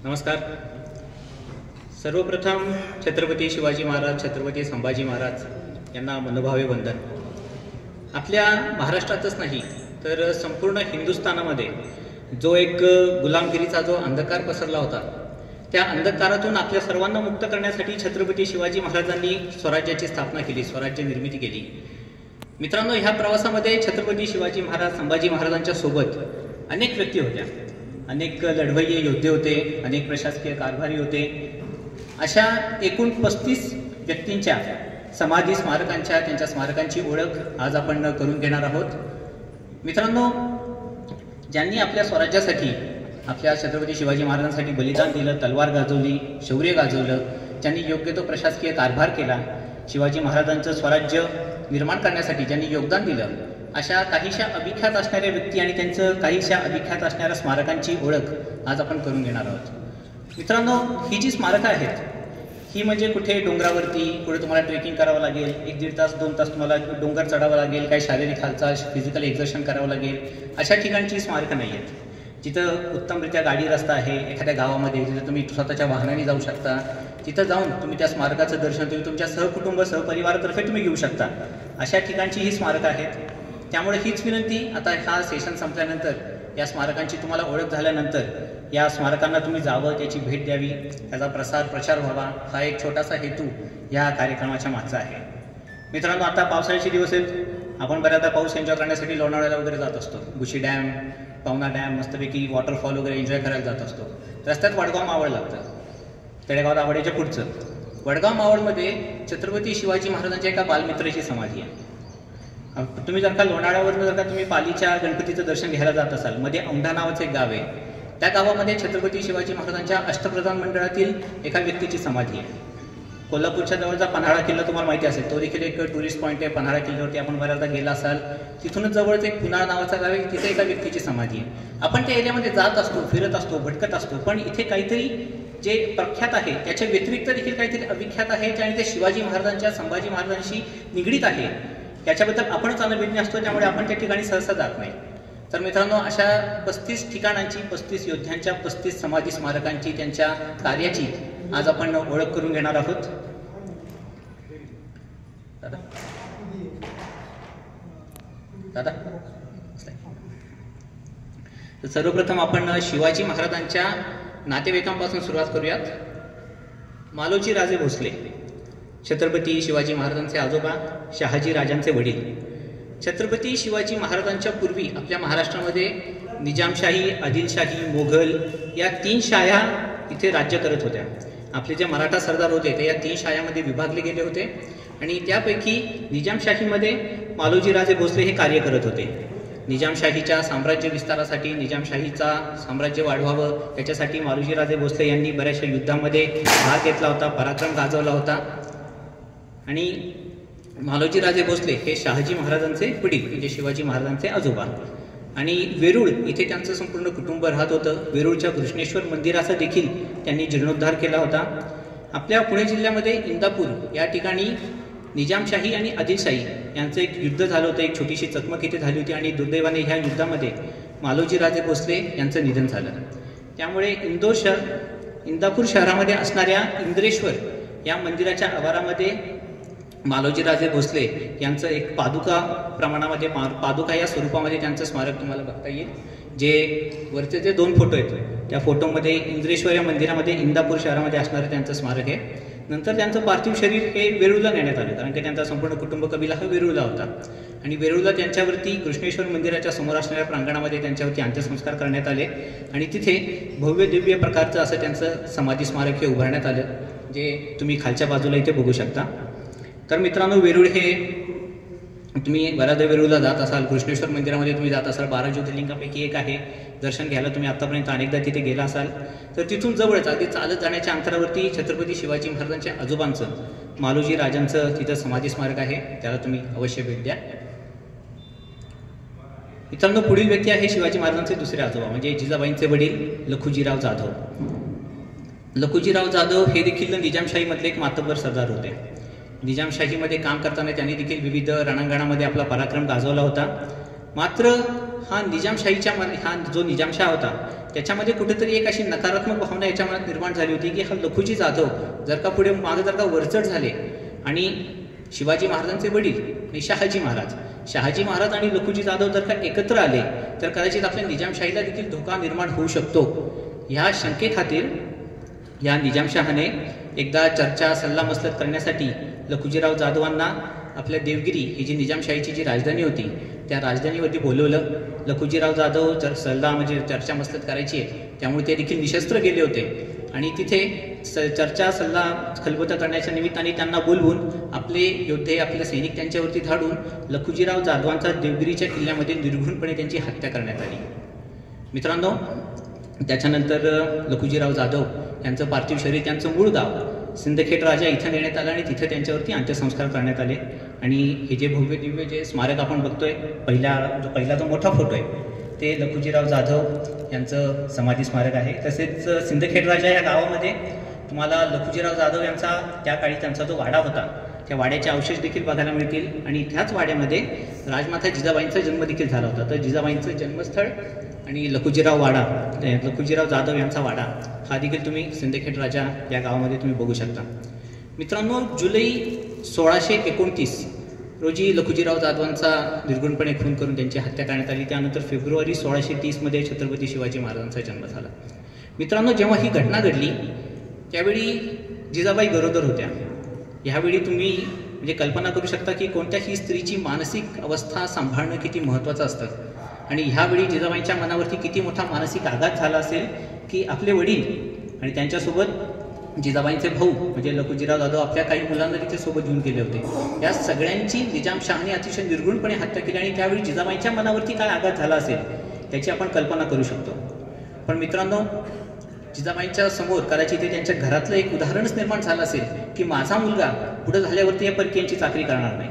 नमस्कार. सर्वप्रथम छत्रपती शिवाजी महाराज, छत्रपती संभाजी महाराज यांना मनोभावे वंदन. आपल्या महाराष्ट्रातच नाही तर संपूर्ण हिंदुस्थानामध्ये जो एक गुलामगिरीचा जो अंधकार पसरला होता, त्या अंधकारातून आपल्या सर्वांना मुक्त करण्यासाठी छत्रपती शिवाजी महाराजांनी स्वराज्याची स्थापना केली, स्वराज्य निर्मिती केली. मित्रांनो, ह्या प्रवासामध्ये छत्रपती शिवाजी महाराज, संभाजी महाराजांच्या सोबत अनेक व्यक्ती होत्या, अनेक लढवय्ये योद्धे होते, अनेक प्रशासकीय कारभारी होते. अशा एकूण 35 व्यक्तींच्या समाधी स्मारकांच्या, त्यांच्या स्मारकांची ओळख आज आपण करून घेणार आहोत. मित्रांनो, ज्यांनी आपल्या स्वराज्यासाठी, आपल्या छत्रपती शिवाजी महाराजांसाठी बलिदान दिलं, तलवार गाजवली, शौर्य गाजवलं, ज्यांनी योग्य तो प्रशासकीय कारभार केला, शिवाजी महाराजांचं स्वराज्य निर्माण करण्यासाठी ज्यांनी योगदान दिलं, अशा काहीशा अभिख्यात असणाऱ्या व्यक्ती आणि त्यांचं काहीशा अभिख्यात असणाऱ्या स्मारकांची ओळख आज आपण करून घेणार आहोत. मित्रांनो, ही जी स्मारकं आहेत, ही म्हणजे कुठे डोंगरावरती, कुठे तुम्हाला ट्रेकिंग करावं लागेल, 1-1.5 तास 2 तास तुम्हाला डोंगर चढावं लागेल, काही शारीरिक हालचाल, फिजिकल एक्झर्शन करावं लागेल, अशा ठिकाणची स्मारकं नाही आहेत. जिथं उत्तमरित्या गाडी रस्ता आहे, एखाद्या गावामध्ये जिथं तुम्ही स्वतःच्या वाहनाने जाऊ शकता, तिथं जाऊन तुम्ही त्या स्मारकाचं दर्शन तुम्ही तुमच्या सहकुटुंब, सहपरिवारातर्फे तुम्ही घेऊ शकता, अशा ठिकाणची ही स्मारकं आहेत. त्यामुळे हीच विनंती, आता हा सेशन संपल्यानंतर, या स्मारकांची तुम्हाला ओळख झाल्यानंतर या स्मारकांना तुम्ही जावं, त्याची भेट द्यावी, त्याचा प्रचार व्हावा, हा एक छोटासा हेतू या कार्यक्रमाच्या मागचा आहे. मित्रांनो, आता पावसाळ्याचे दिवस आहेत, आपण बऱ्याचदा पाऊस एन्जॉय करण्यासाठी लोणावळ्याला वगैरे जात असतो. गुशी डॅम, पवना डॅम, मस्तपैकी वॉटरफॉल वगैरे एन्जॉय करायला जात असतो. रस्त्यात वडगाव मावळ लागतं, तळेगाव दाभाडेच्या पुढचं. वडगाव मावळमध्ये छत्रपती शिवाजी महाराजांच्या एका बालमित्राची समाधी आहे. तुम्ही जर का लोणावळ्यावरून जर का तुम्ही पालीच्या गणपतीचं दर्शन घ्यायला जात असाल, मध्ये औंढा नावाचं एक गाव आहे, त्या गावामध्ये छत्रपती शिवाजी महाराजांच्या अष्टप्रधान मंडळातील एका व्यक्तीची समाधी आहे. कोल्हापूरच्या जवळचा पन्हाळा किल्ला तुम्हाला माहिती असेल, तो देखील एक टुरिस्ट पॉईंट आहे. पन्हाळा किल्ल्यावरती आपण बऱ्याचदा गेला असाल, तिथूनच जवळच एक पुनाळ नावाचा गाव आहे, तिथे एका व्यक्तीची समाधी आहे. आपण त्या एरियामध्ये जात असतो, फिरत असतो, भटकत असतो, पण इथे काहीतरी जे प्रख्यात आहे त्याच्या व्यतिरिक्त देखील काहीतरी अविख्यात आहे, आणि ते शिवाजी महाराजांच्या, संभाजी महाराजांशी निगडीत आहे, याच्याबद्दल आपणच अनभिज्ञ असतो, त्यामुळे आपण त्या ठिकाणी सहसा जात नाही. तर मित्रांनो, अशा 35 ठिकाणांची, 35 योद्ध्यांच्या, 35 समाधी स्मारकांची, त्यांच्या कार्याची आज आपण ओळख करून घेणार आहोत. दादा दादा तर सर्वप्रथम आपण शिवाजी महाराजांच्या नातेवाईकांपासून सुरुवात करूयात. मालोजी राजे भोसले, छत्रपती शिवाजी महाराजांचे आजोबा, शहाजी राजांचे वडील. छत्रपती शिवाजी महाराजांच्या पूर्वी आपल्या महाराष्ट्रामध्ये निजामशाही, आदिलशाही, मोघल या 3 शाह्या इथे राज्य करत होत्या. आपले जे मराठा सरदार होते ते या 3 शाह्यामध्ये विभागले गेले होते, आणि त्यापैकी निजामशाहीमध्ये मालोजी राजे भोसले हे कार्य करत होते. निजामशाहीच्या साम्राज्य विस्तारासाठी, निजामशाहीचा साम्राज्य वाढवावं, त्याच्यासाठी मालोजी राजे भोसले यांनी बऱ्याचशा युद्धामध्ये भाग घेतला होता, पराक्रम गाजवला होता. आणि मालोजी राजे भोसले हे शहाजी महाराजांचे वडील, म्हणजे शिवाजी महाराजांचे आजोबा. आणि वेरूळ इथे त्यांचं संपूर्ण कुटुंब राहत होतं. वेरूळच्या कृष्णेश्वर मंदिराचा देखील त्यांनी जीर्णोद्धार केला होता. आपल्या पुणे जिल्ह्यामध्ये इंदापूर या ठिकाणी निजामशाही आणि आदिलशाही यांचं एक युद्ध झालं होतं, एक छोटीशी चकमक इथे झाली होती, आणि दुर्दैवाने ह्या युद्धामध्ये मालोजी राजे भोसले यांचं निधन झालं. त्यामुळे इंदापूर शहरामध्ये असणाऱ्या इंद्रेश्वर या मंदिराच्या आवारामध्ये मालोजी राजे भोसले यांचं एक पादुका प्रमाणामध्ये, पादुका या स्वरूपामध्ये त्यांचं स्मारक तुम्हाला बघता येईल. जे वरचे जे 2 फोटो आहेत, त्या फोटोमध्ये इंद्रेश्वर या मंदिरामध्ये इंदापूर शहरामध्ये असणारं त्यांचं स्मारक आहे. नंतर त्यांचं पार्थिव शरीर हे वेरूळला नेण्यात आलं, कारण की त्यांचा संपूर्ण कुटुंब कबिला हा वेरूळला होता, आणि वेरूळला त्यांच्यावरती कृष्णेश्वर मंदिराच्या समोर असणाऱ्या प्रांगणामध्ये त्यांच्यावरती अंत्यसंस्कार करण्यात आले, आणि तिथे भव्य दिव्य प्रकारचं असं त्यांचं समाधी स्मारक हे उभारण्यात आलं, जे तुम्ही खालच्या बाजूला इथे बघू शकता. तर मित्रांनो, वेरूळ हे तुम्ही बऱ्याचदा वेरूळला जात असाल, कृष्णेश्वर मंदिरामध्ये तुम्ही जात असाल, 12 ज्योतिर्लिंगापैकी एक आहे. दर्शन घ्यायला तुम्ही आत्तापर्यंत अनेकदा तिथे गेला असाल, तर तिथून जवळच अगदी चालत जाण्याच्या अंतरावरती छत्रपती शिवाजी महाराजांच्या आजोबांचं, मालोजी राजांचं तिथं समाधी स्मारक आहे, त्याला तुम्ही अवश्य भेट द्या. मित्रांनो, पुढील व्यक्ती आहे शिवाजी महाराजांचे दुसरे आजोबा, म्हणजे जिजाबाईंचे वडील लखुजीराव जाधव. लखुजीराव जाधव हे देखील निजामशाहीमधले एक मातब्बर सरदार होते. निजामशाहीमध्ये काम करताना त्यांनी देखील विविध रणांगणामध्ये आपला पराक्रम गाजवला होता. मात्र हा जो निजामशाह होता त्याच्यामध्ये कुठेतरी एक अशी नकारात्मक भावना याच्या मनात निर्माण झाली होती की हा लखुजी जाधव जर का पुढे मागे जर का वरचढ झाले आणि शिवाजी महाराजांचे वडील आणि शहाजी महाराज आणि लखुजी जाधव जर का एकत्र आले तर कदाचित आपल्या निजामशाहीला देखील धोका निर्माण होऊ शकतो. ह्या शंकेखातीर या निजामशहाने एकदा चर्चा सल्लामसलत करण्यासाठी लखुजीराव जाधवांना आपल्या देवगिरी ही जी निजामशाहीची जी राजधानी होती त्या राजधानीवरती बोलवलं. लखुजीराव जाधव जर सल्ला म्हणजे चर्चा मसलत करायची आहे त्यामुळे ते देखील निशस्त्र गेले होते आणि तिथे चर्चा सल्ला खलबतं करण्याच्या निमित्ताने त्यांना बोलवून आपले योद्धे आपले सैनिक त्यांच्यावरती धाडून लखुजीराव जाधवांचा देवगिरीच्या किल्ल्यामध्ये निर्घृणपणे त्यांची हत्या करण्यात आली. मित्रांनो, त्याच्यानंतर लखुजीराव जाधव यांचं पार्थिव शरीर त्यांचं मूळ गाव सिंदखेड राजा इथं नेण्यात आलं आणि तिथे त्यांच्यावरती अंत्यसंस्कार करण्यात आले. आणि हे जे भव्य दिव्य जे स्मारक आपण बघतोय पहिला जो मोठा फोटो आहे ते लखुजीराव जाधव यांचं समाधी स्मारक आहे. तसेच सिंदखेड राजा या गावामध्ये तुम्हाला लखुजीराव जाधव यांचा त्या काळी त्यांचा जो वाडा होता त्या वाड्याचे अवशेष देखील बघायला मिळतील. आणि त्याच वाड्यामध्ये राजमाता जिजाबाईंचा जन्म देखील झाला होता. तर जिजाबाईंचं जन्मस्थळ आणि लखुजीराव जाधव यांचा वाडा हा देखील तुम्ही सिंदखेड राजा या गावामध्ये तुम्ही बघू शकता. मित्रांनो, जुलै 1629 रोजी लखुजीराव जाधवांचा निर्घृणपणे खून करून त्यांची हत्या करण्यात आली. त्यानंतर फेब्रुवारी 1630 छत्रपती शिवाजी महाराजांचा जन्म झाला. मित्रांनो, जेव्हा ही घटना घडली त्यावेळी जिजाबाई गरोदर होत्या. ह्यावेळी तुम्ही म्हणजे कल्पना करू शकता की कोणत्याही स्त्रीची मानसिक अवस्था सांभाळणं किती महत्त्वाचं असतं. आणि ह्यावेळी जिजाबाईंच्या मनावरती किती मोठा मानसिक आघात झाला असेल की आपले वडील आणि त्यांच्यासोबत जिजाबाईंचे भाऊ म्हणजे लखुजीराव जाधव आपल्या काही मुलांना तिथे सोबत घेऊन गेले होते. या सगळ्यांची निजामशहाने अतिशय निर्घृणपणे हत्या केली आणि त्यावेळी जिजाबाईंच्या मनावरती काय आघात झाला असेल त्याची आपण कल्पना करू शकतो. पण मित्रांनो, जिजाबाईंच्या समोर कदाचित ते त्यांच्या घरातलं एक उदाहरणच निर्माण झालं असेल की माझा मुलगा पुढे झाल्यावरती या परकीयांची चाकरी करणार नाही.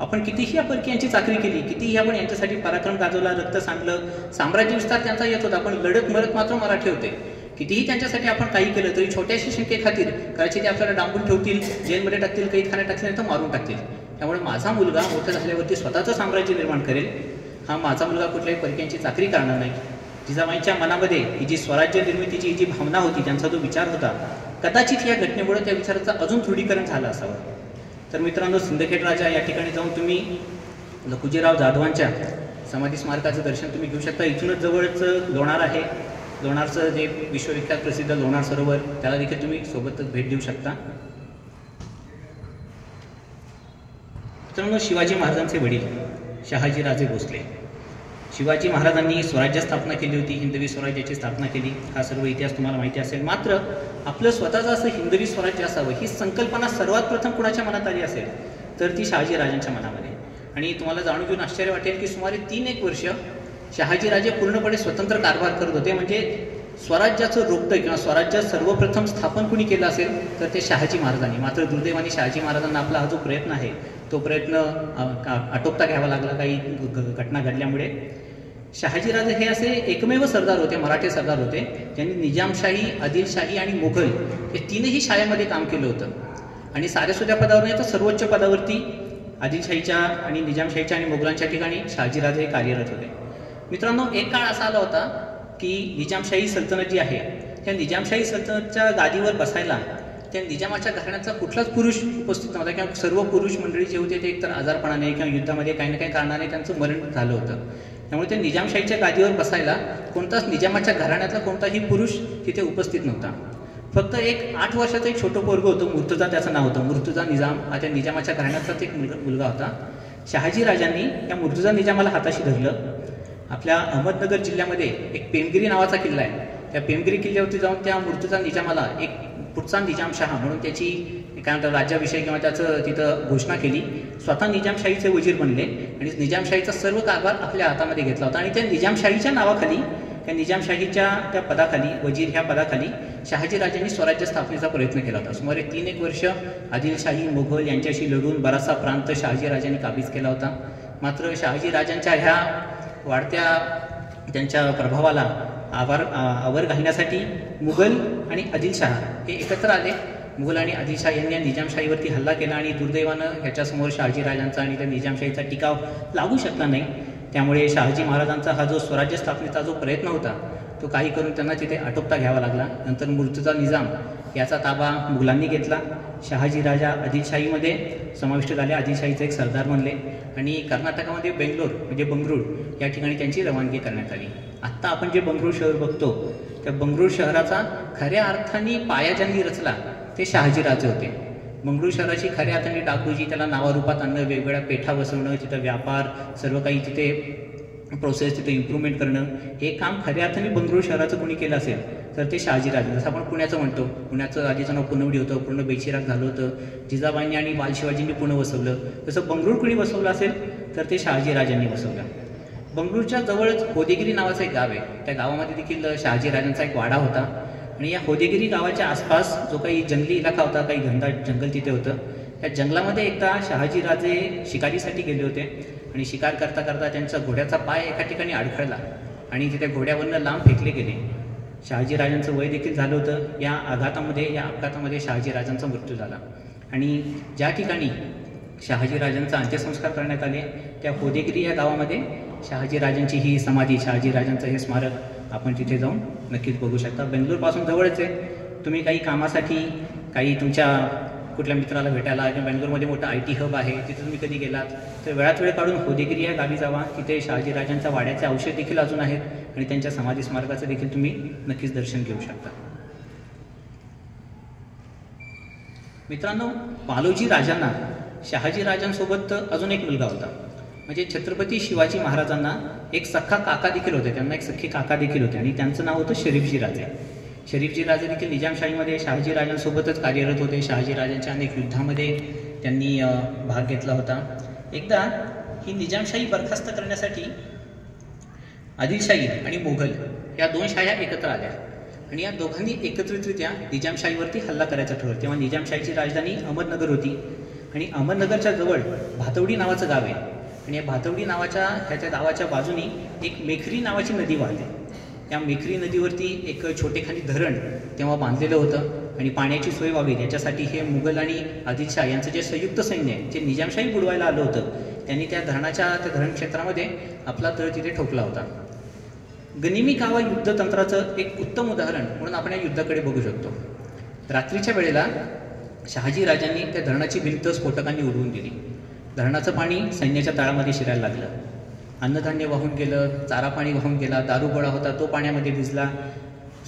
आपण कितीही या परकीयांची चाकरी केली, कितीही आपण यांच्यासाठी पराक्रम गाजवला, रक्त सांडलं, साम्राज्य विस्तार त्यांचा येत होता, पण लढत मरत मात्र मराठी होते. कितीही त्यांच्यासाठी आपण काही केलं तरी छोट्याशी शंकेखातीर कदाचित ते आपल्याला डांबून ठेवतील, जेलमध्ये टाकतील, कैदखान्यात टाकतील, नाही तर मारून टाकतील. त्यामुळे माझा मुलगा मोठं झाल्यावरती स्वतःचं साम्राज्य निर्माण करेल, हा माझा मुलगा कुठल्याही परकीयांची चाकरी करणार नाही. जिजाबाईंच्या मनामध्ये ही जी स्वराज्य निर्मितीची ही जी भावना होती, त्यांचा जो विचार होता, कदाचित या घटनेमुळे त्या विचाराचं अजून दृढीकरण झालं असावं. तर मित्रांनो, सिंदखेड राजा या ठिकाणी जाऊन तुम्ही लखुजीराव जाधवांच्या समाधी स्मारकाचं दर्शन तुम्ही घेऊ शकता. इथूनच जवळच लोणार आहे. लोणारचं जे विश्वविख्यात प्रसिद्ध लोणार सरोवर त्याला देखील तुम्ही सोबतच भेट देऊ शकता. मित्रांनो, शिवाजी महाराजांचे वडील शहाजीराजे भोसले, शिवाजी महाराजांनी स्वराज्य स्थापना केली होती, हिंदवी स्वराज्याची स्थापना केली. हा सर्व इतिहास तुम्हाला माहिती असेल. मात्र आपलं स्वतःचं असं हिंदवी स्वराज्य असावं ही संकल्पना सर्वात प्रथम कुणाच्या मनात आली असेल तर ती शहाजीराजांच्या मनामध्ये. आणि तुम्हाला जाणून घेऊन आश्चर्य वाटेल की सुमारे 3-1 वर्ष शहाजीराजे पूर्णपणे स्वतंत्र कारभार करत होते. म्हणजे स्वराज्याचं रोपटं किंवा स्वराज्य सर्वप्रथम स्थापन कुणी केलं असेल तर ते शहाजी महाराजांनी. मात्र दुर्दैवाने शहाजी महाराजांना आपला हा जो प्रयत्न आहे तो प्रयत्न आटोपता घ्यावा लागला काही घटना घडल्यामुळे. शहाजीराजे हे असे एकमेव सरदार होते, मराठी सरदार होते, ज्यांनी निजामशाही, आदिलशाही आणि मुघल हे तीनही शाळेमध्ये काम केलं होतं. आणि सारेसुद्या पदावर नाही तर सर्वोच्च पदावरती आदिलशाहीच्या आणि निजामशाहीच्या आणि मुघलांच्या ठिकाणी शहाजीराजे कार्यरत होते. मित्रांनो, एक काळ असा आला होता की निजामशाही सल्तनत जी आहे त्या निजामशाही सल्तनतच्या गादीवर बसायला त्या निजामाच्या घराण्याचा कुठलाच पुरुष उपस्थित नव्हता किंवा सर्व पुरुष मंडळी जे होते ते एकतर आजारपणाने किंवा युद्धामध्ये काही ना काही कारणाने त्यांचं मरण झालं होतं. त्यामुळे ते निजामशाहीच्या गादीवर बसायला कोणताच निजामाच्या घराण्यातला कोणताही पुरुष तिथे उपस्थित नव्हता. फक्त एक 8 वर्षाचं एक छोटं पोरगं होतं, मुर्तुजा त्याचं नाव होतं. मुर्तुजा निजाम हा त्या निजामाच्या घराण्याचाच एक मुलगा होता. शहाजीराजांनी त्या मुर्तुजा निजामाला हाताशी धरलं. आपल्या अहमदनगर जिल्ह्यामध्ये एक पेमगिरी नावाचा किल्ला आहे, त्या पेमगिरी किल्ल्यावरती जाऊन त्या मुर्तुजा निजामाला एक पुढचा निजामशहा म्हणून त्याची काय म्हणतात राज्याभिषेक किंवा त्याचं तिथं घोषणा केली. स्वतः निजामशाहीचे वजीर बनले आणि निजामशाहीचा सर्व कारभार आपल्या हातामध्ये घेतला होता. आणि त्या निजामशाहीच्या नावाखाली, त्या निजामशाहीच्या त्या पदाखाली, वजीर ह्या पदाखाली शहाजीराजांनी स्वराज्य स्थापनेचा प्रयत्न केला होता. सुमारे 3-1 वर्ष आदिलशाही, मुघल यांच्याशी लढून बराचसा प्रांत शहाजीराजांनी काबीज केला होता. मात्र शहाजीराजांच्या ह्या वाढत्या त्यांच्या प्रभावाला आवर घालण्यासाठी मुघल आणि आदिलशाह हे एकत्र आले. मुघल आणि आदिलशाह यांनी निजामशाहीवरती हल्ला केला आणि दुर्दैवानं ह्याच्यासमोर शहाजीराजांचा आणि त्या निजामशाहीचा टिकाव लागू शकला नाही. त्यामुळे शहाजी महाराजांचा हा जो स्वराज्य स्थापनेचा जो प्रयत्न होता तो काही करून त्यांना तिथे आटोपता घ्यावा लागला. नंतर मुर्तजा निजाम याचा ताबा मुघलांनी घेतला. शहाजी राजा आदिलशाहीमध्ये समाविष्ट झाले, आदिलशाहीचे एक सरदार बनले आणि कर्नाटकामध्ये बेंगलोर म्हणजे बंगळूर या ठिकाणी त्यांची रवानगी करण्यात आली. आत्ता आपण जे बंगळूर शहर बघतो त्या बंगळूर शहराचा खऱ्या अर्थाने पाया ज्यांनी रचला ते शहाजीराजे होते. बंगळूर शहराची खऱ्या अर्थाने डागडुजी, त्याला नावारूपात आणणं, वेगवेगळ्या पेठा बसवणं, तिथं व्यापार, सर्व काही तिथे प्रोसेस, तिथे इम्प्रूव्हमेंट करणं, हे काम खऱ्या अर्थाने बंगळूर शहराचं कोणी केलं असेल तर ते शहाजीराजे. जसं आपण पुण्याचं म्हणतो, पुण्याचं आधीचं नाव पुनवडी होतं, पूर्ण बेचिराग झालं होतं, जिजाबाईंनी आणि बालशिवाजींनी पुणे बसवलं. तसं बंगळूर कोणी बसवलं असेल तर ते शहाजीराजांनी बसवलं. बंगळूरच्या जवळच होदेगिरी नावाचं एक गाव आहे. त्या गावामध्ये देखील शहाजीराजांचा एक वाडा होता आणि या होदेगिरी गावाच्या आसपास जो काही जंगली इलाका होता, काही घनदाट जंगल तिथे होतं. त्या जंगलामध्ये एकदा शहाजीराजे शिकारीसाठी गेले होते आणि शिकार करता करता त्यांचा घोड्याचा पाय एका ठिकाणी अडखळला आणि तिथे घोड्यावरनं लांब फेकले गेले. शहाजीराजांचं वय देखील झालं होतं. या अपघातामध्ये शहाजीराजांचा मृत्यू झाला आणि ज्या ठिकाणी शहाजीराजांचा अंत्यसंस्कार करण्यात आले त्या होदेगिरी या गावामध्ये शहाजीराजांची ही समाधी, शहाजीराजांचं हे स्मारक आपण तिथे जाऊन नक्कीच बघू शकता. बेंगलोरपासून जवळच आहे. तुम्ही काही कामासाठी, काही तुमच्या कुठल्या मित्राला भेटायला, किंवा बेंगलोरमध्ये मोठा IT हब आहे, तिथे तुम्ही कधी गेलात तर वेळात वेळ काढून होदेगिरी या गावी जावा. तिथे शहाजीराजांच्या वाड्याचे अवशेष देखील अजून आहेत आणि त्यांच्या समाधी स्मारकाचं देखील तुम्ही नक्कीच दर्शन घेऊ शकता. मित्रांनो, पालोजी राजांना शहाजीराजांसोबत अजून एक मुलगा होता. म्हणजे छत्रपती शिवाजी महाराजांना एक सख्खा काका देखील होते, त्यांना एक सख्खे काका देखील होते आणि त्यांचं नाव होतं शरीफजी राजे. शरीफजी राजे देखील निजामशाहीमध्ये शहाजीराजांसोबतच कार्यरत होते. शहाजीराजांच्या अनेक युद्धामध्ये त्यांनी भाग घेतला होता. एकदा ही निजामशाही बरखास्त करण्यासाठी आदिलशाही आणि मोघल या दोन शाह्या एकत्र आल्या आणि या दोघांनी एकत्रितरित्या निजामशाहीवरती हल्ला करायचा ठरवलं. तेव्हा निजामशाहीची राजधानी अहमदनगर होती आणि अहमदनगरच्या जवळ भातवडी नावाचं गाव आहे आणि या भातवडी ह्याच्या गावाच्या बाजूनी एक मेखरी नावाची नदी वाहते. त्या मेखरी नदीवरती एक छोटेखानी धरण तेव्हा बांधलेलं होतं आणि पाण्याची सोय व्हावी याच्यासाठी हे मुघल आणि आदिलशाह यांचं जे संयुक्त सैन्य आहे, जे निजामशाही बुडवायला आलं होतं, त्यांनी त्या धरण क्षेत्रामध्ये आपला तळ तिथे ठोकला होता. गनिमी कावा युद्धतंत्राचं एक उत्तम उदाहरण म्हणून आपण या युद्धाकडे बघू शकतो. रात्रीच्या वेळेला शहाजीराजांनी त्या धरणाची भिंत स्फोटकांनी उडवून दिली. धरणाचं पाणी सैन्याच्या तळामध्ये शिरायला लागलं. अन्नधान्य वाहून गेलं, चारा पाणी वाहून गेला, दारूगोळा होता तो पाण्यामध्ये भिजला.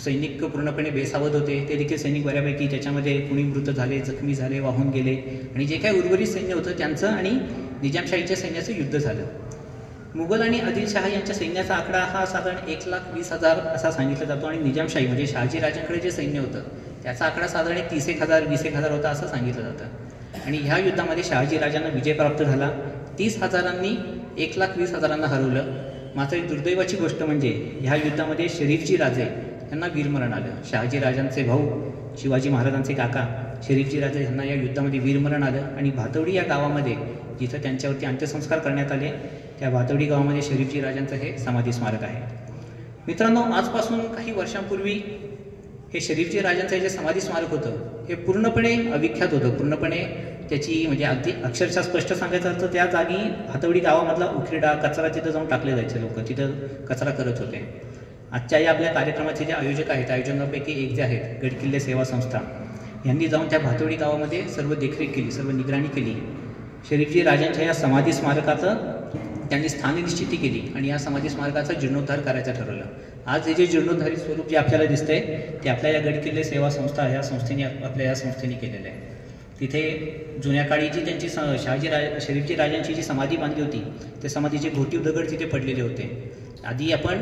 सैनिक पूर्णपणे बेसावध होते, ते देखील सैनिक बऱ्यापैकी त्याच्यामध्ये कुणी मृत झाले, जखमी झाले, वाहून गेले आणि जे काही उर्वरित सैन्य होतं त्यांचं आणि निजामशाहीच्या सैन्याचं युद्ध झालं. मुघल आणि आदिलशाह यांच्या सैन्याचा आकडा हा साधारण 1,20,000 असा सांगितला जातो आणि निजामशाही म्हणजे शहाजीराजांकडे जे सैन्य होतं त्याचा आकडा साधारण 30,000 20,000 होता असं सांगितलं जातं. आणि ह्या युद्धामध्ये शहाजीराजांना विजय प्राप्त झाला. 30,000नी 1,20,000 हरवलं. मात्र एक दुर्दैवाची गोष्ट म्हणजे ह्या युद्धामध्ये शरीफजी राजे यांना वीरमरण आलं. शहाजीराजांचे भाऊ शिवाजी महाराजांचे काका शरीफजी राजे यांना या युद्धामध्ये वीरमरण आलं आणि भातवडी या गावामध्ये जिथं त्यांच्यावरती अंत्यसंस्कार करण्यात आले त्या भातवडी गावामध्ये शरीफजी राजांचं हे समाधी स्मारक आहे. मित्रांनो, आजपासून काही वर्षांपूर्वी हे शरीफजी राजांचं जे समाधी स्मारक होतं हे पूर्णपणे अविख्यात होतं. पूर्णपणे त्याची म्हणजे अगदी अक्षरशः स्पष्ट सांगायचं तर त्या जागी भातवडी गावामधला उखिरडा कचरा तिथं जाऊन टाकले जायचे. लोक तिथं कचरा करत होते. आजच्या या आपल्या कार्यक्रमाचे जे आयोजक आहेत, आयोजकांपैकी एक जे आहेत गडकिल्ले सेवा संस्था, यांनी जाऊन त्या भातवडी गावामध्ये सर्व देखरेख केली, सर्व निगराणी केली. शरीफजी राजांच्या या समाधी स्मारकाचं त्यांनी स्थाननिश्चिती केली आणि या समाधी स्मारकाचा जीर्णोद्धार करायचं ठरवलं. आज हे जे जीर्णोद्धारित स्वरूप जे आपल्याला दिसतंय ते आपल्या या गडकिल्ले सेवा संस्था या संस्थेने आपल्या या संस्थेने केलेलं आहे. तिथे जुन्या काळी जी त्यांची शरीफजी राजांची जी समाधी बांधली होती त्या समाधीचे घोटीव दगड तिथे पडलेले होते. आधी आपण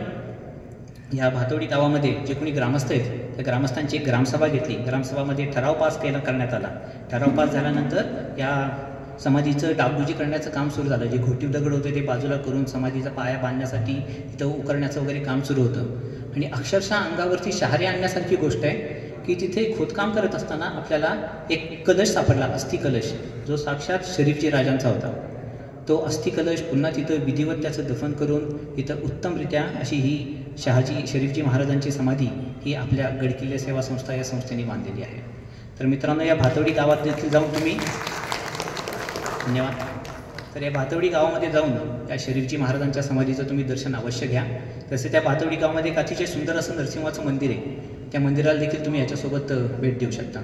या भातवडी गावामध्ये जे कोणी ग्रामस्थ आहेत त्या ग्रामस्थांची एक ग्रामसभा घेतली. ग्रामसभामध्ये ठराव पास करण्यात आला. ठराव पास झाल्यानंतर या समाधीचं डागडुजी करण्याचं काम सुरू झालं. जे घोटीव दगड होते ते बाजूला करून समाधीचा पाया बांधण्यासाठी तिथं उकरण्याचं वगैरे काम सुरू होतं आणि अक्षरशः अंगावरती शहारे आणण्यासारखी गोष्ट आहे की तिथे खोदकाम करत असताना आपल्याला एक कलश सापडला, अस्थि कलश, जो साक्षात शरीफजी राजांचा होता. तो अस्थि कलश पुन्हा तिथं विधिवत त्याचं दफन करून तिथं उत्तमरित्या अशी ही शरीफजी महाराजांची समाधी ही आपल्या गडकिल्ले सेवा संस्था या संस्थेने बांधलेली आहे. तर मित्रांनो, या भातवडी गावात देखील जाऊन तुम्ही धन्यवाद. तर या भातवडी गावामध्ये जाऊन त्या शरीरजी महाराजांच्या समाधीचं तुम्ही दर्शन अवश्य घ्या. तसे त्या भातवडी गावामध्ये एक अतिशय सुंदर असं नरसिंहाचं मंदिर आहे, त्या मंदिराला देखील तुम्ही याच्यासोबत भेट देऊ शकता.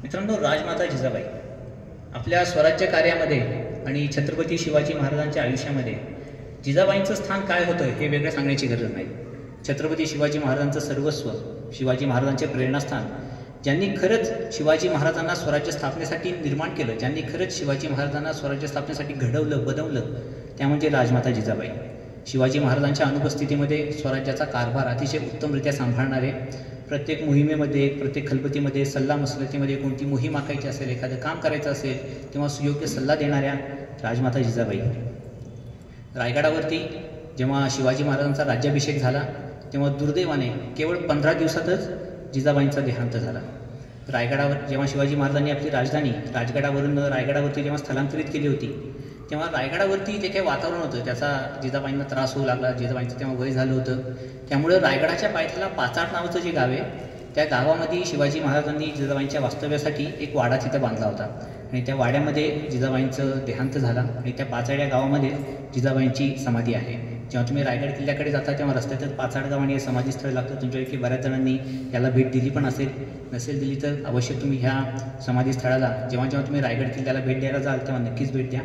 मित्रांनो, राजमाता जिजाबाई आपल्या स्वराज्य कार्यामध्ये आणि छत्रपती शिवाजी महाराजांच्या आयुष्यामध्ये जिजाबाईंचं स्थान काय होतं हे वेगळं सांगण्याची गरज नाही. छत्रपती शिवाजी महाराजांचं सर्वस्व, शिवाजी महाराजांचे प्रेरणास्थान, ज्यांनी खरंच शिवाजी महाराजांना स्वराज्य स्थापनेसाठी निर्माण केलं, ज्यांनी खरंच शिवाजी महाराजांना स्वराज्य स्थापनेसाठी घडवलं, बनवलं, त्या म्हणजे राजमाता जिजाबाई. शिवाजी महाराजांच्या अनुपस्थितीमध्ये स्वराज्याचा कारभार अतिशय उत्तमरित्या सांभाळणारे, प्रत्येक मोहिमेमध्ये, प्रत्येक खलबतीमध्ये, सल्लामसलतीमध्ये कोणती मोहीम आखायची असेल, एखादं काम करायचं असेल तेव्हा सुयोग्य सल्ला देणाऱ्या राजमाता जिजाबाई. रायगडावरती जेव्हा शिवाजी महाराजांचा राज्याभिषेक झाला तेव्हा दुर्दैवाने केवळ 15 दिवसातच जिजाबाईंचा देहांत झाला. रायगडावर जेव्हा शिवाजी महाराजांनी आपली राजधानी राजगडावरून रायगडावरती जेव्हा स्थलांतरित केली होती तेव्हा रायगडावरती जे काही वातावरण होतं त्याचा जिजाबाईंना त्रास होऊ लागला. जिजाबाईंचं तेव्हा वय झालं होतं, त्यामुळं रायगडाच्या पायथ्याला पाचाड नावाचं जे गाव आहे त्या गावामध्ये शिवाजी महाराजांनी जिजाबाईंच्या वास्तव्यासाठी एक वाडा तिथं बांधला होता आणि त्या वाड्यामध्ये जिजाबाईंचं देहांत झाला आणि त्या पाचाड या गावामध्ये जिजाबाईंची समाधी आहे. जेव्हा तुम्ही रायगड किल्ल्याकडे जाता तेव्हा रस्त्यातच पाचाड गाव आणि समाधीस्थळ लागतं. तुमच्यापैकी बऱ्याच जणांनी याला भेट दिली पण असेल, नसेल दिली तर अवश्य तुम्ही ह्या समाधीस्थळाला जेव्हा जेव्हा तुम्ही रायगड किल्ल्याला भेट द्यायला जाल तेव्हा नक्कीच भेट द्या.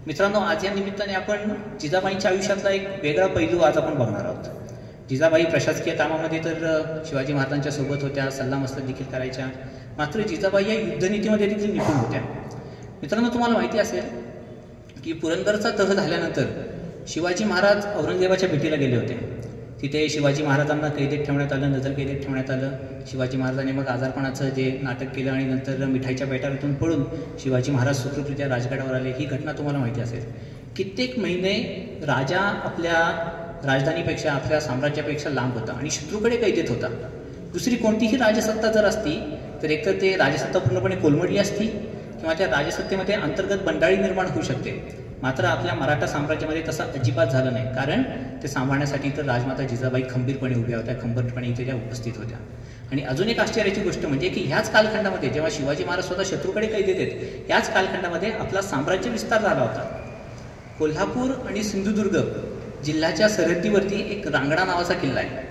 मित्रांनो, आज या निमित्ताने आपण जिजाबाईंच्या आयुष्यातला एक वेगळा पैलू आज आपण बघणार आहोत. जिजाबाई प्रशासकीय कामामध्ये तर शिवाजी महाराजांच्या सोबत होत्या, सल्लामसलत देखील करायच्या, मात्र जिजाबाई या युद्धनीतीमध्ये देखील निपुण होत्या. मित्रांनो, तुम्हाला माहिती असेल की पुरंदरचा तह झाल्यानंतर शिवाजी महाराज औरंगजेबाच्या भेटीला गेले होते. तिथे शिवाजी महाराजांना कैदेत ठेवण्यात आलं, नजर कैदेत ठेवण्यात आलं. शिवाजी महाराजांनी मग आजारपणाचं जे नाटक केलं आणि नंतर मिठाईच्या पेटारीतून पळून शिवाजी महाराज सुखरूपरित्या राजगडावर आले. ही घटना तुम्हाला माहिती असेल. कित्येक महिने राजा आपल्या राजधानीपेक्षा, आपल्या साम्राज्यापेक्षा लांब होता आणि शत्रूकडे कैदेत होता. दुसरी कोणतीही राजसत्ता जर असती तर एकतर ते राजसत्ता पूर्णपणे कोलमडली असती किंवा त्या राजसत्तेमध्ये अंतर्गत बंडाळी निर्माण होऊ शकते. मात्र आपल्या मराठा साम्राज्यामध्ये तसं अजिबात झालं नाही, कारण ते सांभाळण्यासाठी तर राजमाता जिजाबाई खंबीरपणे उभ्या होत्या, खंबीरपणे इथे त्या उपस्थित होत्या. आणि अजून एक आश्चर्याची गोष्ट म्हणजे की ह्याच कालखंडामध्ये जेव्हा शिवाजी महाराज स्वतः शत्रूकडे कैदेत आहेत याच कालखंडामध्ये आपला साम्राज्य विस्तार झाला होता. कोल्हापूर आणि सिंधुदुर्ग जिल्ह्याच्या सरहद्दीवरती एक रांगडा नावाचा किल्ला आहे.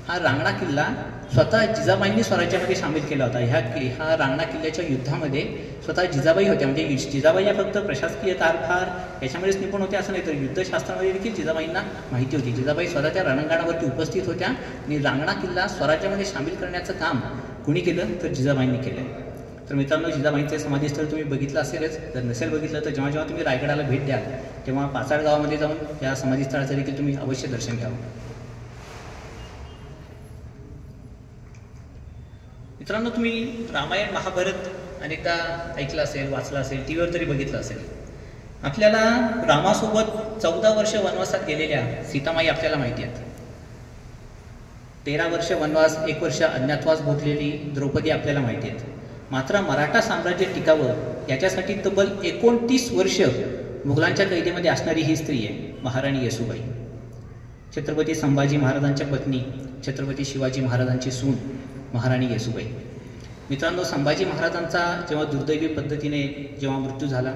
हा रांगडा किल्ला स्वतः जिजाबाईंनी स्वराज्यामध्ये सामील केला होता. ह्या रांगडा किल्ल्याच्या युद्धामध्ये स्वतः जिजाबाई होत्या. म्हणजे जिजाबाई या फक्त प्रशासकीय कारभार याच्यामध्येच निपुण होत्या असं नाही, तर युद्धशास्त्रामध्ये देखील जिजाबाईंना माहिती होती. जिजाबाई स्वतः त्या रणांगणावरती उपस्थित होत्या आणि रांगडा किल्ला स्वराज्यामध्ये सामील करण्याचं काम कुणी केलं तर जिजाबाईंनी केलं. तर मित्रांनो, जिजाबाईंचे समाधीस्थळ तुम्ही बघितलं असेलच, जर नसेल बघितलं तर जेव्हा जेव्हा तुम्ही रायगडाला भेट द्याल तेव्हा पाचाड गावामध्ये जाऊन या समाधीस्थळाचं देखील तुम्ही अवश्य दर्शन घ्यावं. मित्रांनो, तुम्ही रामायण महाभारत अनेकदा ऐकलं असेल, वाचलं असेल, टीव्हीवर तरी बघितलं असेल. आपल्याला रामासोबत 14 वर्ष वनवासात गेलेल्या सीतामाई आपल्याला माहिती आहेत. 13 वर्ष वनवास, 1 वर्ष अज्ञातवास भोगलेली द्रौपदी आपल्याला माहिती आहेत. मात्र मराठा साम्राज्य टिकावं याच्यासाठी तब्बल 29 वर्ष मुघलांच्या कैदेमध्ये असणारी ही स्त्री आहे महाराणी येसूबाई. छत्रपती संभाजी महाराजांच्या पत्नी, छत्रपती शिवाजी महाराजांची सून महाराणी येसूबाई. मित्रांनो, संभाजी महाराजांचा जेव्हा दुर्दैवी पद्धतीने जेव्हा मृत्यू झाला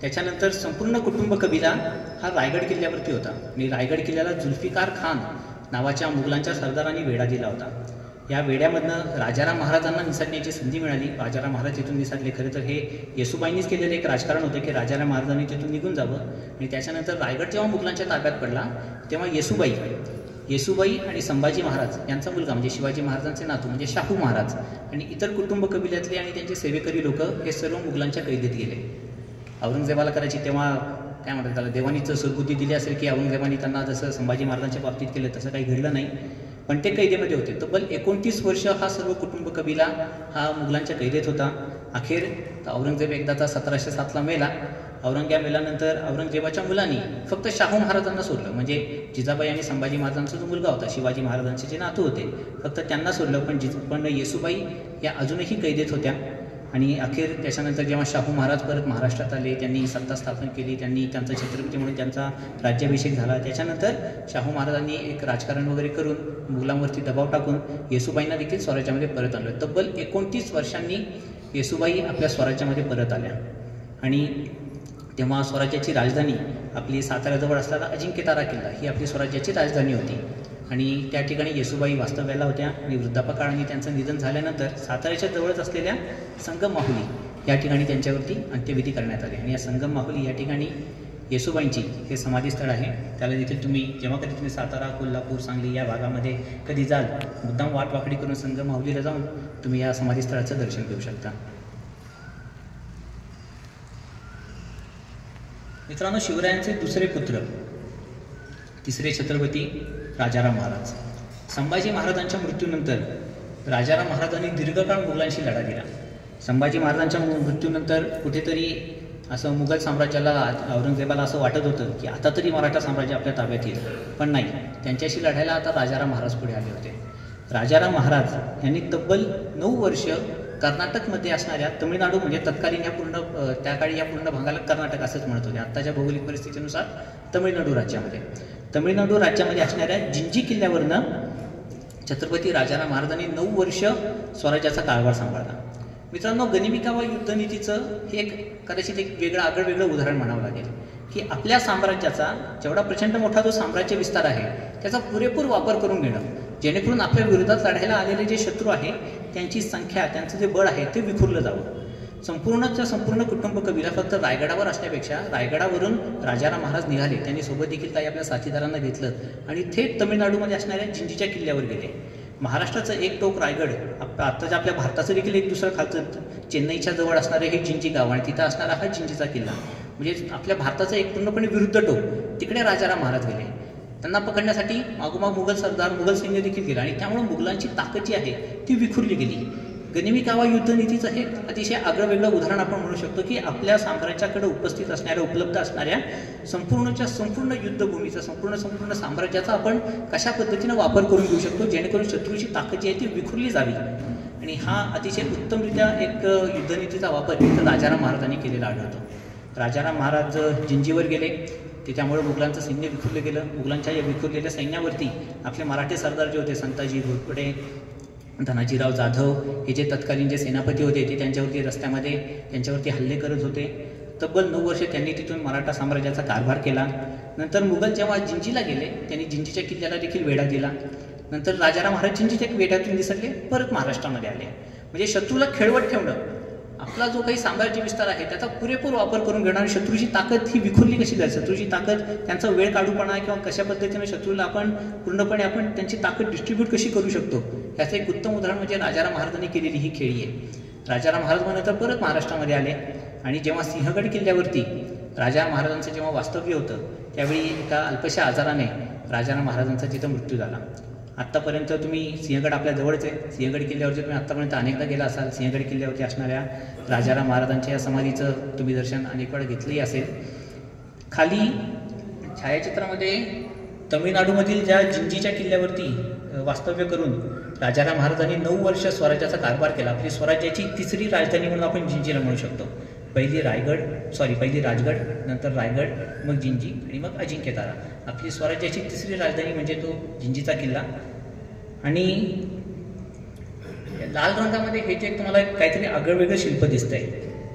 त्याच्यानंतर संपूर्ण कुटुंब कबिला हा रायगड किल्ल्यावरती होता आणि रायगड किल्ल्याला जुल्फिकार खान नावाच्या मुघलांच्या सरदारांनी वेढा दिला होता. या वेड्यामधनं राजाराम महाराजांना निसटण्याची संधी मिळाली. राजाराम महाराज तिथून निसटले. खरं तर हे येसूबाईंनीच केलेलं एक राजकारण होतं की राजाराम महाराजांनी तिथून निघून जावं. आणि त्याच्यानंतर रायगड जेव्हा मुघलांच्या ताब्यात पडला तेव्हा येसूबाई आणि संभाजी महाराज यांचा मुलगा म्हणजे शिवाजी महाराजांचे नातू म्हणजे शाहू महाराज आणि इतर कुटुंब कबिल्यातले आणि त्यांचे सेवेकरी लोक हे सर्व मुघलांच्या कैदेत गेले. औरंगजेबाला करायची तेव्हा काय म्हणतात त्याला देवानीचं सद्बुद्धी दिली असेल की औरंगजेबाने त्यांना जसं संभाजी महाराजांच्या बाबतीत केलं तसं काही घडलं नाही, पण ते कैदेमध्ये होते. तब्बल 29 वर्ष हा सर्व कुटुंब कबिला हा मुघलांच्या कैदेत होता. अखेर औरंगजेब एकदाचा 1707ला मेला. औरंगजेब मेल्यानंतर औरंगजेबाच्या मुलांनी फक्त शाहू महाराजांना सोडलं, म्हणजे जिजाबाई आणि संभाजी महाराजांचा जो मुलगा होता, शिवाजी महाराजांचे जे नातू होते, फक्त त्यांना सोडलं. पण येसूबाई या अजूनही कैदेत होत्या. आणि अखेर त्याच्यानंतर जेव्हा शाहू महाराज परत महाराष्ट्रात आले, त्यांनी सत्ता स्थापन केली, त्यांनी त्यांचा छत्रपती म्हणून त्यांचा राज्याभिषेक झाला. त्याच्यानंतर शाहू महाराजांनी एक राजकारण वगैरे करून मुघलांवरती दबाव टाकून येसूबाईंना देखील स्वराज्यामध्ये परत आणलं. तब्बल 29 वर्षांनी येसूबाई आपल्या स्वराज्यामध्ये परत आल्या आणि तेव्हा स्वराज्याची राजधानी आपली साताऱ्याजवळ असलेला अजिंक्यतारा किल्ला ही आपली स्वराज्याची राजधानी होती आणि त्या ठिकाणी येसूबाई वास्तव्याला होत्या आणि वृद्धापकाळाने त्यांचं निधन झाल्यानंतर साताऱ्याच्या जवळच असलेल्या संगम माहुली या ठिकाणी त्यांच्यावरती अंत्यविधी करण्यात आले आणि या संगम माहुली या ठिकाणी येसूबाईंची हे समाधीस्थळ आहे. त्याला देखील तुम्ही जेव्हा कधी तुम्ही सातारा, कोल्हापूर, सांगली या भागामध्ये कधी जाल मुद्दाम वाटवाकडी करून संगम माहुलीला जाऊन तुम्ही या समाधीस्थळाचं दर्शन घेऊ शकता. मित्रांनो, शिवरायांचे दुसरे पुत्र तिसरे छत्रपती राजाराम महाराज. संभाजी महाराजांच्या मृत्यूनंतर राजाराम महाराजांनी दीर्घकाळ मुघलांशी लढा दिला. संभाजी महाराजांच्या मृत्यूनंतर कुठेतरी असं मुघल साम्राज्याला औरंगजेबाला असं वाटत होतं की आता तरी मराठा साम्राज्य आपल्या ताब्यात येईल, पण नाही. त्यांच्याशी लढायला आता राजाराम महाराज पुढे आले होते. राजाराम महाराज यांनी तब्बल 9 वर्ष कर्नाटकमध्ये असणाऱ्या तमिळनाडू म्हणजे तत्कालीन ह्या पूर्ण त्या काळी या पूर्ण भागाला कर्नाटक असंच म्हणत होते. आत्ताच्या भौगोलिक परिस्थितीनुसार तमिळनाडू राज्यामध्ये असणाऱ्या जिंजी किल्ल्यावरनं छत्रपती राजाराम महाराजांनी 9 वर्ष स्वराज्याचा कारभार सांभाळला. मित्रांनो, गनिमिका व युद्धनीतीचं हे कदाचित एक वेगळं उदाहरण म्हणावं लागेल की आपल्या साम्राज्याचा जेवढा प्रचंड मोठा जो साम्राज्य विस्तार आहे त्याचा पुरेपूर वापर करून घेणं, जेणेकरून आपल्या विरोधात लढायला आलेले जे शत्रू आहे त्यांची संख्या, त्यांचं जे बळ आहे ते विखुरलं जावं. संपूर्ण कुटुंब कबिला फक्त रायगडावर असण्यापेक्षा रायगडावरून राजाराम महाराज निघाले. त्यांनी सोबत देखील काही आपल्या साथीदारांना घेतलं आणि थेट तमिळनाडूमध्ये असणाऱ्या जिंजीच्या किल्ल्यावर गेले. महाराष्ट्राचं एक टोक रायगड, आत्ताच्या आपल्या भारताचं देखील एक दुसरं खालचं चेन्नईच्या जवळ असणारे हे जिंजी गाव आणि तिथं असणारा हा जिंजीचा किल्ला, म्हणजे आपल्या भारताचं एक पूर्णपणे विरुद्ध टोक. तिकडे राजाराम महाराज गेले. त्यांना पकडण्यासाठी मागोमाग मुघल सरदार, मुघल सैन्य देखील गेलं आणि त्यामुळे मुघलांची ताकद जी आहे ती विखुरली गेली. गनिमिकावा युद्धनीतीचं हे अतिशय आगळंवेगळं उदाहरण आपण म्हणू शकतो की आपल्या साम्राज्याकडे उपस्थित असणाऱ्या, उपलब्ध असणाऱ्या संपूर्ण युद्धभूमीचा, संपूर्ण साम्राज्याचा आपण कशा पद्धतीनं वापर करून घेऊ शकतो जेणेकरून शत्रूची ताकद जी आहे ती विखुरली जावी. आणि हा अतिशय उत्तमरित्या एक युद्धनीतीचा वापर इथं राजाराम महाराजांनी केलेला आढळतो. राजाराम महाराज जिंजीवर गेले, त्याच्यामुळे मुघलांचं सैन्य विखुरलं गेलं. मुघलांच्या या विखुरलेल्या सैन्यावरती आपले मराठी सरदार जे होते, संताजी घोरपडे, धनाजीराव जाधव हे जे तत्कालीन जे सेनापती होते ते त्यांच्यावरती हल्ले करत होते. तब्बल 9 वर्ष त्यांनी तिथून मराठा साम्राज्याचा कारभार केला. नंतर मुघल जेव्हा जिंजीला गेले त्यांनी जिंजीच्या किल्ल्याला देखील वेढा दिला. नंतर राजाराम महाराज जिंजीच्या वेढ्यातून निसटले, परत महाराष्ट्रामध्ये आले. म्हणजे शत्रूला खेळवत ठेवणं, आपला जो काही साम्राज्य विस्तार आहे त्याचा पुरेपूर वापर करून घेणं आणि शत्रूची ताकद ही विखुरली कशी जाईल, शत्रूची ताकद, त्यांचा वेळ काढूपणा किंवा कशा पद्धतीने शत्रूला आपण पूर्णपणे त्यांची ताकद डिस्ट्रीब्यूट कशी करू शकतो याचं एक उत्तम उदाहरण म्हणजे राजाराम महाराजांनी केलेली ही खेळी आहे. राजाराम महाराज नंतर परत महाराष्ट्रामध्ये आले आणि जेव्हा सिंहगड किल्ल्यावरती राजा महाराजांचं जेव्हा वास्तव्य होतं त्यावेळी एका अल्पशा आजाराने राजाराम महाराजांचा तिथं मृत्यू झाला. आत्तापर्यंत तुम्ही सिंहगड आपल्या जवळच आहे, सिंहगड किल्ल्यावरती तुम्ही आत्तापर्यंत अनेकदा गेला असाल. सिंहगड किल्ल्यावरती असणाऱ्या राजाराम महाराजांच्या या समाधीचं तुम्ही दर्शन अनेक वेळा घेतलंही असेल. खाली छायाचित्रामध्ये तमिळनाडूमधील ज्या जिंजीच्या किल्ल्यावरती वास्तव्य करून राजाराम महाराजांनी 9 वर्ष स्वराज्याचा कारभार केला. आपली स्वराज्याची तिसरी राजधानी म्हणून आपण जिंजीला म्हणू शकतो. पहिली राजगड, नंतर रायगड, मग जिंजी आणि मग अजिंक्यतारा. आपली स्वराज्याची तिसरी राजधानी म्हणजे तो जिंजीचा किल्ला. आणि लाल रंगामध्ये हे जे तुम्हाला काहीतरी आगळंवेगळं शिल्प दिसतंय,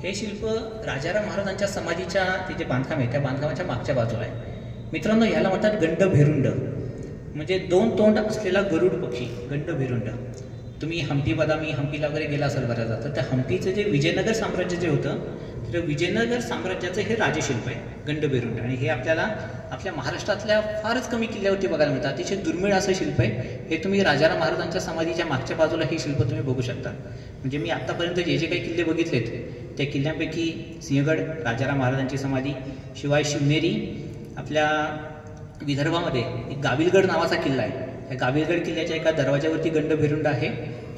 हे शिल्प राजाराम महाराजांच्या समाधीच्या ते जे बांधकाम आहे त्या बांधकामाच्या मागच्या बाजूला आहे. मित्रांनो, ह्याला म्हणतात गंडभेरुंड, म्हणजे 2 तोंड असलेला गरुड पक्षी, गंडभेरुंड. तुम्ही हम्पीला वगैरे गेला असाल बऱ्याचदा, तर त्या हम्पीचं जे विजयनगर साम्राज्य जे होतं तर विजयनगर साम्राज्याचं हे राजशिल्प आहे गंडभेरुंड. आणि हे आपल्याला आपल्या महाराष्ट्रातल्या फारच कमी किल्ल्यावरती बघायला मिळतं. अतिशय दुर्मिळ असं शिल्प आहे हे. तुम्ही राजाराम महाराजांच्या समाधीच्या मागच्या बाजूला हे शिल्प तुम्ही बघू शकता. म्हणजे मी आत्तापर्यंत जे काही किल्ले बघितलेत त्या किल्ल्यांपैकी सिंहगड, राजाराम महाराजांची समाधी, शिवाय शिवनेरी, आपल्या विदर्भामध्ये एक गाविलगड नावाचा किल्ला आहे. या गाविलगड किल्ल्याच्या एका दरवाज्यावरती गंडभेरुंड आहे.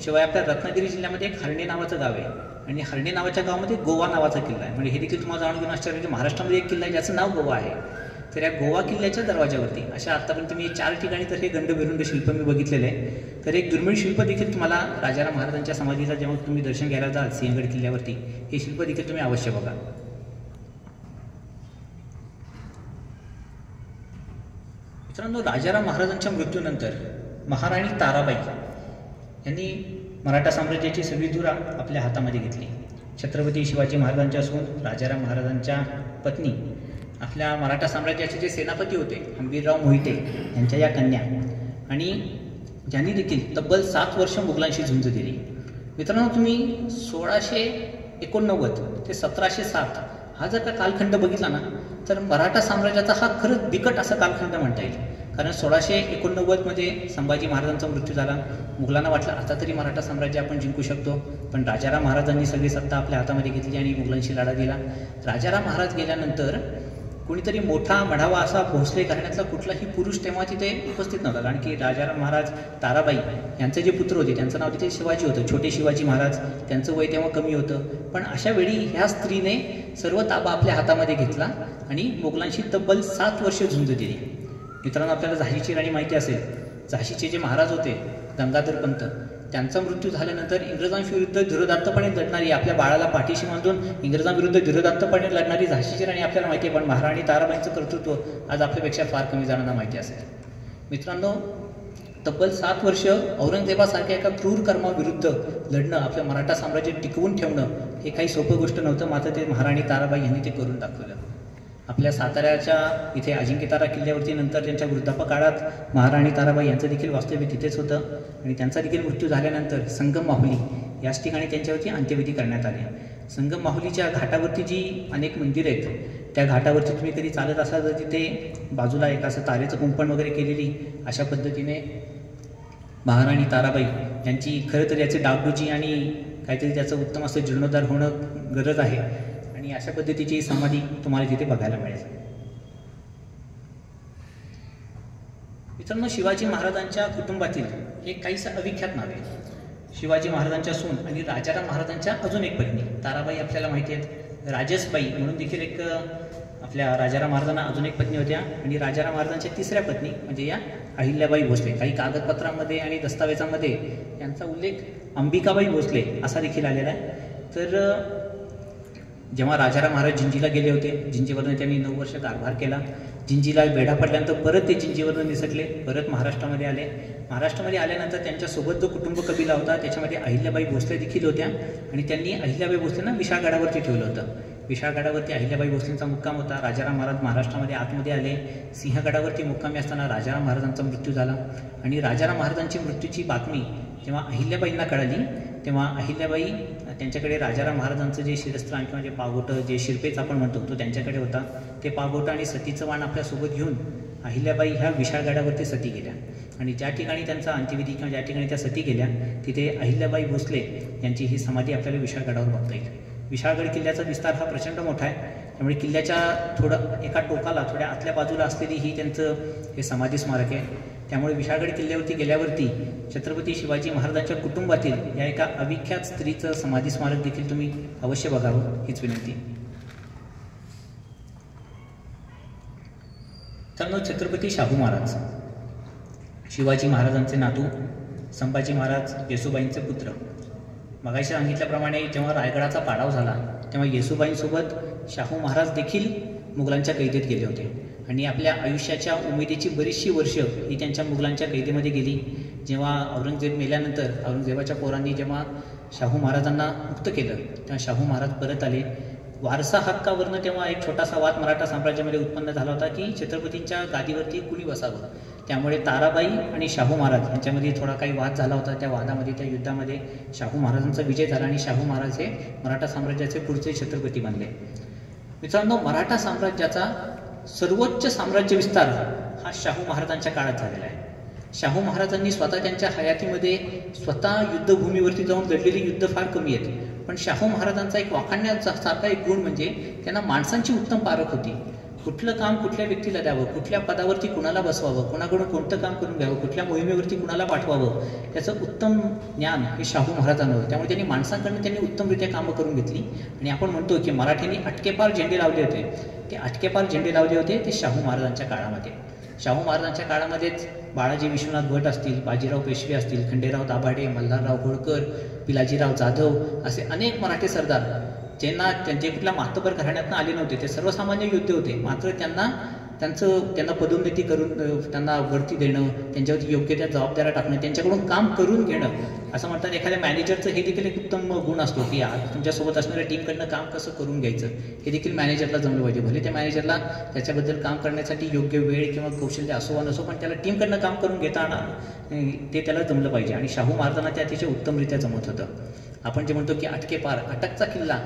शिवाय आपल्या रत्नागिरी जिल्ह्यामध्ये एक हरणे नावाचं गाव आहे आणि हरणे नावाच्या गावामध्ये गोवा नावाचा किल्ला आहे. म्हणजे हे देखील तुम्हाला जाणून घेऊन आश्चर्य, महाराष्ट्रामध्ये एक किल्ला आहे ज्याचं नाव गोवा आहे. तर या गोवा किल्ल्याच्या दरवाज्यावरती अशा आत्तापर्यंत मी 4 ठिकाणी तर हे गंडभेरुंड शिल्प मी बघितलेलं आहे. तर एक दुर्मिळ शिल्प देखील तुम्हाला राजाराम महाराजांच्या समाधीचा जेव्हा तुम्ही दर्शन घ्यायला जाल सिंहगड किल्ल्यावरती, हे शिल्प देखील तुम्ही अवश्य बघा. मित्रांनो, राजाराम महाराजांच्या मृत्यूनंतर महाराणी ताराबाई यांनी मराठा साम्राज्याची सगळी धुरा आपल्या हातामध्ये घेतली. छत्रपती शिवाजी महाराजांच्या सून राजाराम महाराजांच्या पत्नी आपल्या मराठा साम्राज्याचे जे सेनापती होते हंबीरराव मोहिते यांच्या या कन्या आणि ज्यांनी देखील तब्बल 7 वर्ष मुघलांशी झुंज दिली. मित्रांनो, तुम्ही 1689 ते 1707 हा जर का कालखंड बघितला ना तर मराठा साम्राज्याचा हा खरंच बिकट असा कालखंड म्हणता येईल. कारण 1689 संभाजी महाराजांचा मृत्यू झाला. मुघलांना वाटलं आता तरी मराठा साम्राज्य आपण जिंकू शकतो, पण राजाराम महाराजांनी सगळी सत्ता आपल्या हातामध्ये घेतली आणि मुघलांशी लढा दिला. राजाराम महाराज गेल्यानंतर कोणीतरी मोठा मढावा असा भोसले घराण्यातला कुठलाही पुरुष तेव्हा तिथे उपस्थित नव्हता. कारण की राजाराम महाराज ताराबाई यांचे जे पुत्र होते त्यांचं नाव तिथे शिवाजी होतं, छोटे शिवाजी महाराज. त्यांचं वय तेव्हा कमी होतं, पण अशा वेळी ह्या स्त्रीने सर्व ताबा आपल्या हातामध्ये घेतला आणि मुघलांशी तब्बल 7 वर्ष झुंज दिली. मित्रांनो, आपल्याला झाशीची राणी माहिती असेल. झाशीचे जे महाराज होते गंगाधर पंत, त्यांचा मृत्यू झाल्यानंतर इंग्रजांविरुद्ध धीरोदात्तपणे लढणारी, आपल्या बाळाला पाठीशी बांधून इंग्रजांविरुद्ध धीरोदात्तपणे लढणारी झाशीची राणी आपल्याला माहिती आहे, पण महाराणी ताराबाईंचं कर्तृत्व आज आपल्यापेक्षा फार कमी जणांना माहिती असेल. मित्रांनो, तब्बल 7 वर्ष औरंगजेबासारख्या एका क्रूर कर्माविरुद्ध लढणं, आपलं मराठा साम्राज्य टिकवून ठेवणं हे काही सोपं गोष्ट नव्हतं. मात्र ते महाराणी ताराबाई यांनी ते करून दाखवलं. आपल्या साताऱ्याच्या इथे अजिंक्यतारा किल्ल्यावरती नंतर त्यांच्या वृद्धापकाळात महाराणी ताराबाई यांचं देखील वास्तव्य तिथेच होतं आणि त्यांचा देखील मृत्यू झाल्यानंतर संगम माहुली याच ठिकाणी त्यांच्यावरती अंत्यविधी करण्यात आले. संगम माहुलीच्या घाटावरती जी अनेक मंदिरं आहेत त्या घाटावरती तुम्ही कधी चालत असाल तर तिथे बाजूला एक असं तारेचं कुंपण वगैरे केलेली अशा पद्धतीने महाराणी ताराबाई यांची खरं तर याचे डागडुजी आणि काहीतरी त्याचं उत्तम असं जीर्णोद्धार होणं गरज आहे आणि अशा पद्धतीची समाधी तुम्हाला तिथे बघायला मिळेल. मित्रांनो, शिवाजी महाराजांच्या कुटुंबातील एक काहीसं अविख्यात नाव आहे. शिवाजी महाराजांच्या सून आणि राजाराम महाराजांच्या अजून एक पत्नी ताराबाई आपल्याला माहिती आहेत. राजसबाई म्हणून देखील एक आपल्या राजाराम महाराजांना अजून एक पत्नी होत्या आणि राजाराम महाराजांच्या तिसऱ्या पत्नी म्हणजे या अहिल्याबाई भोसले. काही कागदपत्रांमध्ये आणि दस्तावेजांमध्ये यांचा उल्लेख अंबिकाबाई भोसले असा देखील आलेला आहे. तर जेव्हा राजाराम महाराज जिंजीला गेले होते, जिंजीवरनं त्यांनी 9 वर्ष कारभार केला. जिंजीला बेढा पडल्यानंतर परत ते जिंजीवरनं निसटले, परत महाराष्ट्रामध्ये आले. महाराष्ट्रामध्ये आल्यानंतर त्यांच्यासोबत जो कुटुंब कबिला होता त्याच्यामध्ये अहिल्याबाई भोसले देखील होत्या आणि त्यांनी अहिल्याबाई भोसलेंना विशाळगडावरती ठेवलं होतं. विशाळगडावरती अहिल्याबाई भोसलेंचा मुक्काम होता. राजाराम महाराज महाराष्ट्रामध्ये आतमध्ये आले. सिंहगडावरती मुक्कामी असताना राजाराम महाराजांचा मृत्यू झाला आणि राजाराम महाराजांची मृत्यूची बातमी जेव्हा अहिल्याबाईंना कळाली तेव्हा अहिल्याबाई त्यांच्याकडे राजाराम महाराजांचं जे शिरस्त्राण किंवा जे पागोटं जे शिरपेच आपण म्हणतो तो त्यांच्याकडे होता. ते पागोटं आणि सतीचं वाण आपल्यासोबत घेऊन अहिल्याबाई ह्या विशाळगडावरती सती गेल्या आणि ज्या ठिकाणी त्यांचा अंत्यविधी किंवा ज्या ठिकाणी त्या सती गेल्या तिथे अहिल्याबाई भोसले यांची ही समाधी आपल्याला विशाळगडावर बघता येईल. विशाळगड किल्ल्याचा विस्तार हा प्रचंड मोठा आहे, त्यामुळे किल्ल्याच्या थोडं एका टोकाला थोड्या आतल्या बाजूला असलेली ही त्यांचं हे समाधी स्मारक आहे. त्यामुळे विशाळगड किल्ल्यावरती गेल्यावरती छत्रपती शिवाजी महाराजांच्या कुटुंबातील या एका अविख्यात स्त्रीचं समाधी स्मारक देखील तुम्ही अवश्य बघावं हीच विनंती. तर छत्रपती शाहू महाराज शिवाजी महाराजांचे नातू, संभाजी महाराज येसूबाईंचे पुत्र. मगाशी सांगितल्याप्रमाणे जेव्हा रायगडाचा पाडाव झाला तेव्हा येसूबाईंसोबत शाहू महाराज देखील मुघलांच्या कैदेत गेले होते आणि आपल्या आयुष्याच्या उमेदीची बरीचशी वर्ष ही त्यांच्या मुघलांच्या कैदेमध्ये गेली. जेव्हा औरंगजेब मेल्यानंतर औरंगजेबाच्या पोरांनी जेव्हा शाहू महाराजांना मुक्त केलं तेव्हा शाहू महाराज परत आले. वारसा हक्कावरनं तेव्हा एक छोटासा वाद मराठा साम्राज्यामध्ये उत्पन्न झाला होता की छत्रपतींच्या गादीवरती कुणी बसावं. त्यामुळे ताराबाई आणि शाहू महाराज यांच्यामध्ये थोडा काही वाद झाला होता. त्या वादामध्ये त्या युद्धामध्ये शाहू महाराजांचा विजय झाला आणि शाहू महाराज हे मराठा साम्राज्याचे पुढचे छत्रपती बनले. मित्रांनो, मराठा साम्राज्याचा सर्वोच्च साम्राज्य विस्तार हा शाहू महाराजांच्या काळात झालेला आहे. शाहू महाराजांनी स्वतः त्यांच्या हयातीमध्ये स्वतः युद्धभूमीवरती जाऊन लढलेली युद्ध फार कमी आहेत, पण शाहू महाराजांचा एक वाखाणण्यासारखा एक गुण म्हणजे त्यांना माणसांची उत्तम पारख होती. कुठलं काम कुठल्या व्यक्तीला द्यावं, कुठल्या पदावरती कुणाला बसवावं, कुणाकडून कोणतं काम करून घ्यावं, कुठल्या मोहिमेवरती कुणाला पाठवावं त्याचं उत्तम ज्ञान हे शाहू महाराजांना होतं. त्यामुळे त्यांनी माणसांकडून त्यांनी उत्तमरित्या कामं करून घेतली आणि आपण म्हणतो की मराठ्यांनी अटकेपार झेंडे लावले होते. ते अटकेपार झेंडे लावले होते ते शाहू महाराजांच्या काळामध्ये. शाहू महाराजांच्या काळामध्येच बाळाजी विश्वनाथ भट असतील, बाजीराव पेशवे असतील, खंडेराव दाभाडे, मल्हारराव होळकर, पिलाजीराव जाधव असे अनेक मराठी सरदार ज्यांना जे कुठल्या मातबर घराण्यातून आले नव्हते, ते सर्वसामान्य योद्धे होते, मात्र त्यांना त्यांना पदोन्नती करून त्यांना वरती देणं, त्यांच्यावरती योग्य त्या जबाबदाऱ्या टाकणं, त्यांच्याकडून काम करून घेणं. असं म्हणतात एखाद्या मॅनेजरचं हे देखील एक उत्तम गुण असतो की तुमच्यासोबत असणाऱ्या टीमकडनं काम कसं करून घ्यायचं हे देखील मॅनेजरला जमलं पाहिजे. भले त्या मॅनेजरला त्याच्याबद्दल काम करण्यासाठी योग्य वेळ किंवा कौशल्य असो वा नसो, पण त्याला टीमकडनं काम करून घेताना ते त्याला जमलं पाहिजे. आणि शाहू महाराजांना ते अतिशय उत्तमरित्या जमत होतं. आपण जे म्हणतो की अटके पार, अटकचा किल्ला,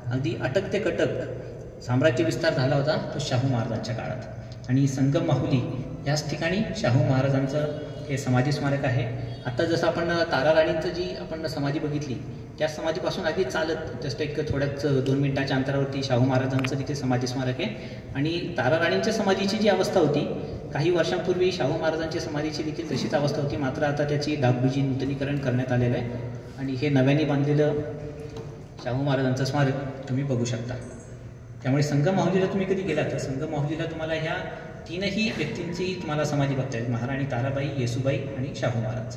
अगदी अटक ते कटक साम्राज्य विस्तार झाला होता तो शाहू महाराजांच्या काळात. आणि संगम माहुली याच ठिकाणी शाहू महाराजांचं हे समाधी स्मारक आहे. आता जसं आपण तारा राणींचं जी आपण समाधी बघितली, त्या समाधीपासून अगदी चालत जस्ट एक थोड्याच 2 मिनिटाच्या अंतरावरती शाहू महाराजांचं तिथे समाधी स्मारक आहे. आणि तारा राणींच्या समाधीची जी अवस्था होती, काही वर्षांपूर्वी शाहू महाराजांची समाधीची देखील तशीच अवस्था होती, मात्र आता त्याची डागडुजी नूतनीकरण करण्यात आलेलं आहे. आणि हे नव्याने बांधलेलं शाहू महाराजांचं स्मारक तुम्ही बघू शकता. त्यामुळे संगम माहुलीला तुम्ही कधी गेला तर संगम माहुलीला तुम्हाला ह्या 3ही व्यक्तींची तुम्हाला समाधी बघता येईल, महाराणी ताराबाई, येसूबाई आणि शाहू महाराज.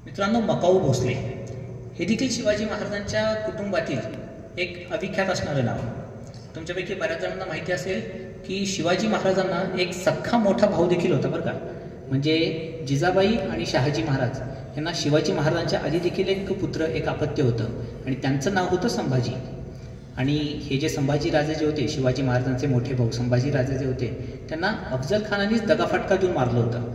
मित्रांनो, मकाऊ भोसले हे देखील शिवाजी महाराजांच्या कुटुंबातील एक अविख्यात असणारं नाव. तुमच्यापैकी बऱ्याच जणांना माहिती असेल की शिवाजी महाराजांना एक सख्खा मोठा भाऊ देखील होता बरं का. म्हणजे जिजाबाई आणि शहाजी महाराज यांना शिवाजी महाराजांच्या आधी देखील एक पुत्र, एक अपत्य होतं आणि त्यांचं नाव होतं संभाजी. आणि हे जे संभाजी राजे जे होते, शिवाजी महाराजांचे मोठे भाऊ संभाजी राजे जे होते, त्यांना अफजल खानानेच दगाफटका देऊन मारलं होतं.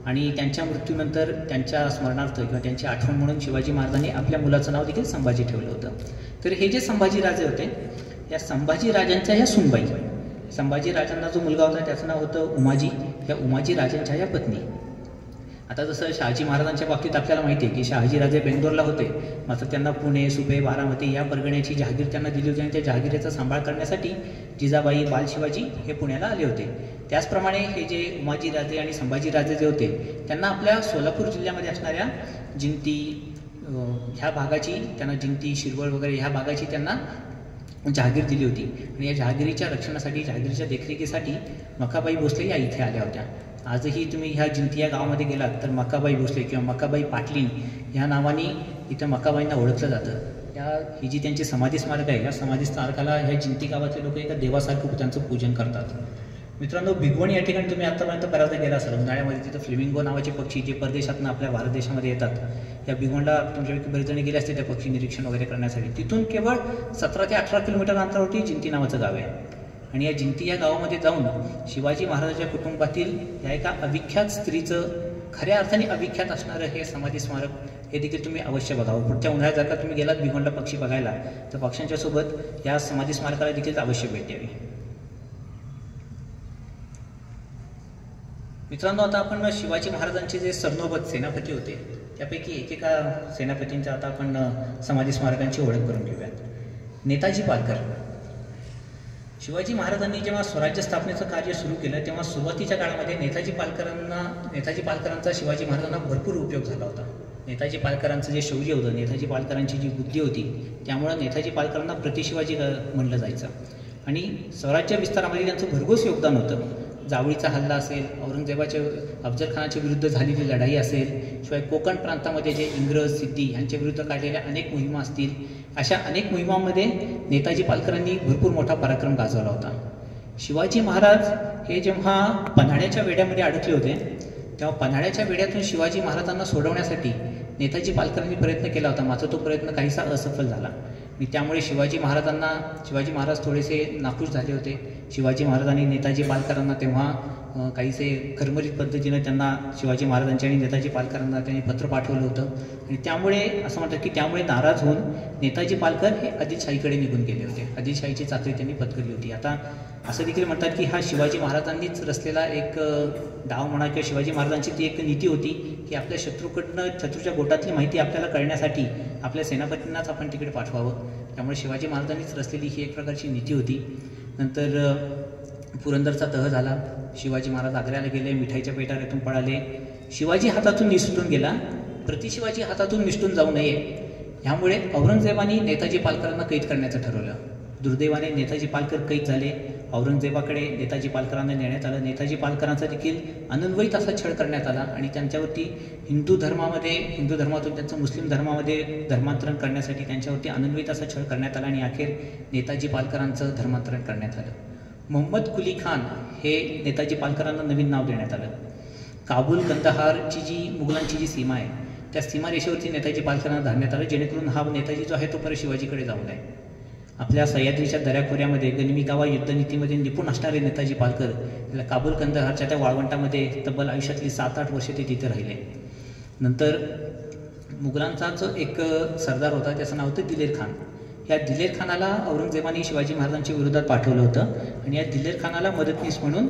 आणि त्यांच्या मृत्यूनंतर त्यांच्या स्मरणार्थ किंवा त्यांची आठवण म्हणून शिवाजी महाराजांनी आपल्या मुलाचं नाव देखील संभाजी ठेवलं होतं. तर हे जे संभाजी राजे होते, या संभाजी राजांच्या ह्या सुनबाई, संभाजी राजांना जो मुलगा होता त्याचं नाव होतं उमाजी, या उमाजी राजांच्या ह्या पत्नी. आता जसं शहाजी महाराजांच्या बाबतीत आपल्याला माहिती आहे की शहाजीराजे बेंगलोरला होते, मात्र त्यांना पुणे, सुपे, बारामती या परगण्याची जहागीर त्यांना दिली होती आणि त्या जहागीरेचा सांभाळ करण्यासाठी जिजाबाई, बालशिवाजी हे पुण्याला आले होते. त्याचप्रमाणे हे जे उमाजी राजे आणि संभाजी राजे जे होते, त्यांना आपल्या सोलापूर जिल्ह्यामध्ये असणाऱ्या जिंती ह्या भागाची, त्यांना जिंती, शिरवळ वगैरे ह्या भागाची त्यांना जहागीर दिली होती. आणि या जहागिरीच्या रक्षणासाठी, जहागिरीच्या देखरेखीसाठी मकाबाई भोसले या इथे आल्या होत्या. आजही तुम्ही ह्या जिंती या गावामध्ये गेलात तर मकाबाई भोसले किंवा मकाबाई पाटलीन ह्या नावाने इथं मकाबाईंना ओळखलं जातं. ही जी त्यांची समाधी स्मारक आहे, या समाधी स्मारकाला ह्या जिंती गावातले लोक एका देवासारखं त्यांचं पूजन करतात. मित्रांनो, भिगवण या ठिकाणी तुम्ही आतापर्यंत बऱ्याचदा गेला असाल. उन्हाळ्यामध्ये तिथं फ्लेमिंगो नावाचे पक्षी जे परदेशातून आपल्या भारत देशामध्ये येतात, या भिगवणला तुमच्यापैकी बरेच जण गेले असते त्या पक्षी निरीक्षण वगैरे करण्यासाठी. तिथून केवळ 17 ते 18 किलोमीटर अंतरावरती जिंती नावाचं गाव आहे. आणि या जिंती या गावामध्ये जाऊन शिवाजी महाराजांच्या कुटुंबातील या एका अविख्यात स्त्रीचं, खऱ्या अर्थाने अविख्यात असणारं हे समाधी स्मारक हे देखील तुम्ही अवश्य बघावं. पुढच्या उन्हाळ्यात जर का तुम्ही गेलात भिगवणला पक्षी बघायला, तर पक्ष्यांच्या सोबत या समाधी स्मारकाला देखील अवश्य भेट द्यावी. मित्रांनो, आता आपण शिवाजी महाराजांचे जे सरनोबत सेनापती होते, त्यापैकी एकेका सेनापतींच्या आता आपण समाधी स्मारकांची ओळख करून घेऊयात. नेताजी पालकर. शिवाजी महाराजांनी जेव्हा स्वराज्य स्थापनेचं कार्य सुरू केलं, तेव्हा सुरुवातीच्या काळामध्ये नेताजी पालकरांचा शिवाजी महाराजांना भरपूर उपयोग झाला होता. नेताजी पालकरांचं जे शौर्य होतं, नेताजी पालकरांची जी बुद्धी होती, त्यामुळं नेताजी पालकरांना प्रतिशिवाजी म्हणलं जायचं. आणि स्वराज्य विस्तारामध्ये त्यांचं भरघोस योगदान होतं. जावळीचा हल्ला असेल, औरंगजेबाच्या अफजल खानाच्या विरुद्ध झालेली लढाई असेल, शिवाय कोकण प्रांतामध्ये जे इंग्रज, सिद्धी यांच्या विरुद्ध काढलेल्या अनेक मोहिमा असतील, अशा अनेक मोहिमांमध्ये नेताजी पालकरांनी भरपूर मोठा पराक्रम गाजवला होता. शिवाजी महाराज हे जेव्हा पन्हाळ्याच्या वेढ्यामध्ये अडकले होते, तेव्हा पन्हाळ्याच्या वेढ्यातून शिवाजी महाराजांना सोडवण्यासाठी नेताजी पालकरांनी प्रयत्न केला होता, मात्र तो प्रयत्न काहीसा असफल झाला. आणि त्यामुळे शिवाजी महाराज थोडेसे नाखुश झाले होते. शिवाजी महाराजांनी नेताजी पालकरांना तेव्हा काहीसे कर्मरीत पद्धतीनं त्यांना शिवाजी महाराजांच्या आणि नेताजी पालकरांना त्यांनी पत्र पाठवलं होतं. आणि त्यामुळे असं म्हणतात की त्यामुळे नाराज होऊन नेताजी पालकर हे आदिलशाहीकडे निघून गेले होते. आदिलशाहीची चाकरी त्यांनी पत्करली होती. आता असं देखील म्हणतात की हा शिवाजी महाराजांनीच रचलेला एक डाव म्हणा किंवा शिवाजी महाराजांची ती एक नीती होती की आपल्या शत्रूच्या गोटातली माहिती आपल्याला कळण्यासाठी आपल्या सेनापतींनाच आपण तिकडे पाठवावं. त्यामुळे शिवाजी महाराजांनीच रचलेली ही एक प्रकारची नीती होती. नंतर पुरंदरचा तह झाला. शिवाजी महाराज आग्र्याला गेले, मिठाईच्या पेटाऱ्यातून पळाले. शिवाजी हातातून निसटून गेला, प्रतिशिवाजी हातातून निसटून जाऊ नये, ह्यामुळे औरंगजेबाने नेताजी पालकरांना कैद करण्याचं ठरवलं. दुर्दैवाने नेताजी पालकर कैद झाले. औरंगजेबाकडे नेताजी पालकरांना नेण्यात आलं. नेताजी पालकरांचा देखील अनन्वयित असा छळ करण्यात आला आणि त्यांच्यावरती हिंदू धर्मातून त्यांचं मुस्लिम धर्मामध्ये धर्मांतरण करण्यासाठी त्यांच्यावरती अनन्वयित असा छळ करण्यात आला आणि अखेर नेताजी पालकरांचं धर्मांतरण करण्यात आलं. मोहम्मद कुली खान हे नेताजी पालकरांना नवीन नाव देण्यात आलं. काबूल कंदहारची जी मुघलांची जी सीमा आहे त्या सीमारेषेवरती नेताजी पालकरांना धाडण्यात आलं, जेणेकरून हा नेताजी जो आहे तो परत शिवाजीकडे जाऊ नये. आपल्या सह्याद्रीच्या दऱ्याखोऱ्यामध्ये गनिमी कावा युद्धनीतीमध्ये निपुण असणारे नेताजी पालकर याला काबूल कंदहारच्या त्या वाळवंटामध्ये तब्बल आयुष्यातली 7-8 वर्षे ते तिथे राहिले. नंतर मुघलांचा जो एक सरदार होता त्याचं नाव होतं दिलेर खान. या दिलेर खानाला औरंगजेबाने शिवाजी महाराजांच्या विरोधात पाठवलं होतं आणि या दिलेर खानाला मदतनीस म्हणून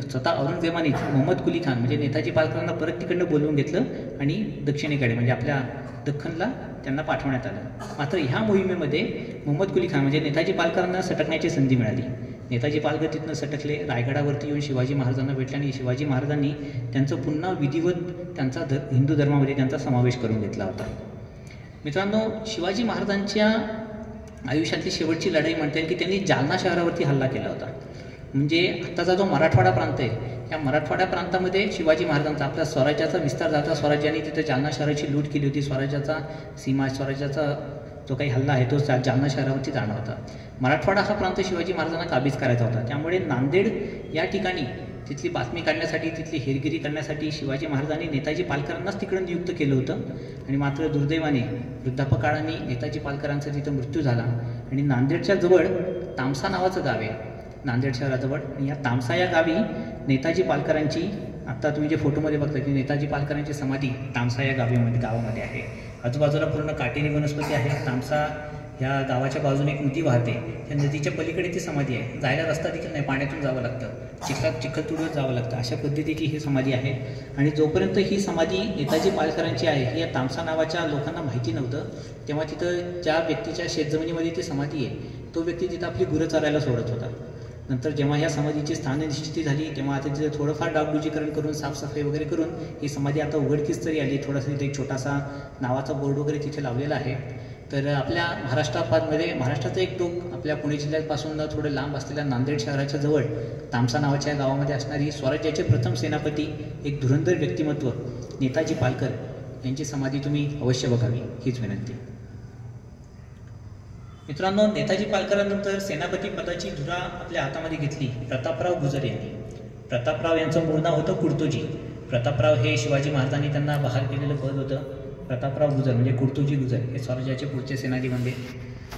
स्वतः औरंगजेबाने मोहम्मद कुली खान म्हणजे नेताजी पालकरांना परत तिकडनं बोलवून घेतलं आणि दक्षिणेकडे म्हणजे आपल्या दख्खनला त्यांना पाठवण्यात आलं. मात्र ह्या मोहिमेमध्ये मोहम्मद कुली खान म्हणजे नेताजी पालकरांना सटकण्याची संधी मिळाली. नेताजी पालकर तिथनं सटकले, रायगडावरती येऊन शिवाजी महाराजांना भेटले आणि शिवाजी महाराजांनी त्यांचं पुन्हा विधिवत त्यांचा हिंदू धर्मामध्ये त्यांचा समावेश करून घेतला होता. मित्रांनो, शिवाजी महाराजांच्या आयुष्यातली शेवटची लढाई म्हणता येईल की त्यांनी जालना शहरावरती हल्ला केला होता. म्हणजे आत्ताचा जो मराठवाडा प्रांत आहे या मराठवाडा प्रांतामध्ये शिवाजी महाराजांचा आपल्या स्वराज्याचा विस्तार झाला. स्वराज्याने तिथे जालना शहराची लूट केली होती. स्वराज्याचा जो काही हल्ला आहे तो जालना शहरावरती जाणार होता. मराठवाडा हा प्रांत शिवाजी महाराजांना काबीज करायचा होता. त्यामुळे नांदेड या ठिकाणी तिथली बातमी काढण्यासाठी तिथली हेरगिरी करण्यासाठी शिवाजी महाराजांनी नेताजी पालकरांनाच तिकडं नियुक्त केलं होतं. आणि मात्र दुर्दैवाने वृद्धापकाळाने नेताजी पालकरांचा तिथं मृत्यू झाला आणि नांदेडच्या जवळ तामसा नावाचं गाव आहे नांदेड शहराजवळ. आणि या तामसा या गावी नेताजी पालकरांची आत्ता तुम्ही जे फोटोमध्ये बघता की नेताजी पालकरांची समाधी तामसा या गावामध्ये आहे. आजूबाजूला पूर्ण काटेरी वनस्पती आहे. तामसा ह्या गावाच्या बाजूने एक नदी वाहते. त्या नदीच्या पलीकडे ती समाधी आहे. जायला रस्ता देखील नाही, पाण्यातून जावं लागतं, चिखल तुडवत जावं लागतं. अशा पद्धतीची ही समाधी आहे. आणि जोपर्यंत ही समाधी नेताजी पालकरांची आहे ही या तामसा नावाच्या लोकांना माहिती नव्हतं, तेव्हा तिथं ज्या व्यक्तीच्या शेतजमिनीमध्ये ती समाधी आहे तो व्यक्ती तिथं आपली गुरं चरायला सोडत होता. नंतर जेव्हा ह्या समाधीची स्थाननिश्चिती झाली तेव्हा आता तिथे थोडंफार डागडुजीकरण करून साफसफाई वगैरे करून ही समाधी आता उघडकीस तरी आली. थोडासा तिथे एक छोटासा नावाचा बोर्ड वगैरे तिथे लावलेला आहे. तर आपल्या महाराष्ट्राचा एक टोक आपल्या पुणे जिल्ह्यापासून थोडं लांब असलेल्या नांदेड शहराच्या जवळ तामसा नावाच्या गावामध्ये असणारी स्वराज्याचे प्रथम सेनापती एक धुरंधर व्यक्तिमत्व नेताजी पालकर यांची समाधी तुम्ही अवश्य बघावी हीच विनंती. मित्रांनो, नेताजी पालकरांनंतर सेनापती पदाची धुरा आपल्या हातामध्ये घेतली प्रतापराव गुजर यांनी. प्रतापराव यांचं मूळ नाव होतं कुर्तोजी. प्रतापराव हे शिवाजी महाराजांनी त्यांना बहाल केलेलं पद होतं. प्रतापराव गुजर म्हणजे कुर्तोजी गुजर हे स्वराज्याचे पुढचे सेनानी बनले.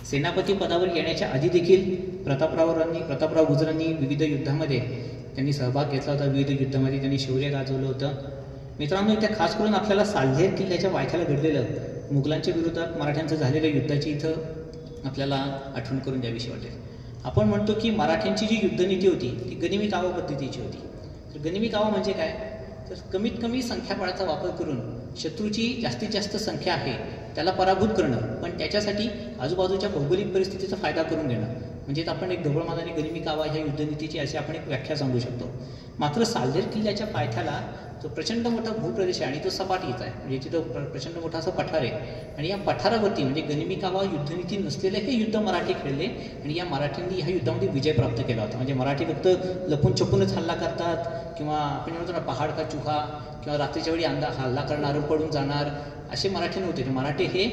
सेनापती पदावर येण्याच्या आधी देखील प्रतापराव गुजरांनी विविध युद्धामध्ये त्यांनी सहभाग घेतला होता. विविध युद्धामध्ये त्यांनी शौर्य गाजवलं होतं. मित्रांनो, इथे खास करून आपल्याला साल्हेर किल्ल्याच्या वायथ्याला घडलेलं मुघलांच्या विरोधात मराठ्यांचं झालेलं युद्धाची इथं आपल्याला आठवण करून द्यावीशी वाटेल. आपण म्हणतो की मराठ्यांची जी युद्धनीती होती ती गनिमी कावा पद्धतीची होती. तर गनिमी कावा म्हणजे काय, तर कमीत कमी संख्याबळाचा वापर करून शत्रूची जास्तीत जास्त संख्या आहे त्याला पराभूत करणं, पण त्याच्यासाठी आजूबाजूच्या भौगोलिक परिस्थितीचा फायदा करून घेणं म्हणजे आपण एक ढवळमानाने गनिमी कावा ह्या युद्धनीतीची अशी आपण एक व्याख्या सांगू शकतो. मात्र साल्हेर किल्ल्याच्या पायथ्याला जो प्रचंड मोठा भूप्रदेश आहे आणि तो सपाटीचा आहे म्हणजे तिथं प्रचंड मोठा असं पठार आहे. आणि या पठारावरती म्हणजे गनिमी कावा युद्धनीती नसलेले हे युद्ध मराठी खेळले आणि या मराठ्यांनी ह्या युद्धामध्ये विजय प्राप्त केला होता. म्हणजे मराठी फक्त लपून छपूनच हल्ला करतात किंवा आपण म्हणतो ना पहाड का चुहा किंवा रात्रीच्या वेळी हल्ला करणार पडून जाणार असे मराठी नव्हते. मराठे हे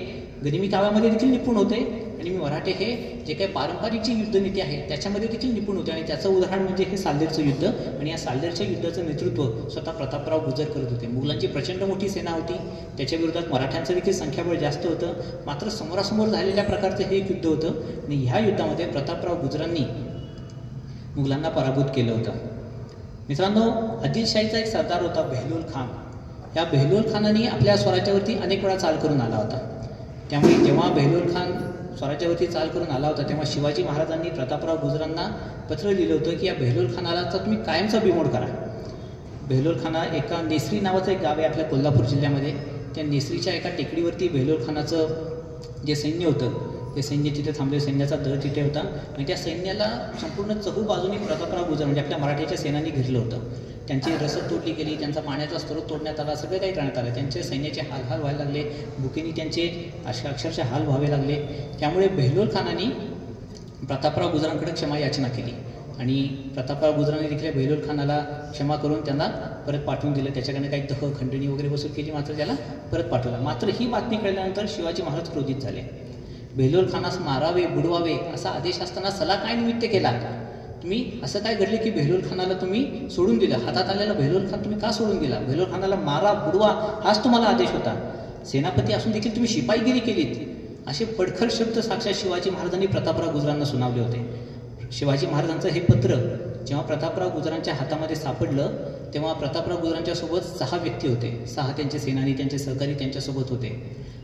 गनिमी काव्यामध्ये देखील निपुण होते आणि मराठे हे जे काही पारंपरिक जी युद्धनीती आहे त्याच्यामध्ये देखील निपुण होते. आणि त्याचं उदाहरण म्हणजे हे साल्हेरचं युद्ध. आणि या साल्हेरच्या युद्धाचं नेतृत्व स्वतः प्रतापराव गुजर करत होते. मुघलांची प्रचंड मोठी सेना होती, त्याच्या विरोधात मराठ्यांचं देखील संख्याबळ जास्त होतं. मात्र समोरासमोर झालेल्या प्रकारचं हे एक युद्ध होतं आणि ह्या युद्धामध्ये प्रतापराव गुजरांनी मुघलांना पराभूत केलं होतं. मित्रांनो, आदिलशाहीचा एक सरदार होता बेहलोल खान. या बेहलोल खानाने आपल्या स्वराज्यावरती अनेक वेळा चाल करून आला होता. त्यामुळे जेव्हा बेहलोल खान स्वराज्यावरती चाल करून आला होता तेव्हा शिवाजी महाराजांनी प्रतापराव गुजरांना पत्र लिहिलं होतं की या बेहलोल खानाला तुम्ही कायमचा बिमोड करा. बेहलोल खाना एका नेसरी नावाचं एक गाव आहे आपल्या कोल्हापूर जिल्ह्यामध्ये. त्या नेसरीच्या एका टेकडीवरती बेहलोल खानाचं जे सैन्य होतं ते सैन्य तिथे थांबले. सैन्याचा दल तिथे होता आणि त्या सैन्याला संपूर्ण चहूबाजूनी प्रतापराव गुजर म्हणजे आपल्या मराठ्याच्या सेनानी घेरलं होतं. त्यांची रसद तोडली गेली, त्यांचा पाण्याचा स्रोत तोडण्यात आला, सगळं काही करण्यात आलं. त्यांचे सैन्याचे हाल व्हायला लागले, भुकेनी त्यांचे अक्षरशः हाल व्हावे लागले. त्यामुळे बेहलोल खानाने प्रतापराव गुजरांकडे क्षमा याचना केली आणि प्रतापराव गुजरांनी देखील बेहलोल खानाला क्षमा करून त्यांना परत पाठवून दिलं. त्याच्याकडे काही दह खंडणी वगैरे वसूल केली, मात्र त्याला परत पाठवलं. मात्र ही बातमी कळल्यानंतर शिवाजी महाराज क्रोधित झाले. बेहलोल खानास मारावे बुडवावे असा आदेश असताना सला काय निमित्त केला. तुम्ही असं काय घडले की बेहलोल खानाला तुम्ही सोडून दिलं? हातात आलेला बेहलोल खान तुम्ही का सोडून दिला? बेहलोल खानाला मारा, बुडवा हाच तुम्हाला आदेश होता. सेनापती असून देखील तुम्ही शिपाईगिरी केलीत. असे पडखर शब्द साक्षात शिवाजी महाराजांनी प्रतापराव गुजरांना सुनावले होते. शिवाजी महाराजांचं हे पत्र जेव्हा प्रतापराव गुजरांच्या हातामध्ये सापडलं तेव्हा प्रतापराव गुजरांच्या सोबत 6 व्यक्ती होते. 6 त्यांचे सेनानी, त्यांचे सहकारी त्यांच्यासोबत होते.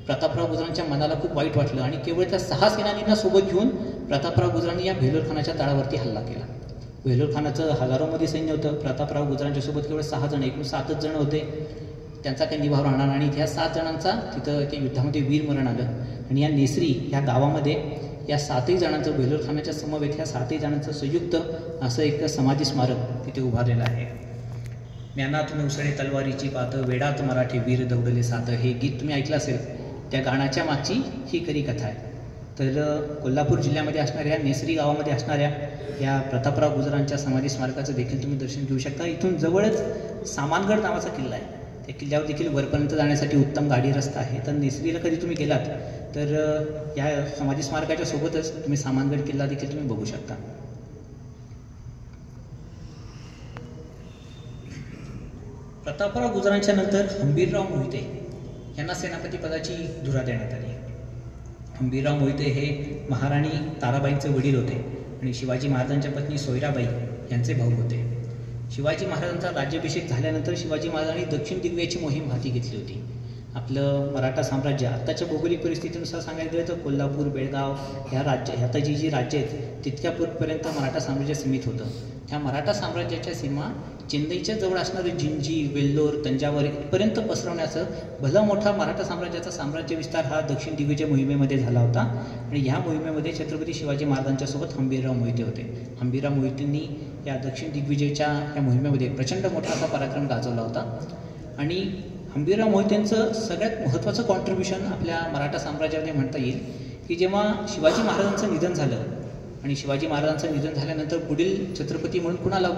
प्रतापराव गुजरांच्या मनाला खूप वाईट वाटलं आणि केवळ त्या 6 सेनानींना सोबत घेऊन प्रतापराव गुजरांनी या बेहलोल खानाच्या तळावरती हल्ला केला. बेहलोल खानाचं हजारोमध्ये सैन्य होतं. प्रतापराव गुजरांच्या सोबत केवळ 6 जण, एकूण 7च जण होते. त्यांचा काही निभाव राहणार आणि त्या 7 जणांचा तिथं त्या युद्धामध्ये वीरमरण आलं. आणि या नेसरी ह्या गावामध्ये या 7ही जणांचं, बेहलोल खानाच्या समवेत ह्या 7ही जणांचं संयुक्त असं एक समाधी स्मारक तिथे उभारलेलं आहे. म्यानात उसळे तलवारीची पात, वेडात मराठी वीर दौडले सात, हे गीत तुम्ही ऐकलं असेल. त्या गाण्याच्या मागची ही खरी कथा आहे. तर कोल्हापूर जिल्ह्यामध्ये असणाऱ्या नेसरी गावामध्ये असणाऱ्या या प्रतापराव गुजरांच्या समाधी स्मारकाचं देखील तुम्ही दर्शन घेऊ शकता. इथून जवळच सामानगड नावाचा किल्ला आहे. त्या किल्ल्यावर देखील वरपर्यंत जाण्यासाठी उत्तम गाडी रस्ता आहे. तर नेसरीला कधी तुम्ही गेलात तर या समाधी स्मारकाच्या सोबतच तुम्ही सामानगड किल्ला देखील तुम्ही बघू शकता. प्रतापराव गुजरांच्या नंतर हंबीरराव मोहिते यांना सेनापती पदाची धुरा देण्यात आली. हंबीरराव मोहिते हे महाराणी ताराबाईंचे वडील होते आणि शिवाजी महाराजांच्या पत्नी सोयराबाई यांचे भाऊ होते. शिवाजी महाराजांचा राज्याभिषेक झाल्यानंतर शिवाजी महाराजांनी दक्षिण दिग्विजयाची मोहीम हाती घेतली होती. आपलं मराठा साम्राज्य आत्ताच्या भौगोलिक परिस्थितीनुसार सांगायचं गेलं तर कोल्हापूर, बेळगाव ह्या आता जी राज्य आहेत तितक्यापर्यंत मराठा साम्राज्य सीमित होतं. ह्या मराठा साम्राज्याच्या सीमा चेन्नईच्या जवळ असणारे जिंजी, वेल्लोर, तंजावर इथपर्यंत पसरवण्याचं भला मोठा मराठा साम्राज्याचा साम्राज्य विस्तार हा दक्षिण दिग्विजय मोहिमेमध्ये झाला होता. आणि ह्या मोहिमेमध्ये छत्रपती शिवाजी महाराजांच्या सोबत हंबीरराव मोहिते होते. हंबीरराव मोहितेंनी या दक्षिण दिग्विजयच्या या मोहिमेमध्ये प्रचंड मोठा असा पराक्रम गाजवला होता. आणि हंबीरराव मोहितेंचं सगळ्यात महत्त्वाचं कॉन्ट्रीब्युशन आपल्या मराठा साम्राज्यामध्ये म्हणता येईल की जेव्हा शिवाजी महाराजांचं निधन झालं आणि शिवाजी महाराजांचं निधन झाल्यानंतर पुढील छत्रपती म्हणून कुणाला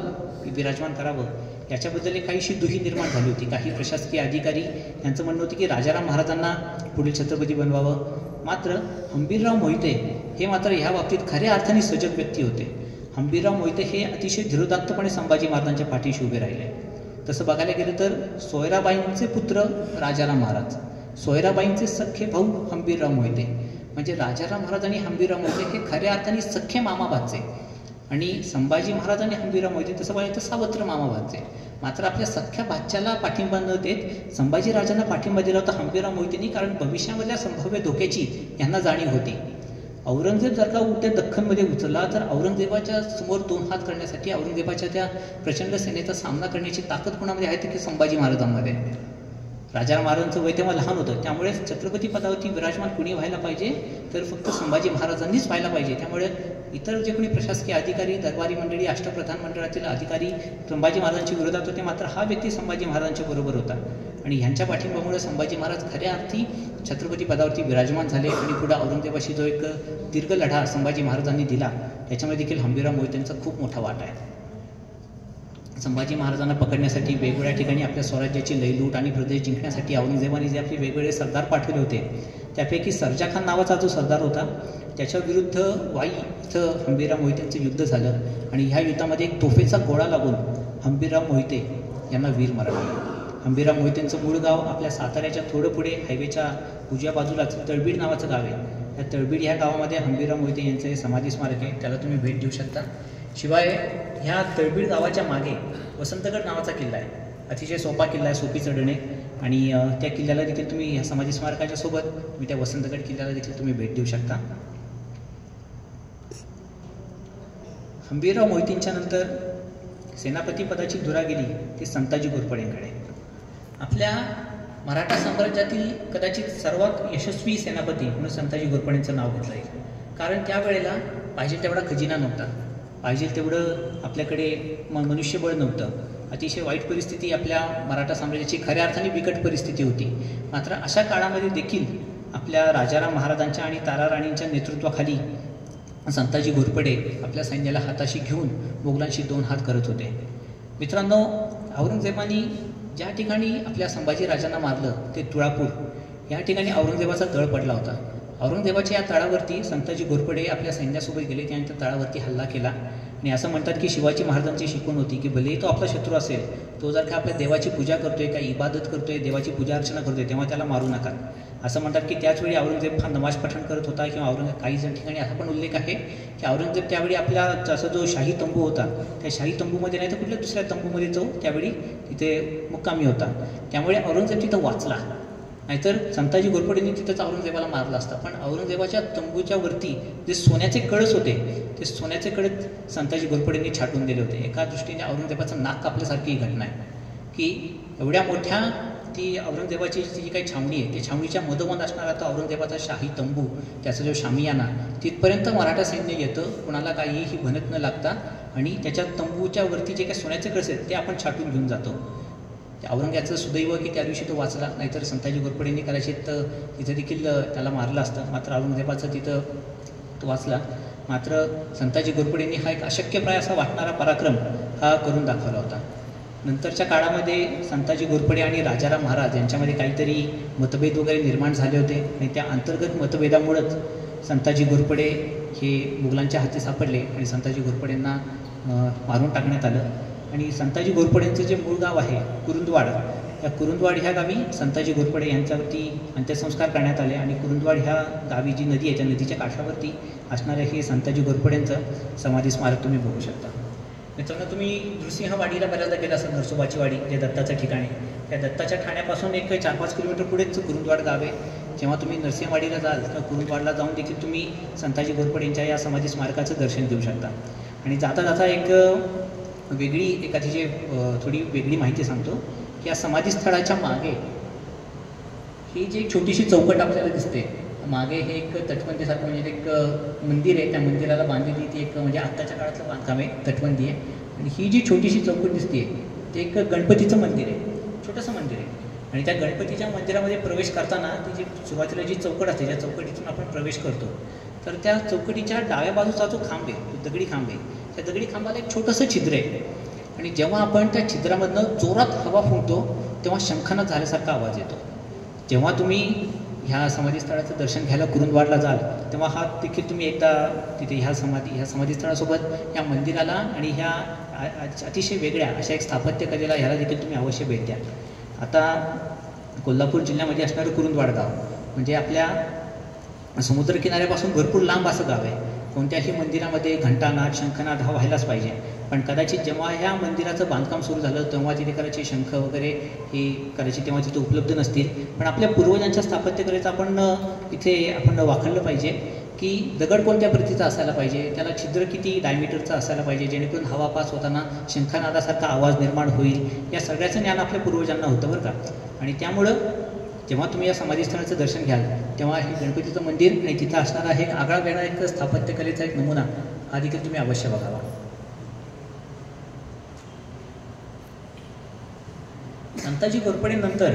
विराजमान करावं याच्याबद्दल एक काहीशी दुही निर्माण झाली होती. काही प्रशासकीय अधिकारी यांचं म्हणणं होतं की राजाराम महाराजांना पुढील छत्रपती बनवावं. मात्र हंबीरराव मोहिते हे मात्र ह्या बाबतीत खऱ्या अर्थाने सजग व्यक्ती होते. हंबीरराव मोहिते हे अतिशय धीरोदात्तपणे संभाजी महाराजांच्या पाठीशी उभे राहिले. तसं बघायला गेलं तर सोयराबाईंचे पुत्र राजाराम महाराज, सोयराबाईंचे सख्खे भाऊ हंबीरराव मोहिते, म्हणजे राजाराम महाराज आणि हंबीरराव मोहिते हे खऱ्या अर्थाने सख्खे मामाभाचे. आणि संभाजी महाराज आणि हंबीरराव मोहिते तसं पाहिजे तर सावत्र मामाभाचे. मात्र आपल्या सख्ख्या भाच्याला पाठिंबा न देत संभाजी राजांना पाठिंबा दिला होता हंबीरराव मोहितेंनी, कारण भविष्यामधल्या संभाव्य धोक्याची यांना जाणीव होती. औरंगजेब जर का उलट्या दख्खनमध्ये उतरला तर औरंगजेबाच्या समोर 2 हात करण्यासाठी, औरंगजेबाच्या त्या प्रचंड सेनेचा सामना करण्याची ताकद कोणामध्ये आहे की संभाजी महाराजांमध्ये. राजाराम महाराजांचं वय तेव्हा लहान होतं, त्यामुळे छत्रपती पदावरती विराजमान कुणी व्हायला पाहिजे तर फक्त संभाजी महाराजांनीच व्हायला पाहिजे. त्यामुळे इतर जे कोणी प्रशासकीय अधिकारी, दरबारी मंडळी, अष्टप्रधान मंडळातील अधिकारी संभाजी महाराजांच्या विरोधात होते, मात्र हा व्यक्ती संभाजी महाराजांच्या बरोबर होता. आणि ह्यांच्या पाठिंब्यामुळे संभाजी महाराज खऱ्या अर्थी छत्रपती पदावरती विराजमान झाले. आणि पुढे औरंगजेबाशी जो एक दीर्घ लढा संभाजी महाराजांनी दिला त्याच्यामध्ये देखील हंबीरराव मोहितेंचा खूप मोठा वाटा आहे. संभाजी महाराजांना पकडण्यासाठी वेगवेगळ्या ठिकाणी आपल्या स्वराज्याची लयलूट आणि प्रदेश जिंकण्यासाठी औरंगजेबाने जे आपले वेगवेगळे सरदार पाठवले होते त्यापैकी सर्जा खान नावाचा जो सरदार होता त्याच्या विरुद्ध वाई इथं हंबीरराव मोहितेंचं युद्ध झालं. आणि ह्या युद्धामध्ये एक तोफेचा गोळा लागून हंबीरराव मोहिते यांना वीर मरण आलं. हंबीरराव मोहितेंचं मूळ गाव आपल्या साताऱ्याच्या थोडं पुढे हायवेच्या उजव्या बाजूलाच तळबीड नावाचं गाव आहे. त्या तळबीड ह्या गावामध्ये हंबीरराव मोहिते यांचं हे समाधी स्मारक आहे, त्याला तुम्ही भेट देऊ शकता. शिवाय ह्या तळबीड गावाच्या मागे वसंतगड नावाचा किल्ला आहे. अतिशय सोपा किल्ला आहे, सोपी चढणे. आणि त्या किल्ल्याला देखील तुम्ही ह्या समाधी स्मारकाच्या सोबत तुम्ही त्या वसंतगड किल्ल्याला देखील तुम्ही भेट देऊ शकता. हंबीरराव मोहितेंच्या नंतर सेनापती पदाची धुरा गेली ती संताजी घोरपडेंकडे. आपल्या मराठा साम्राज्यातील कदाचित सर्वात यशस्वी सेनापती म्हणून संताजी घोरपडेंचं नाव घेतलं जाईल. कारण त्यावेळेला पाहिजे तेवढा खजिना नव्हता, पाहिजे तेवढं आपल्याकडे मनुष्यबळ नव्हतं. अतिशय वाईट परिस्थिती आपल्या मराठा साम्राज्याची खऱ्या अर्थाने बिकट परिस्थिती होती. मात्र अशा काळामध्ये देखील आपल्या राजाराम महाराजांच्या आणि तारा राणींच्या नेतृत्वाखाली संताजी घोरपडे आपल्या सैन्याला हाताशी घेऊन मोगलांशी 2 हात करत होते. मित्रांनो, औरंगजेबाने ज्या ठिकाणी आपल्या संभाजी राजांना मारलं ते तुळापूर या ठिकाणी औरंगजेबाचा तळ पडला होता. औरंगजेबाच्या या तळावरती संताजी घोरपडे आपल्या सैन्यासोबत गेले, त्याने त्या तळावरती हल्ला केला आणि असं म्हणतात की शिवाजी महाराजांची शिकवण होती की भलेही तो आपला शत्रू असेल, तो जर का आपल्या देवाची पूजा करतोय, काही इबादत करतोय, देवाची पूजा अर्चना करतोय, तेव्हा त्याला मारू नका. असं म्हणतात की त्याचवेळी औरंगजेब हा नमाज पठण करत होता किंवा काही जण ठिकाणी असा पण उल्लेख आहे की औरंगजेब त्यावेळी आपला जसा जो शाही तंबू होता, त्या शाही तंबूमध्ये नाही तर कुठल्या दुसऱ्या तंबूमध्ये जाऊन त्यावेळी तिथे मुक्कामी होता. त्यामुळे औरंगजेब तिथं वाचला, नाहीतर संताजी घोरपडेंनी तिथंच औरंगजेबाला मारलं असतं. पण औरंगजेबाच्या तंबूच्या वरती जे सोन्याचे कळस होते, ते सोन्याचे कळस संताजी घोरपडेंनी छाटून दिले होते. एका दृष्टीने औरंगजेबाचं नाक कापल्यासारखी ही घटना आहे की एवढ्या मोठ्या ती औरंगजेबाची जी काही छावणी आहे, त्या छावणीच्या मधोमध असणारा तो औरंगजेबाचा शाही तंबू, त्याचा जो शामियाना, तिथपर्यंत मराठा सैन्य येतं, कुणाला काहीही भनत न लागता, आणि त्याच्या तंबूच्या वरती जे काही सोन्याचे कळस आहेत ते आपण छाटून घेऊन जातो. औरंगजेबाचं सुदैव की त्या दिवशी तो वाचला, नाहीतर संताजी घोरपडेंनी कदाचित तिथं देखील त्याला मारलं असतं. मात्र औरंगजेबाचं तिथं तो वाचला. मात्र संताजी घोरपडेंनी हा एक अशक्यप्राय असा वाटणारा पराक्रम हा करून दाखवला होता. नंतरच्या काळामध्ये संताजी घोरपडे आणि राजाराम महाराज यांच्यामध्ये काहीतरी मतभेद वगैरे निर्माण झाले होते, आणि त्या अंतर्गत मतभेदामुळंच संताजी घोरपडे हे मुघलांच्या हाती सापडले आणि संताजी घोरपडेंना मारून टाकण्यात आलं. आणि संताजी घोरपडेंचं जे मूळ गाव आहे कुरुंदवाड, या कुरुंदवाड ह्या गावी संताजी घोरपडे यांच्यावरती अंत्यसंस्कार करण्यात आले. आणि कुरुंदवाड ह्या गावी जी नदी आहे, त्या नदीच्या काठावरती असणारे हे संताजी घोरपडेंचं समाधी स्मारक तुम्ही बघू शकता. मित्रांनो, तुम्ही नृसिंहवाडीला बऱ्याचदा गेला असाल, नरसोबाची वाडी जे दत्ताचं ठिकाण आहे, त्या दत्ताच्या ठाण्यापासून एक 4-5 किलोमीटर पुढेच कुरुंदवाड गाव आहे. जेव्हा तुम्ही नरसिंहवाडीला जाल तर कुरुंदवाडला जाऊन देखील तुम्ही संताजी घोरपडे यांच्या या समाधी स्मारकाचं दर्शन घेऊ शकता. आणि जाता जाता एक वेगळी एक अतिशय थोडी वेगळी माहिती सांगतो की या समाधीस्थळाच्या मागे ही जी एक छोटीशी चौकट आपल्याला दिसते, मागे हे एक तटबंदीसारखं म्हणजे एक मंदिर आहे, त्या मंदिराला बांधलेली ती एक म्हणजे आत्ताच्या काळातलं बांधकाम आहे, तटबंदी आहे. आणि ही जी छोटीशी चौकट दिसते ते एक गणपतीचं मंदिर आहे, छोटंसं मंदिर आहे. आणि त्या गणपतीच्या मंदिरामध्ये प्रवेश करताना ती जी सुरुवातीला जी चौकट असते, त्या चौकटीतून आपण प्रवेश करतो, तर त्या चौकटीच्या डाव्या बाजूचा जो खांब आहे, दगडी खांब आहे, त्या दगडी खांबाला एक छोटंसं छिद्र आहे. आणि जेव्हा आपण त्या छिद्रामधनं जोरात हवा फुंकतो तेव्हा शंखनाद झाल्यासारखा आवाज येतो. जेव्हा तुम्ही ह्या समाधीस्थळाचं दर्शन घ्यायला कुरुंदवाडला जाल तेव्हा हा देखील तुम्ही एकदा तिथे ह्या समाधीस्थळासोबत ह्या मंदिराला आणि ह्या अतिशय वेगळ्या अशा एक स्थापत्य कलेला ह्याला देखील तुम्ही अवश्य भेट द्या. आता कोल्हापूर जिल्ह्यामध्ये असणारं कुरुंदवाड गाव म्हणजे आपल्या समुद्रकिनाऱ्यापासून भरपूर लांब असं गाव आहे. कोणत्याही मंदिरामध्ये घंटानाद, शंखनाद हा व्हायलाच पाहिजे. पण कदाचित जेव्हा ह्या मंदिराचं बांधकाम सुरू झालं तेव्हा तिथे करायचे शंख वगैरे हे करायचे तेव्हा तिथे उपलब्ध नसतील. पण आपल्या पूर्वजांच्या स्थापत्यकलेचं आपण इथे वाखाणलं पाहिजे की दगड कोणत्या प्रतीचा असायला पाहिजे, त्याला छिद्र किती डायमीटरचं असायला पाहिजे, जेणेकरून हवा पास होताना शंखनादासारखा आवाज निर्माण होईल. या सगळ्याचं ज्ञान आपल्या पूर्वजांना होतं बरं का. आणि त्यामुळं जेव्हा तुम्ही या समाधीस्थळाचं दर्शन घ्याल तेव्हा हे गणपतीचं मंदिर आणि तिथं असणारा हे आगळा वेगळा एक स्थापत्यकलेचा एक नमुना हा देखील तुम्ही अवश्य बघावा. संताजी घोरपडेनंतर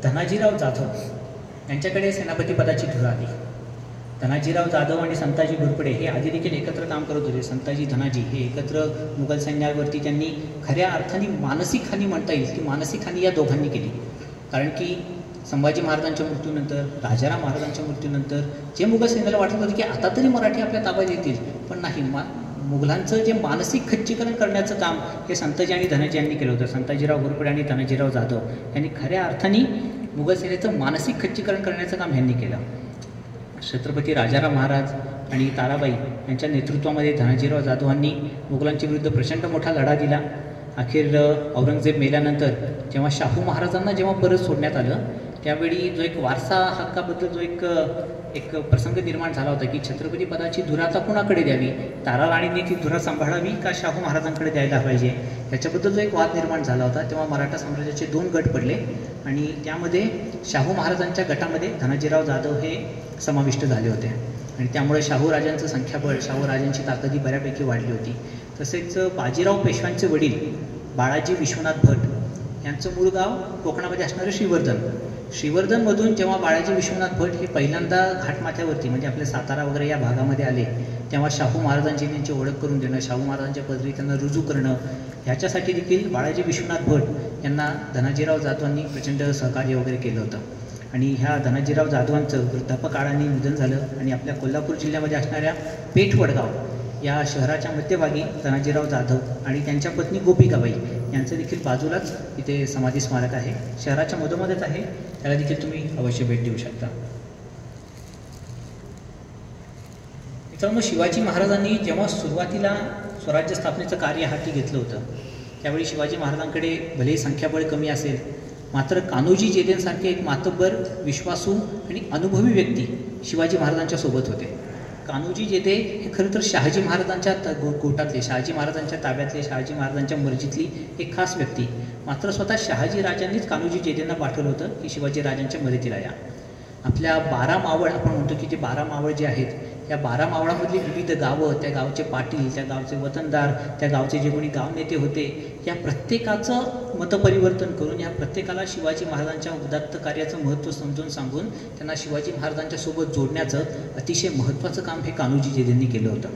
धनाजीराव जाधव यांच्याकडे सेनापतीपदाची धुरा आली. धनाजीराव जाधव आणि संताजी घोरपडे हे आधी देखील एकत्र काम करत होते. संताजी धनाजी हे एकत्र मुघल सैन्यावरती त्यांनी खऱ्या अर्थाने मानसिक हानी म्हणता येईल की मानसिक हानी या दोघांनी केली. कारण की संभाजी महाराजांच्या मृत्यूनंतर, राजाराम महाराजांच्या मृत्यूनंतर जे मुघल सैन्याला वाटत होतं की आता तरी मराठी आपल्या ताब्यात येतील, पण नाही, मुघलांचं जे मानसिक खच्चीकरण करण्याचं काम हे संताजी आणि धनाजी यांनी केलं होतं. संताजीराव घोरपडे आणि धनाजीराव जाधव यांनी खऱ्या अर्थाने मुघल सेनेचं मानसिक खच्चीकरण करण्याचं काम यांनी केलं. छत्रपती राजाराम महाराज आणि ताराबाई यांच्या नेतृत्वामध्ये धनाजीराव जाधवांनी मुघलांच्या विरुद्ध प्रचंड मोठा लढा दिला. अखेर औरंगजेब मेल्यानंतर जेव्हा शाहू महाराजांना जेव्हा परत सोडण्यात आलं त्यावेळी जो एक वारसा हक्काबद्दल जो एक प्रसंग निर्माण झाला होता की छत्रपती पदाची धुरा आता कुणाकडे द्यावी, ताराराणींनी ती धुरा सांभाळावी का शाहू महाराजांकडे द्यायला पाहिजे, याच्याबद्दल जो एक वाद निर्माण झाला होता. तेव्हा मराठा साम्राज्याचे 2 गट पडले आणि त्यामध्ये शाहू महाराजांच्या गटामध्ये धनाजीराव जाधव हे समाविष्ट झाले होते. आणि त्यामुळे शाहू राजांचं संख्याबळ, शाहू राजांची ताकदी बऱ्यापैकी वाढली होती. तसेच बाजीराव पेशव्यांचे वडील बाळाजी विश्वनाथ भट यांचं मूळ गाव कोकणामध्ये असणारं श्रीवर्धनमधून जेव्हा बाळाजी विश्वनाथ भट हे पहिल्यांदा घाटमाथ्यावरती म्हणजे आपले सातारा वगैरे या भागामध्ये आले तेव्हा शाहू महाराजांची त्यांची ओळख करून देणं, शाहू महाराजांच्या पदरी त्यांना रुजू करणं, ह्याच्यासाठी देखील बाळाजी विश्वनाथ भट यांना धनाजीराव जाधवांनी प्रचंड सहकार्य वगैरे केलं होतं. आणि ह्या धनाजीराव जाधवांचं वृद्धापकाळाने निधन झालं आणि आपल्या कोल्हापूर जिल्ह्यामध्ये असणाऱ्या पेठ वडगाव या शहराच्या मध्यभागी धनाजीराव जाधव आणि त्यांच्या पत्नी गोपिकाबाई यांचं देखील बाजूलाच इथे समाधी स्मारक आहे. शहराच्या मधोमधच आहे, त्याला देखील तुम्ही अवश्य भेट देऊ शकता. मित्रांनो, शिवाजी महाराजांनी जेव्हा सुरुवातीला स्वराज्य स्थापनेचं कार्य हाती घेतलं होतं त्यावेळी शिवाजी महाराजांकडे भलेही संख्याबळ कमी असेल, मात्र कान्होजी जेधेंसारखे एक मातब्बर, विश्वासू आणि अनुभवी व्यक्ती शिवाजी महाराजांच्या सोबत होते. कान्होजी जेधे हे खरं तर शहाजी महाराजांच्या गोटातले, शहाजी महाराजांच्या ताब्यातले, शहाजी महाराजांच्या मर्जीतली एक खास व्यक्ती. मात्र स्वतः शहाजी राजांनीच कान्होजी जेधेंना पाठवलं होतं की शिवाजी राजांच्या मदतीला या. आपल्या 12 मावळ, आपण म्हणतो की ते 12 मावळ जे आहेत, या 12 मावळामधली विविध गावं, त्या गावचे पाटील, त्या गावचे वतनदार, त्या गावचे जे कोणी गाव नेते होते, या प्रत्येकाचं मतपरिवर्तन करून या प्रत्येकाला शिवाजी महाराजांच्या उदात्त कार्याचं महत्त्व समजून सांगून त्यांना शिवाजी महाराजांच्या सोबत जोडण्याचं अतिशय महत्त्वाचं काम हे कान्होजी जेधेंनी केलं होतं.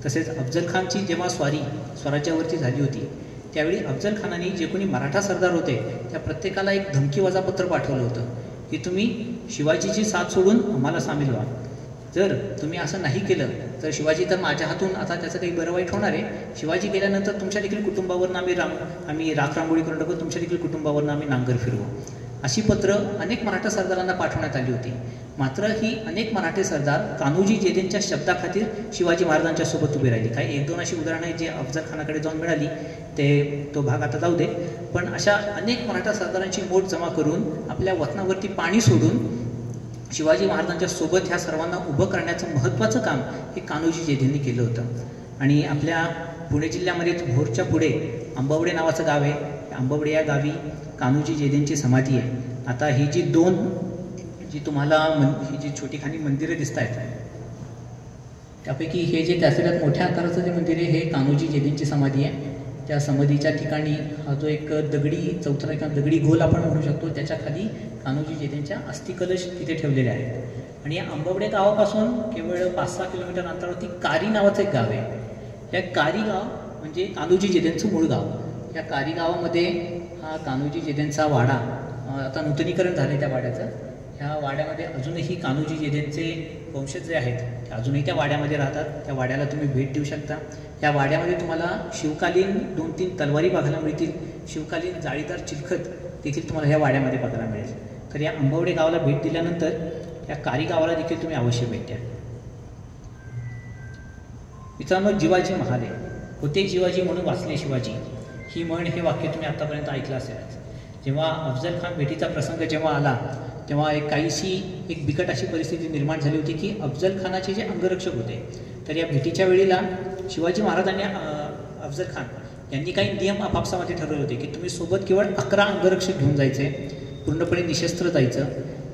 तसेच अफजल खानची जेव्हा स्वराज्यावरती झाली होती त्यावेळी अफजल खानाने जे कोणी मराठा सरदार होते त्या प्रत्येकाला एक धमकीवजा पत्र पाठवलं होतं की तुम्ही शिवाजीची साथ सोडून आम्हाला सामील व्हा. जर तुम्ही असं नाही केलं तर शिवाजी तर माझ्या हातून आता त्याचं काही बरं वाईट होणार आहे. शिवाजी गेल्यानंतर तुमच्या देखील कुटुंबावरून आम्ही राख रांगोळी करून टाकू, तुमच्या देखील कुटुंबावरून आम्ही नांगर फिरवू. अशी पत्र अनेक मराठा सरदारांना पाठवण्यात आली होती. मात्र ही अनेक मराठे सरदार कान्होजी जेधेंच्या शब्दाखातीर शिवाजी महाराजांच्या सोबत उभी राहिली. काही 1-2 अशी उदाहरणं आहेत जी अफजल खानाकडे जाऊन मिळाली, तो भाग आता जाऊ दे. पण अशा अनेक मराठा सरदारांची मोट जमा करून आपल्या वतनावरती पाणी सोडून शिवाजी महाराजांच्या सोबत ह्या सर्वांना उभं करण्याचं महत्त्वाचं काम हे कान्होजी जेधेंनी केलं होतं. आणि आपल्या पुणे जिल्ह्यामध्ये भोरच्या पुढे आंबवडे नावाचं गाव आहे. आंबवडे या गावी कान्होजी जेधेंची समाधी आहे. आता ही जी तुम्हाला ही जी छोटीखानी मंदिरं दिसत आहेत त्यापैकी हे जे त्यासगळ्यात मोठ्या आकाराचं जे मंदिर आहे हे कान्होजी जेधेंची समाधी आहे. त्या समाधीच्या ठिकाणी हा जो एक दगडी चौथरा किंवा दगडी गोल आपण म्हणू शकतो, त्याच्या खाली कान्होजी जेधेंच्या अस्थिकलश तिथे ठेवलेले आहेत. आणि या आंबवडे गावापासून केवळ 5-6 किलोमीटर अंतरावरती कारी नावाचं एक गाव आहे. या कारी गाव म्हणजे कान्होजी जेधेंचं मूळ गाव. या कारी गावामध्ये हा कान्होजी जेधेंचा वाडा, आता नूतनीकरण झालं त्या वाड्याचं. ह्या वाड्यामध्ये अजूनही कान्होजी जेधेंचे वंशज जे आहेत ते अजूनही त्या वाड्यामध्ये राहतात. त्या वाड्याला तुम्ही भेट देऊ शकता. या वाड्यामध्ये तुम्हाला शिवकालीन 2-3 तलवारी बघायला मिळतील. शिवकालीन जाळीदार चिलखत देखील तुम्हाला ह्या वाड्यामध्ये बघायला मिळेल. तर या आंबवडे गावाला भेट दिल्यानंतर या कारी गावाला देखील तुम्ही अवश्य भेट द्या. मित्रांनो, जिवाजी महाले होते जिवाजी म्हणून वाचले शिवाजी, ही म्हण, हे वाक्य तुम्ही आतापर्यंत ऐकलं असेल. जेव्हा अफजल खान भेटीचा प्रसंग जेव्हा आला तेव्हा एक बिकट अशी परिस्थिती निर्माण झाली होती की अफजल खानाचे जे अंगरक्षक होते, तर या भेटीच्या वेळेला शिवाजी महाराजांनी अफजल खान यांनी काही नियम आपापसामध्ये ठरवले होते की तुम्ही सोबत केवळ 11 अंगरक्षक घेऊन जायचे, पूर्णपणे निशस्त्र जायचं.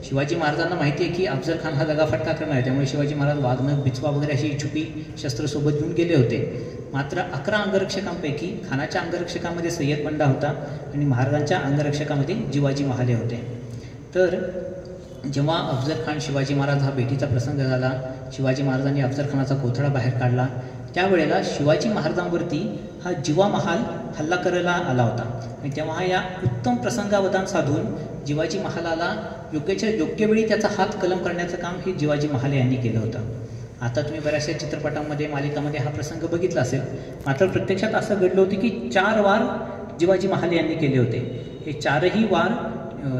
शिवाजी महाराजांना माहिती आहे की अफजल खान हा दगाफटका करणार आहे, त्यामुळे शिवाजी महाराज वाघनख, बिचवा वगैरे अशी छुपी शस्त्र सोबत घेऊन गेले होते. मात्र 11 अंगरक्षकांपैकी खानाच्या अंगरक्षकामध्ये सय्यद बंडा होता आणि महाराजांच्या अंगरक्षकामध्ये जिवाजी महाले होते. तर जेव्हा अफजल खान शिवाजी महाराज हा भेटीचा प्रसंग झाला, शिवाजी महाराजांनी अफजल खानाचा कोथळा बाहेर काढला, त्यावेळेला शिवाजी महाराजांवरती हा जिवा महाल हल्ला करायला आला होता. आणि तेव्हा या उत्तम प्रसंगावधान साधून जिवाजी महालाला योग्य वेळी त्याचा हात कलम करण्याचं काम हे जिवाजी महाले यांनी केलं होतं. आता तुम्ही बऱ्याचशा चित्रपटांमध्ये, मालिकामध्ये हा प्रसंग बघितला असेल. मात्र प्रत्यक्षात असं घडलं होतं की 4 वार जिवाजी महाले यांनी केले होते. हे 4ही वार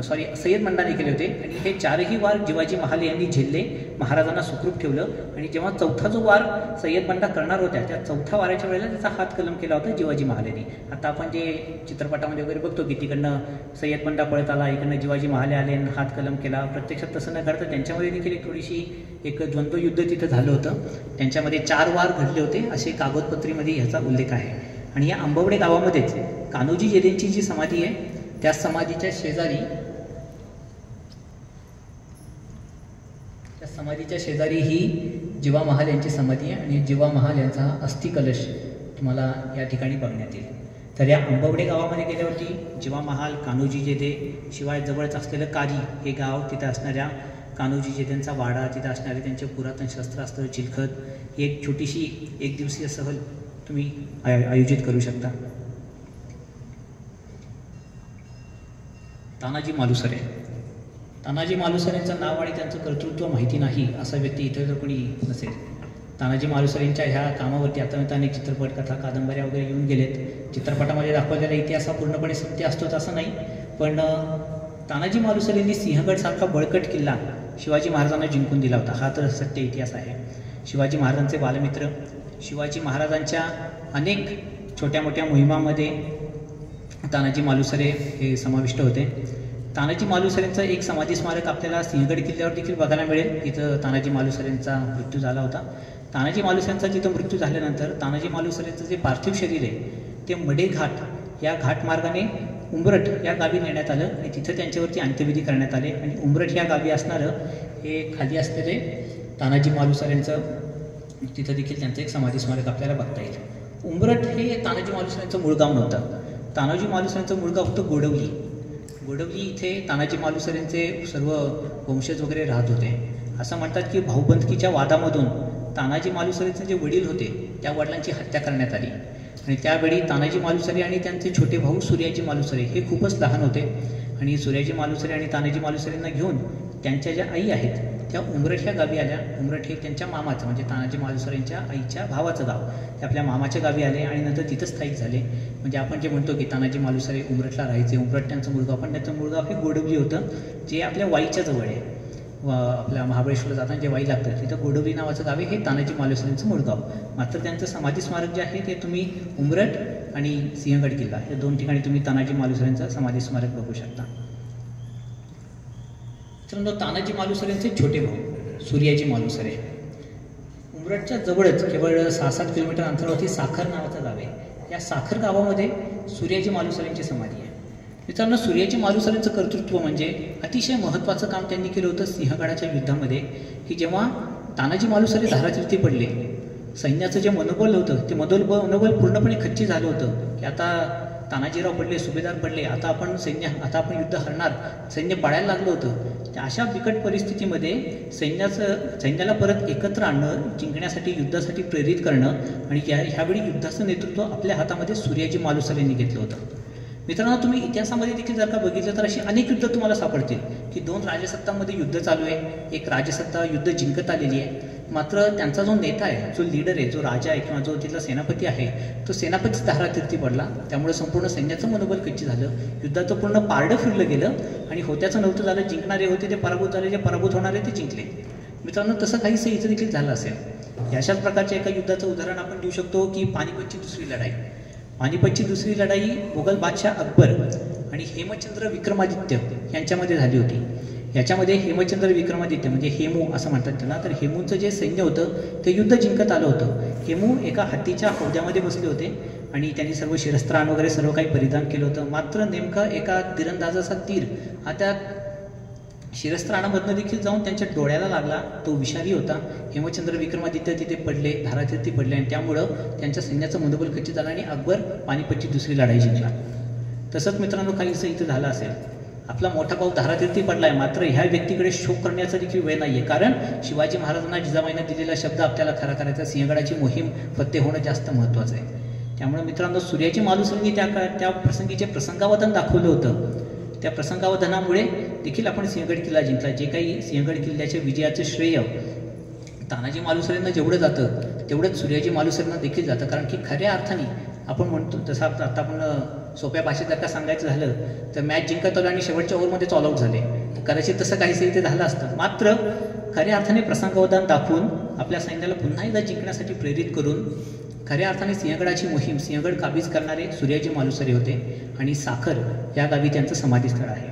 सय्यद बंडाने केले होते आणि हे 4ही वार जिवाजी महाले यांनी झेलले, महाराजांना सुखरूप ठेवलं. आणि जेव्हा 4था जो वार सय्यद बंडा करणार होत्या त्या 4थ्या वाराच्या वेळेला त्याचा हात कलम केला होता जिवाजी महालेने. आता आपण जे चित्रपटामध्ये वगैरे बघतो की तिकडनं सय्यद बंडा पळत आला, इकडनं जिवाजी महाले आले आणि हात कलम केला, प्रत्यक्षात तसं न घडतं त्यांच्यामध्ये देखील एक थोडीशी एक द्वंद्वयुद्ध तिथं झालं होतं. त्यांच्यामध्ये 4 वार घडले होते असे कागदपत्रीमध्ये ह्याचा उल्लेख आहे. आणि या आंबवडे गावामध्येच कान्होजी जेधेंची जी समाधी आहे त्या समाधीच्या शेजारी ही जिवा महाल यांची समाधी आहे आणि जिवा महाल यांचा हा अस्थिकलश तुम्हाला या ठिकाणी बघण्यात येईल. तर या आंबवडे गावामध्ये गेल्यावरती जिवा महाल, कान्होजी जेधे, शिवाय जवळच असलेलं कारी हे गाव, तिथं असणाऱ्या कान्होजी जेधेंचा वाडा, तिथं असणारे त्यांचे पुरातन शस्त्रास्त्र, चिलखत, ही एक छोटीशी 1 दिवसीय सहल तुम्ही आयोजित करू शकता. तानाजी मालुसरे यांचं नाव आणि त्यांचं कर्तृत्व माहिती नाही असा व्यक्ती इतर जर कोणी नसेल तानाजी मालुसरेंच्या ह्या कामावरती आता अनेक चित्रपट, कथा, कादंबऱ्या वगैरे येऊन गेलेत. चित्रपटामध्ये दाखवलेला इतिहास हा पूर्णपणे सत्य असतोच असं नाही, पण तानाजी मालुसरेंनी सिंहगडसारखा बळकट किल्ला शिवाजी महाराजांना जिंकून दिला होता, हा तर सत्य इतिहास आहे. शिवाजी महाराजांचे बालमित्र, शिवाजी महाराजांच्या अनेक छोट्या मोठ्या मोहिमांमध्ये तानाजी मालुसरे हे समाविष्ट होते. तानाजी मालुसरेंचं एक समाधी स्मारक आपल्याला सिंहगड किल्ल्यावर देखील बघायला मिळेल. तिथं तानाजी मालुसरेंचा मृत्यू झाला होता. तानाजी मालुसरेंचा जिथं मृत्यू झाल्यानंतर तानाजी मालुसरेंचं जे पार्थिव शरीर आहे ते मडे घाट या घाटमार्गाने उंबरठ या गावी नेण्यात आलं आणि तिथं त्यांच्यावरती अंत्यविधी करण्यात आले. आणि उंबरठ या गावी असणारं हे खाली असलेले तानाजी मालुसरेंचं तिथं देखील त्यांचं एक समाधी स्मारक आपल्याला बघता येईल. उंबरठ हे तानाजी मालुसरेंचं मूळ गाव नव्हतं. तानाजी मालुसरेंचं मूळ गाव होतं गोडवली. गोडवली इथे तानाजी मालुसरेंचे सर्व वंशज वगैरे राहत होते. असं म्हणतात की भाऊबंदकीच्या वादामधून तानाजी मालुसरेंचे जे वडील होते त्या वडिलांची हत्या करण्यात आली आणि त्यावेळी तानाजी मालुसरे आणि त्यांचे छोटे भाऊ सूर्याजी मालुसरे हे खूपच लहान होते आणि सूर्याजी मालुसरे आणि तानाजी मालुसरेंना घेऊन त्यांच्या ज्या आई आहेत त्या उंबरठ ह्या गावी आल्या. उंबरठ हे त्यांच्या मामाचं म्हणजे तानाजी मालुसरेंच्या आईच्या भावाचं गाव, ते आपल्या मामाच्या गावी आले आणि नंतर तिथं स्थायिक झाले. म्हणजे आपण जे म्हणतो की तानाजी मालुसरे उंबरठला राहायचे, उंबरठ त्यांचं मूळगाव, पण त्यांचं मूळगाव हे गोडवली होतं जे आपल्या वाईच्या जवळ आहे. आपल्या महाबळेश्वरला जाताना जे वाई लागतं तिथं गोडवली नावाचं गाव आहे, हे तानाजी मालुसरेंचं मूळगाव. मात्र त्यांचं समाधी स्मारक जे आहे ते तुम्ही उंबरठ आणि सिंहगड किल्ला या दोन ठिकाणी तुम्ही तानाजी मालुसरेंचं समाधी स्मारक बघू शकता. मित्रांनो, तानाजी मालुसरेंचे छोटे भाऊ सूर्याजी मालुसरे, उंबरठच्या जवळच केवळ 6-7 किलोमीटर अंतरावरती साखर नावाचं गाव आहे. या साखर गावामध्ये सूर्याजी मालुसरेंची समाधी आहे. मित्रांनो, सूर्याजी मालुसरेंचं कर्तृत्व म्हणजे अतिशय महत्त्वाचं काम त्यांनी केलं होतं सिंहगडाच्या युद्धामध्ये, की जेव्हा तानाजी मालुसरे धारातीर्थी पडले, सैन्याचं जे मनोबल होतं ते मनोबल पूर्णपणे खच्ची झालं होतं की आता तानाजीराव पडले, सुभेदार पडले, आता आपण युद्ध हरणार, सैन्य पाडायला लागलं होतं. अशा बिकट परिस्थितीमध्ये सैन्याला परत एकत्र आणणं, जिंकण्यासाठी युद्धासाठी प्रेरित करणं आणि ह्यावेळी युद्धाचं नेतृत्व आपल्या हातामध्ये सूर्याजी मालुसरेंनी घेतलं होतं. मित्रांनो, तुम्ही इतिहासामध्ये देखील जर का बघितलं तर अशी अनेक युद्ध तुम्हाला सापडतील की दोन राजसत्तांमध्ये युद्ध चालू आहे, एक राजसत्ता युद्ध जिंकत आलेली आहे, मात्र त्यांचा जो नेता आहे, जो लीडर आहे, जो राजा आहे किंवा जो तिथला सेनापती आहे, तो सेनापतीच धारातीर्थी पडला. त्यामुळे संपूर्ण सैन्याचं मनोबल कच्ची झालं, युद्धाचं पूर्ण पारडं फिरलं गेलं आणि होत्याचं नव्हतं झालं. जिंकणारे होते ते पराभूत झाले, जे पराभूत होणारे ते जिंकले. मित्रांनो, तसं काहीसं इथं देखील झालं असेल. अशाच प्रकारच्या एका युद्धाचं उदाहरण आपण देऊ शकतो की पानिपतची दुसरी लढाई. पानिपतची दुसरी लढाई मुघल बादशाह अकबर आणि हेमचंद्र विक्रमादित्य यांच्यामध्ये झाली होती. याच्यामध्ये हेमचंद्र विक्रमादित्य म्हणजे हेमू असं म्हणतात त्याला, तर हेमूचं जे सैन्य होतं ते युद्ध जिंकत आलं होतं. हेमू एका हत्तीच्या हौद्यामध्ये बसले होते आणि त्यांनी सर्व शिरस्त्राण वगैरे सर्व काही परिधान केलं होतं. मात्र नेमका एका तिरंदाजाचा तीर हा त्या शिरस्त्राणामधनं देखील जाऊन त्यांच्या डोळ्याला लागला. तो विषारी होता. हेमचंद्र विक्रमादित्य तिथे पडले, धारातीर्थी पडले आणि त्यामुळं त्यांच्या सैन्याचं मनोबल खच्ची झालं आणि अकबर पानिपतची दुसरी लढाई जिंकला. तसंच मित्रांनो, काहीसं इथं झालं असेल. आपला मोठा भाऊ धारातीर्थी पडलाय, मात्र ह्या व्यक्तीकडे शोक करण्याचा देखील वेळ नाहीये, कारण शिवाजी महाराजांना जिजाबाईंना दिलेला शब्द आपल्याला खरा करायचा. सिंहगडाची मोहीम फत्ते होणं जास्त महत्त्वाचं आहे. त्यामुळे मित्रांनो, सूर्याजी मालुसरेंनी त्या प्रसंगीचे प्रसंगावधान दाखवलं होतं. त्या प्रसंगावधानामुळे देखील आपण सिंहगड किल्ला जिंकला. जे काही सिंहगड किल्ल्याच्या विजयाचं श्रेय तानाजी मालुसरेंना जेवढं जातं तेवढंच सूर्याजी मालुसरेंना देखील जातं. कारण की खऱ्या अर्थाने आपण म्हणतो तसं आता आपण सोप्या भाषेत जर का सांगायचं झालं तर मॅच जिंकत आलं आणि शेवटच्या ओव्हरमध्येच ऑल आऊट झाले. कदाचित तसं काहीसं इथे झालं असतं. मात्र खऱ्या अर्थाने प्रसंगावधान दाखवून आपल्या सैन्याला पुन्हा एकदा जिंकण्यासाठी प्रेरित करून खऱ्या अर्थाने सिंहगडाची मोहीम, सिंहगड काबीज करणारे सूर्याजी मालुसरे होते आणि साखर या गावी त्यांचं समाधीस्थळ आहे.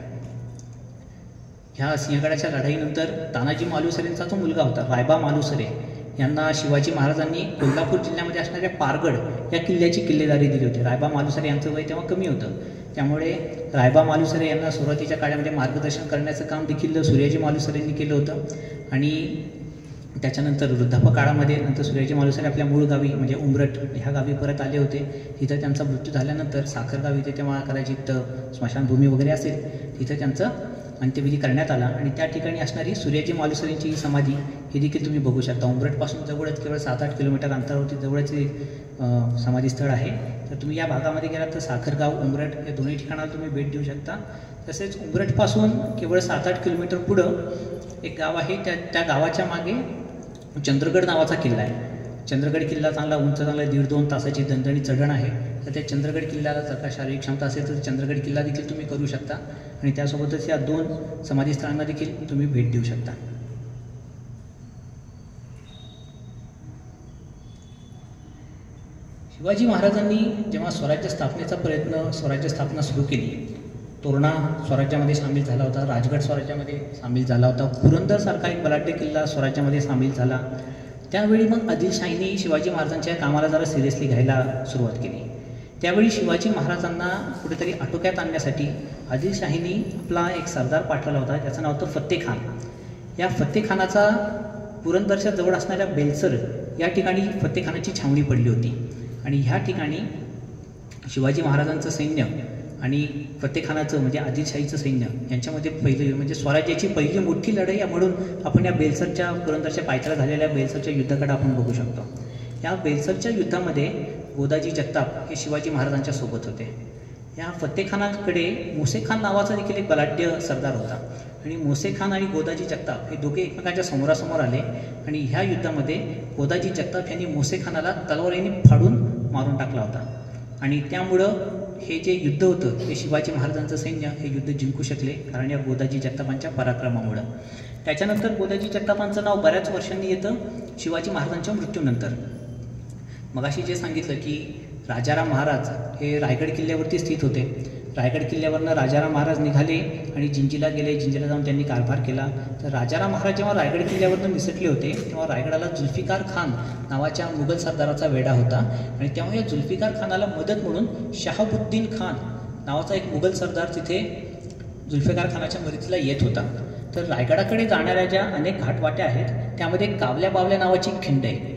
ह्या सिंहगडाच्या लढाईनंतर तानाजी मालुसरेंचा जो मुलगा होता रायबा मालुसरे यांना शिवाजी महाराजांनी कोल्हापूर जिल्ह्यामध्ये असणाऱ्या पारगड या किल्ल्याची किल्लेदारी दिली होती. रायबा मालुसरे यांचं वय तेव्हा कमी होतं, त्यामुळे रायबा मालुसरे यांना सुरुवातीच्या काळामध्ये मार्गदर्शन करण्याचं काम देखील सूर्याजी मालुसरेंनी केलं होतं. आणि त्याच्यानंतर वृद्धापकाळामध्ये नंतर सूर्याजी मालुसरे आपल्या मूळ गावी म्हणजे उंबरठ ह्या गावी परत आले होते. तिथं त्यांचा मृत्यू झाल्यानंतर साखर गावी ते तेव्हा कदाचित स्मशानभूमी वगैरे असेल, तिथं त्यांचं अंत्यविधी करण्यात आला आणि त्या ठिकाणी असणारी सूर्याजी मालुसरेंची ही समाधी ही देखील तुम्ही बघू शकता. उंबरठपासून जवळच केवळ 7-8 किलोमीटर अंतरावरती जवळच समाधीस्थळ आहे. तर तुम्ही या भागामध्ये गेलात तर साखरगाव, उंबरठ या दोन्ही ठिकाणाला तुम्ही भेट देऊ शकता. तसेच उंबरठपासून केवळ 7-8 किलोमीटर पुढं एक गाव आहे, त्या गावाच्या मागे चंद्रगड नावाचा किल्ला आहे. चंद्रगड किल्ला चांगला उंच, चांगला 1.5-2 तासाची दणदणी चढण आहे. तर त्या चंद्रगड किल्ल्याला जर का शारीरिक क्षमता असेल तर चंद्रगड किल्ला देखील तुम्ही करू शकता आणि त्यासोबतच या 2 समाधीस्थळांना देखील तुम्ही भेट देऊ शकता. शिवाजी महाराजांनी जेव्हा स्वराज्य स्थापनेचा स्वराज्य स्थापना सुरू केली, तोरणा स्वराज्यामध्ये सामील झाला होता, राजगड स्वराज्यामध्ये सामील झाला होता, पुरंदरसारखा एक बलाढ्य किल्ला स्वराज्यामध्ये सामील झाला. त्यावेळी मग आदिलशाहीने शिवाजी महाराजांच्या कामाला जरा सिरियसली घ्यायला सुरुवात केली. त्यावेळी शिवाजी महाराजांना कुठेतरी आटोक्यात आणण्यासाठी आदिलशाहीने आपला एक सरदार पाठवला होता, ज्याचं नाव होतं फत्तेखान. या फत्तेखानाचा पुरंदरच्या जवळ असणाऱ्या बेलसर या ठिकाणी फत्तेखानाची छावणी पडली होती आणि ह्या ठिकाणी शिवाजी महाराजांचं सैन्य आणि फत्तेखानाचं म्हणजे आदिलशाहीचं सैन्य यांच्यामध्ये पहिली म्हणजे स्वराज्याची पहिली मोठी लढाई म्हणून आपण या बेलसरच्या पुरंदरच्या पायथ्याला झालेल्या बेलसरच्या युद्धाकडे आपण बघू शकतो. या बेलसरच्या युद्धामध्ये गोदाजी जगताप हे शिवाजी महाराजांच्या सोबत होते. या फत्तेखानाकडे मोसेखान नावाचा देखील एक बलाढ्य सरदार होता आणि मोसेखान आणि गोदाजी जगताप हे दोघे एकमेकांच्या समोरासमोर आले आणि ह्या युद्धामध्ये गोदाजी जगताप यांनी मोसेखानाला तलवारीने फाडून मारून टाकला होता आणि त्यामुळं हे जे युद्ध होतं ते शिवाजी महाराजांचं सैन्य हे युद्ध जिंकू शकले कारण या गोदाजी जगतापांच्या पराक्रमामुळं. त्याच्यानंतर गोदाजी जगतापांचं नाव बऱ्याच वर्षांनी येतं शिवाजी महाराजांच्या मृत्यूनंतर. मगाशी जे सांगितलं की राजाराम महाराज हे रायगड किल्ल्यावरती स्थित होते. रायगड किल्ल्यावरनं राजाराम महाराज निघाले आणि जिंजीला गेले. जिंजीला जाऊन त्यांनी कारभार केला. तर राजाराम महाराज जेव्हा रायगड किल्ल्यावरनं निसटले होते तेव्हा रायगडाला जुल्फिकार खान नावाच्या मुघल सरदाराचा वेढा होता आणि तेव्हा या जुल्फिकार खानाला मदत म्हणून शहाबुद्दीन खान नावाचा एक मुघल सरदार तिथे जुल्फिकार खानाच्या मदतीला येत होता. तर रायगडाकडे जाणाऱ्या ज्या अनेक घाटवाट्या आहेत त्यामध्ये कावल्या बावल्या नावाची एक खिंड आहे.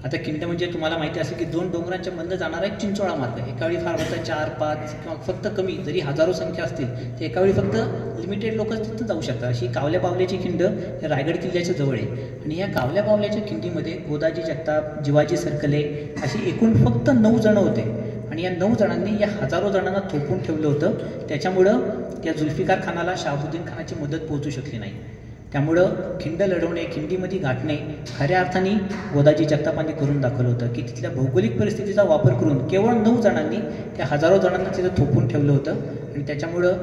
आता खिंड म्हणजे तुम्हाला माहिती असेल की 2 डोंगरांच्या मधनं जाणारा एक चिंचोळा मार्ग आहे. एकावेळी फार होता 4-5 किंवा फक्त कमी जरी हजारो संख्या असतील तर एकावेळी फक्त लिमिटेड लोक तिथं जाऊ शकतात. अशी कावल्या बावल्याची खिंड या रायगड किल्ल्याच्या जवळ आहे आणि या कावल्या बावल्याच्या खिंडीमध्ये गोदाजी जगताप, जिवाजी सरकले अशी एकूण फक्त 9 जण होते आणि या 9 जणांनी या हजारो जणांना थोपवून ठेवलं होतं. त्याच्यामुळं या जुल्फिकार खानाला शहाबुद्दीन खानाची मदत पोहोचू शकली नाही. त्यामुळं खिंड लढवणे, खिंडीमध्ये गाठणे खऱ्या अर्थाने गोदाजी जगतापांनी करून दाखवलं होतं की तिथल्या भौगोलिक परिस्थितीचा वापर करून केवळ 9 जणांनी त्या हजारो जणांना तिथं थोपवून ठेवलं होतं आणि त्याच्यामुळं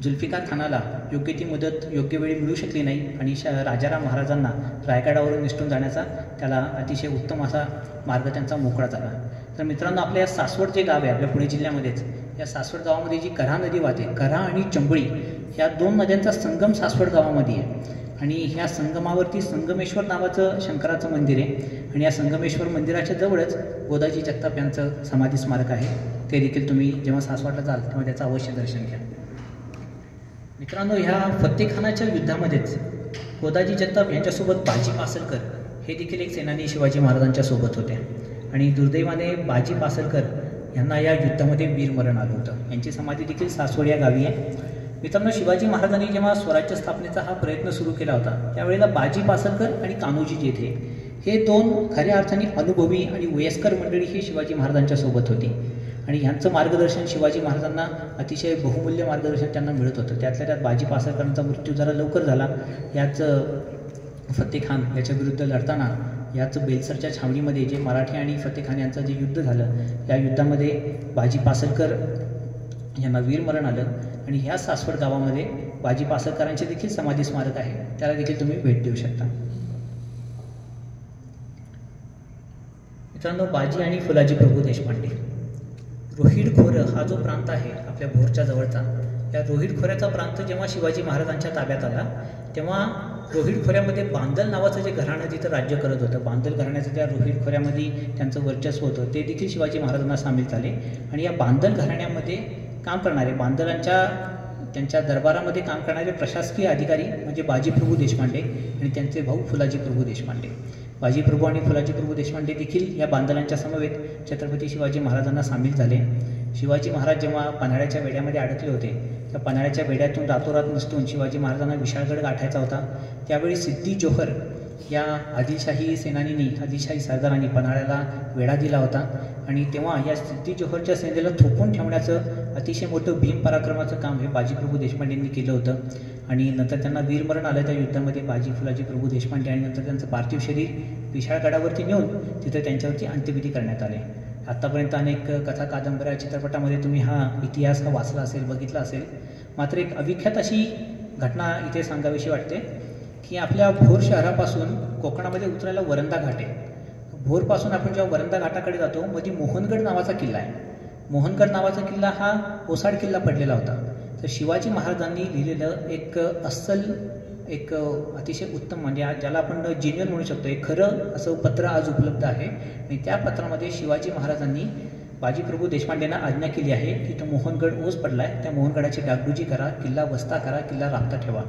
जुल्फिकार खानाला योग्य ती मदत योग्य वेळी मिळू शकली नाही आणि राजाराम महाराजांना रायगडावरून निसटून जाण्याचा त्याला अतिशय उत्तम असा मार्ग त्यांचा मोकळा झाला. तर मित्रांनो, आपल्या या सासवड जे गाव आहे आपल्या पुणे जिल्ह्यामध्येच, या सासवड गावामध्ये जी कऱ्हा नदी वाहते, कऱ्हा आणि चंबळी ह्या 2 नद्यांचा संगम सासवड गावामध्ये आहे आणि ह्या संगमावरती संगमेश्वर नावाचं शंकराचं मंदिर आहे आणि या संगमेश्वर मंदिराच्या जवळच गोदाजी जगताप यांचं समाधी स्मारक आहे. ते देखील तुम्ही जेव्हा सासवडला जाल तेव्हा त्याचं अवश्य दर्शन घ्या. मित्रांनो, ह्या फत्तेखानाच्या युद्धामध्येच गोदाजी जगताप यांच्यासोबत बाजी पासलकर हे देखील एक सेनानी शिवाजी महाराजांच्या सोबत होते आणि दुर्दैवाने बाजी पासलकर यांना या युद्धामध्ये वीरमरण आलं होतं. यांची समाधी देखील सासवड या गावी आहे. मित्रांनो, शिवाजी महाराजांनी जेव्हा स्वराज्य स्थापनेचा हा प्रयत्न सुरू केला होता त्यावेळेला बाजी पासलकर आणि कान्होजी जेठे हे 2 खऱ्या अर्थाने अनुभवी आणि वयस्कर मंडळी ही शिवाजी महाराजांच्या सोबत होती आणि ह्यांचं मार्गदर्शन शिवाजी महाराजांना अतिशय बहुमूल्य मार्गदर्शन त्यांना मिळत होतं. त्यातल्या त्यात बाजी पासलकरांचा मृत्यू जरा लवकर झाला. याच फत्तेखान याच्या विरुद्ध लढताना याच बेलसरच्या छावणीमध्ये जे मराठी आणि फत्तेखान यांचं जे युद्ध झालं या युद्धामध्ये बाजी पासलकर यांना वीरमरण आलं आणि ह्या सासवड गावामध्ये बाजी पासलकरांचे देखील समाधी स्मारक आहे, त्याला देखील तुम्ही भेट देऊ शकता. मित्रांनो, बाजी आणि फुलाजी प्रभू देशपांडे, रोहिड खोरं हा जो प्रांत आहे आपल्या भोरच्या जवळचा, या रोहिड खोऱ्याचा प्रांत जेव्हा शिवाजी महाराजांच्या ताब्यात आला तेव्हा रोहिड खोऱ्यामध्ये बांदल नावाचं जे घराणं तिथं राज्य करत होतं, बांदल घराण्याचं त्या रोहिड खोऱ्यामध्ये त्यांचं वर्चस्व होतं, ते देखील शिवाजी महाराजांना सामील झाले आणि या बांदल घराण्यामध्ये काम करणारे बांदलांच्या त्यांच्या दरबारामध्ये काम करणारे प्रशासकीय अधिकारी म्हणजे बाजीप्रभू देशपांडे आणि त्यांचे भाऊ फुलाजी प्रभू देशपांडे. बाजीप्रभू आणि फुलाजी प्रभू देशपांडे देखील या बांदलांच्या समवेत छत्रपती शिवाजी महाराजांना सामील झाले. शिवाजी महाराज जेव्हा पन्हाळ्याच्या वेढ्यामध्ये अडकले होते त्या पन्हाळ्याच्या वेढ्यातून रातोरात निसटून शिवाजी महाराजांना विशाळगड गाठायचा होता. त्यावेळी सिद्दी जोहर या आदिलशाही सेनानींनी, आदिलशाही सरदारांनी पन्हाळ्याला वेढा दिला होता आणि तेव्हा या सिद्दी जोहरच्या सेनेला थोपवून ठेवण्याचं अतिशय मोठं भीम पराक्रमाचं काम हे बाजीप्रभू देशपांडेंनी केलं होतं आणि नंतर त्यांना वीरमरण आलं त्या युद्धामध्ये. बाजी फुलाजी प्रभू देशपांडे आणि नंतर त्यांचं पार्थिव शरीर विशाळगडावरती नेऊन तिथे त्यांच्यावरती अंत्यविधी करण्यात आले. आत्तापर्यंत अनेक कथा कादंबऱ्या चित्रपटामध्ये तुम्ही हा इतिहास वाचला असेल, बघितला असेल. मात्र एक अविख्यात अशी घटना इथे सांगावीशी वाटते की आपल्या भोर शहरापासून कोकणामध्ये उतरायला वरंदा घाट आहे. भोरपासून आपण जेव्हा वरंदा घाटाकडे जातो मध्ये मोहनगड नावाचा किल्ला आहे. मोहनगड नावाचा किल्ला हा ओसाड किल्ला पडलेला होता. तर शिवाजी महाराजांनी लिहिलेलं एक अस्सल, एक अतिशय उत्तम, म्हणजे ज्याला आपण जेन्युइन म्हणू शकतो, एक खरं असं पत्र आज उपलब्ध आहे. आणि त्या पत्रामध्ये शिवाजी महाराजांनी बाजीप्रभू देशपांडेंना आज्ञा केली आहे की तो मोहनगड ओस पडला आहे, त्या मोहनगडाची डागडुजी करा, किल्ला वस्ता करा, किल्ला राखता ठेवा.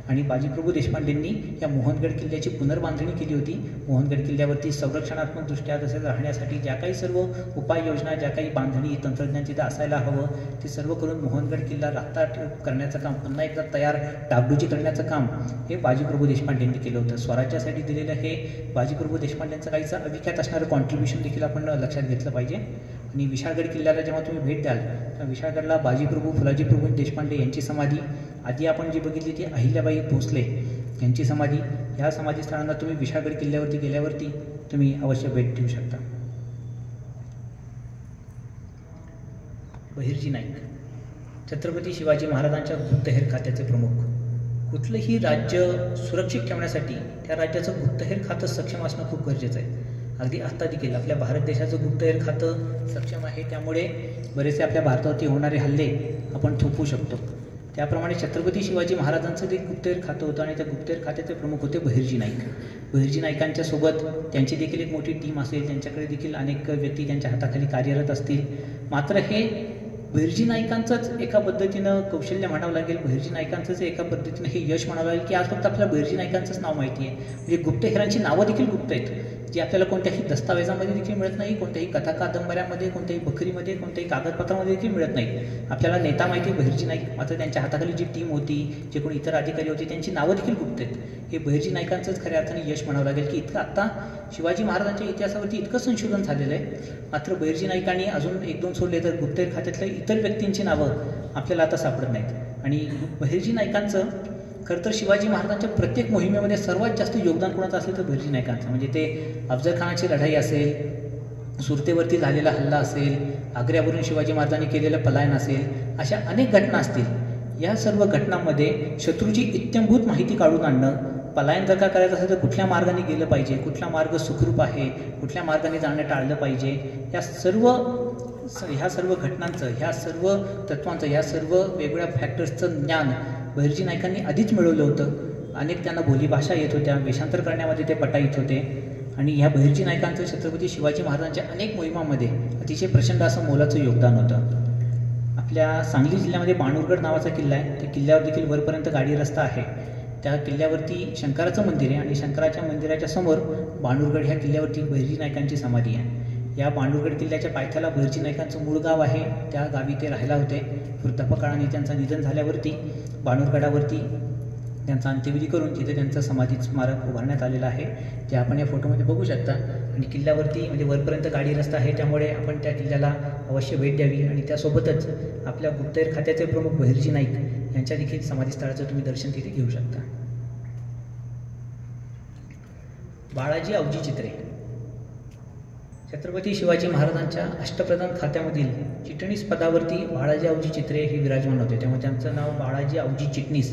आणि बाजीप्रभू देशपांडेंनी या मोहनगड किल्ल्याची पुनर्बांधणी केली होती. मोहनगड किल्ल्यावरती संरक्षणात्मक दृष्ट्या तसेच राहण्यासाठी ज्या काही सर्व उपाययोजना, ज्या काही बांधणी तंत्रज्ञान तिथे असायला हवं ते सर्व करून मोहनगड किल्ला राखता करण्याचं काम, पुन्हा एकदा तयार डागडुजी करण्याचं काम हे बाजीप्रभू देशपांडेंनी केलं होतं. स्वराज्यासाठी दिलेलं हे बाजीप्रभू देशपांडेंचं काहीचं अविख्यात असणारं कॉन्ट्रीब्युशन देखील आपण लक्षात घेतलं पाहिजे. आणि विशाळगड किल्ल्याला जेव्हा तुम्ही भेट द्याल तर विशाळगडला बाजीप्रभू फुलाजीप्रभू देशपांडे यांची समाधी, आधी आपण जी बघितली ती अहिल्याबाई भोसले यांची समाधी, ह्या समाधीस्थळांना तुम्ही विशाळगड किल्ल्यावरती गेल्यावरती तुम्ही अवश्य भेट देऊ शकता. बहिर्जी नाईक, छत्रपती शिवाजी महाराजांच्या गुप्तहेर खात्याचे प्रमुख. कुठलंही राज्य सुरक्षित ठेवण्यासाठी त्या राज्याचं गुप्तहेर खातं सक्षम असणं खूप गरजेचं आहे. अगदी आत्ता देखील आपल्या भारत देशाचं गुप्तहेर खातं सक्षम आहे, त्यामुळे बरेचसे आपल्या भारतावरती होणारे हल्ले आपण थोपवू शकतो. त्याप्रमाणे छत्रपती शिवाजी महाराजांचं ते गुप्तहेर खातं होतं आणि त्या गुप्तहेर खात्याचे प्रमुख होते बहिर्जी नाईक. बहिर्जी नाईकांच्या सोबत त्यांची देखील एक मोठी टीम असेल, त्यांच्याकडे देखील अनेक व्यक्ती त्यांच्या हाताखाली कार्यरत असतील. मात्र हे बहिर्जी नाईकांचंच एका पद्धतीनं कौशल्य म्हणावं लागेल, बहिर्जी नाईकांचंच एका पद्धतीनं हे यश म्हणावं लागेल की आज फक्त आपल्याला बहिर्जी नाईकांचंच नाव माहिती आहे. म्हणजे गुप्तहेरांची नावं देखील गुप्त आहेत, जी आपल्याला कोणत्याही दस्तावेजामध्ये देखील मिळत नाही, कोणत्याही कथा कादंबऱ्यामध्ये, कोणत्याही बखरीमध्ये, कोणत्याही कागदपत्रामध्ये देखील मिळत नाही. आपल्याला नेता माहिती आहे बहिर्जी नाईक, मात्र त्यांच्या हाताखाली जी टीम होती, जे कोणी इतर अधिकारी होते, त्यांची नावं देखील गुप्त आहेत. हे बहिर्जी नाईकांचंच खऱ्या अर्थाने यश म्हणावं लागेल की इतकं आत्ता शिवाजी महाराजांच्या इतिहासावरती इतकं संशोधन झालेलं आहे. मात्र बहिर्जी नाईकांनी अजून एक दोन सोडले तर गुप्तहेर खात्यातल्या इतर व्यक्तींची नावं आपल्याला आता सापडत नाहीत. आणि बहिर्जी नाईकांचं खरं तर शिवाजी महाराजांच्या प्रत्येक मोहिमेमध्ये सर्वात जास्त योगदान कोणाचं असेल तर बहिर्जी नाईकांचं. म्हणजे ते अफजल खानाची लढाई असेल, सुरतेवरती झालेला हल्ला असेल, आग्र्यावरून शिवाजी महाराजांनी केलेलं पलायन असेल, अशा अनेक घटना असतील. या सर्व घटनांमध्ये शत्रूची इत्यंभूत माहिती काढून आणणं, पलायन जर का करायचं असेल तर कुठल्या मार्गाने गेलं पाहिजे, कुठला मार्ग सुखरूप आहे, कुठल्या मार्गाने जाणं टाळलं पाहिजे, ह्या सर्व घटनांचं, ह्या सर्व तत्वांचं, ह्या सर्व वेगवेगळ्या फॅक्टर्सचं ज्ञान बहिर्जी नाईकांनी आधीच मिळवलं होतं. अनेक त्यांना बोलीभाषा येत होत्या, वेषांतर करण्यामध्ये ते पटाईत होते. आणि ह्या बहिर्जी नाईकांचं छत्रपती शिवाजी महाराजांच्या अनेक मोहिमांमध्ये अतिशय प्रचंड असं मोलाचं योगदान होतं. आपल्या सांगली जिल्ह्यामध्ये बाणूरगड नावाचा किल्ला आहे. त्या किल्ल्यावर देखील वरपर्यंत गाडी रस्ता आहे. त्या किल्ल्यावरती शंकराचं मंदिर आहे आणि शंकराच्या मंदिराच्या समोर बाणूरगड ह्या किल्ल्यावरती बहिर्जी नाईकांची समाधी आहे. या बाणूरगड किल्ल्याच्या पायथ्याला बहिर्जी नाईकांचं मूळ गाव आहे. त्या गावी ते राहायला होते. वृद्धापकाळाने त्यांचं निधन झाल्यावरती बाणूरगडावरती त्यांचा अंत्यविधी करून तिथे त्यांचं समाधी स्मारक उभारण्यात आलेलं आहे, ते आपण या फोटोमध्ये बघू शकता. आणि किल्ल्यावरती म्हणजे वरपर्यंत गाडी रस्ता आहे, त्यामुळे आपण त्या किल्ल्याला अवश्य भेट द्यावी. आणि त्यासोबतच आपल्या गुप्तहेर खात्याचे प्रमुख बहिर्जी नाईक यांच्या देखील समाधीस्थळाचं तुम्ही दर्शन तिथे घेऊ शकता. बाळाजी अवजी चित्रे, छत्रपती शिवाजी महाराजांच्या अष्टप्रधान खात्यामधील चिटणीस पदावरती बाळाजी अवजी चित्रे हे विराजमान होते, त्यामुळे त्यांचं नाव बाळाजी अवजी चिटणीस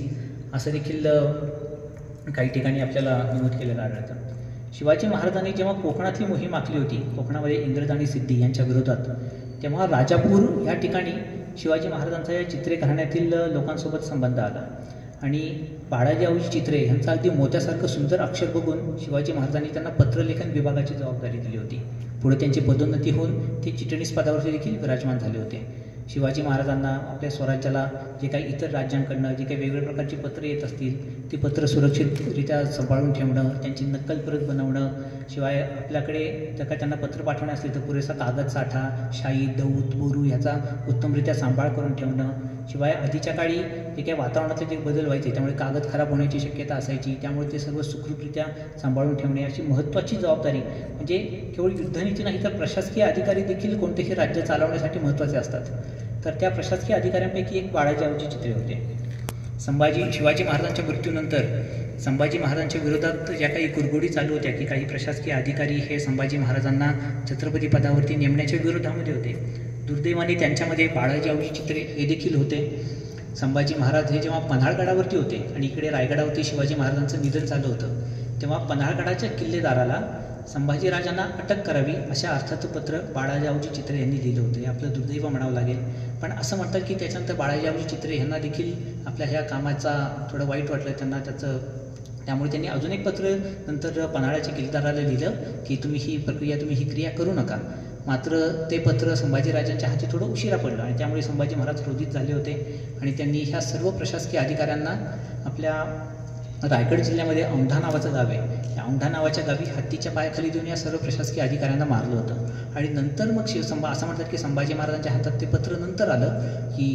असं देखील काही ठिकाणी आपल्याला नमूद केलेलं आढळतं. शिवाजी महाराजांनी जेव्हा कोकणातली मोहीम आखली होती, कोकणामध्ये इंग्रज आणि सिद्धी यांच्या विरोधात, तेव्हा राजापूर या ठिकाणी शिवाजी महाराजांचा या चित्रे घराण्यातील लोकांसोबत संबंध आला. आणि बाळाजी अवजी चित्रे यांचं अगदी मोत्यासारखं सुंदर अक्षर बघून शिवाजी महाराजांनी त्यांना पत्रलेखन विभागाची जबाबदारी दिली होती. पुढे त्यांची पदोन्नती होऊन ते चिटणीस पदावरती देखील विराजमान झाले होते. शिवाजी महाराजांना आपल्या स्वराज्याला जे काही इतर राज्यांकडनं जे काही वेगवेगळ्या प्रकारची पत्रं येत असतील, ती पत्रं सुरक्षितरित्या सांभाळून ठेवणं, त्यांची नक्कल परत बनवणं, शिवाय आपल्याकडे जर का त्यांना पत्र पाठवणे असतील तर पुरेसा कागद साठा, शाई, दौत, बोरू ह्याचा उत्तमरित्या सांभाळ करून ठेवणं. शिवाय आधीच्या काळी जे काही वातावरणातले जे बदल व्हायचे, त्यामुळे कागद खराब होण्याची शक्यता असायची, त्यामुळे ते सर्व सुखरूपरित्या सांभाळून ठेवणे अशी महत्त्वाची जबाबदारी, म्हणजे केवळ युद्धनीती नाही तर प्रशासकीय अधिकारी देखील कोणतेही राज्य चालवण्यासाठी महत्त्वाचे असतात. तर त्या प्रशासकीय अधिकाऱ्यांपैकी एक बाळाजी अवजी चित्रे होते. शिवाजी महाराजांच्या मृत्यूनंतर संभाजी महाराजांच्या विरोधात ज्या काही कुरघोडी चालू होत्या की काही प्रशासकीय अधिकारी हे संभाजी महाराजांना छत्रपती पदावरती नेमण्याच्या विरोधामध्ये होते. दुर्दैवाने त्यांच्यामध्ये बाळाजी आवजी चित्रे हे देखील होते. संभाजी महाराज हे जेव्हा पन्हाळगडावरती होते आणि इकडे रायगडावरती शिवाजी महाराजांचं निधन झालं होतं, तेव्हा पन्हाळगडाच्या किल्लेदाराला संभाजीराजांना अटक करावी अशा अर्थाचं पत्र बाळाजी आवजी चित्रे यांनी लिहिलं होतं. हे आपलं दुर्दैव म्हणावं लागेल. पण असं म्हणतात की त्याच्यानंतर बाळाजी आवजी चित्रे यांना देखील आपल्या ह्या कामाचा थोडं वाईट वाटलं त्यांना त्यामुळे त्यांनी अजून एक पत्र नंतर पन्हाळ्याच्या किल्लेदाराला लिहिलं की तुम्ही ही क्रिया करू नका. मात्र ते पत्र संभाजीराजांच्या हाती थोडं उशिरा पडलं आणि त्यामुळे संभाजी महाराज क्रोधित झाले होते आणि त्यांनी ह्या सर्व प्रशासकीय अधिकाऱ्यांना आपल्या रायगड जिल्ह्यामध्ये औंढा नावाचं गाव आहे, या औंढा नावाच्या गावी हत्तीच्या पायाखाली देऊन या सर्व प्रशासकीय अधिकाऱ्यांना मारलं होतं. आणि नंतर मग असं म्हणतात की संभाजी महाराजांच्या हातात ते पत्र नंतर आलं की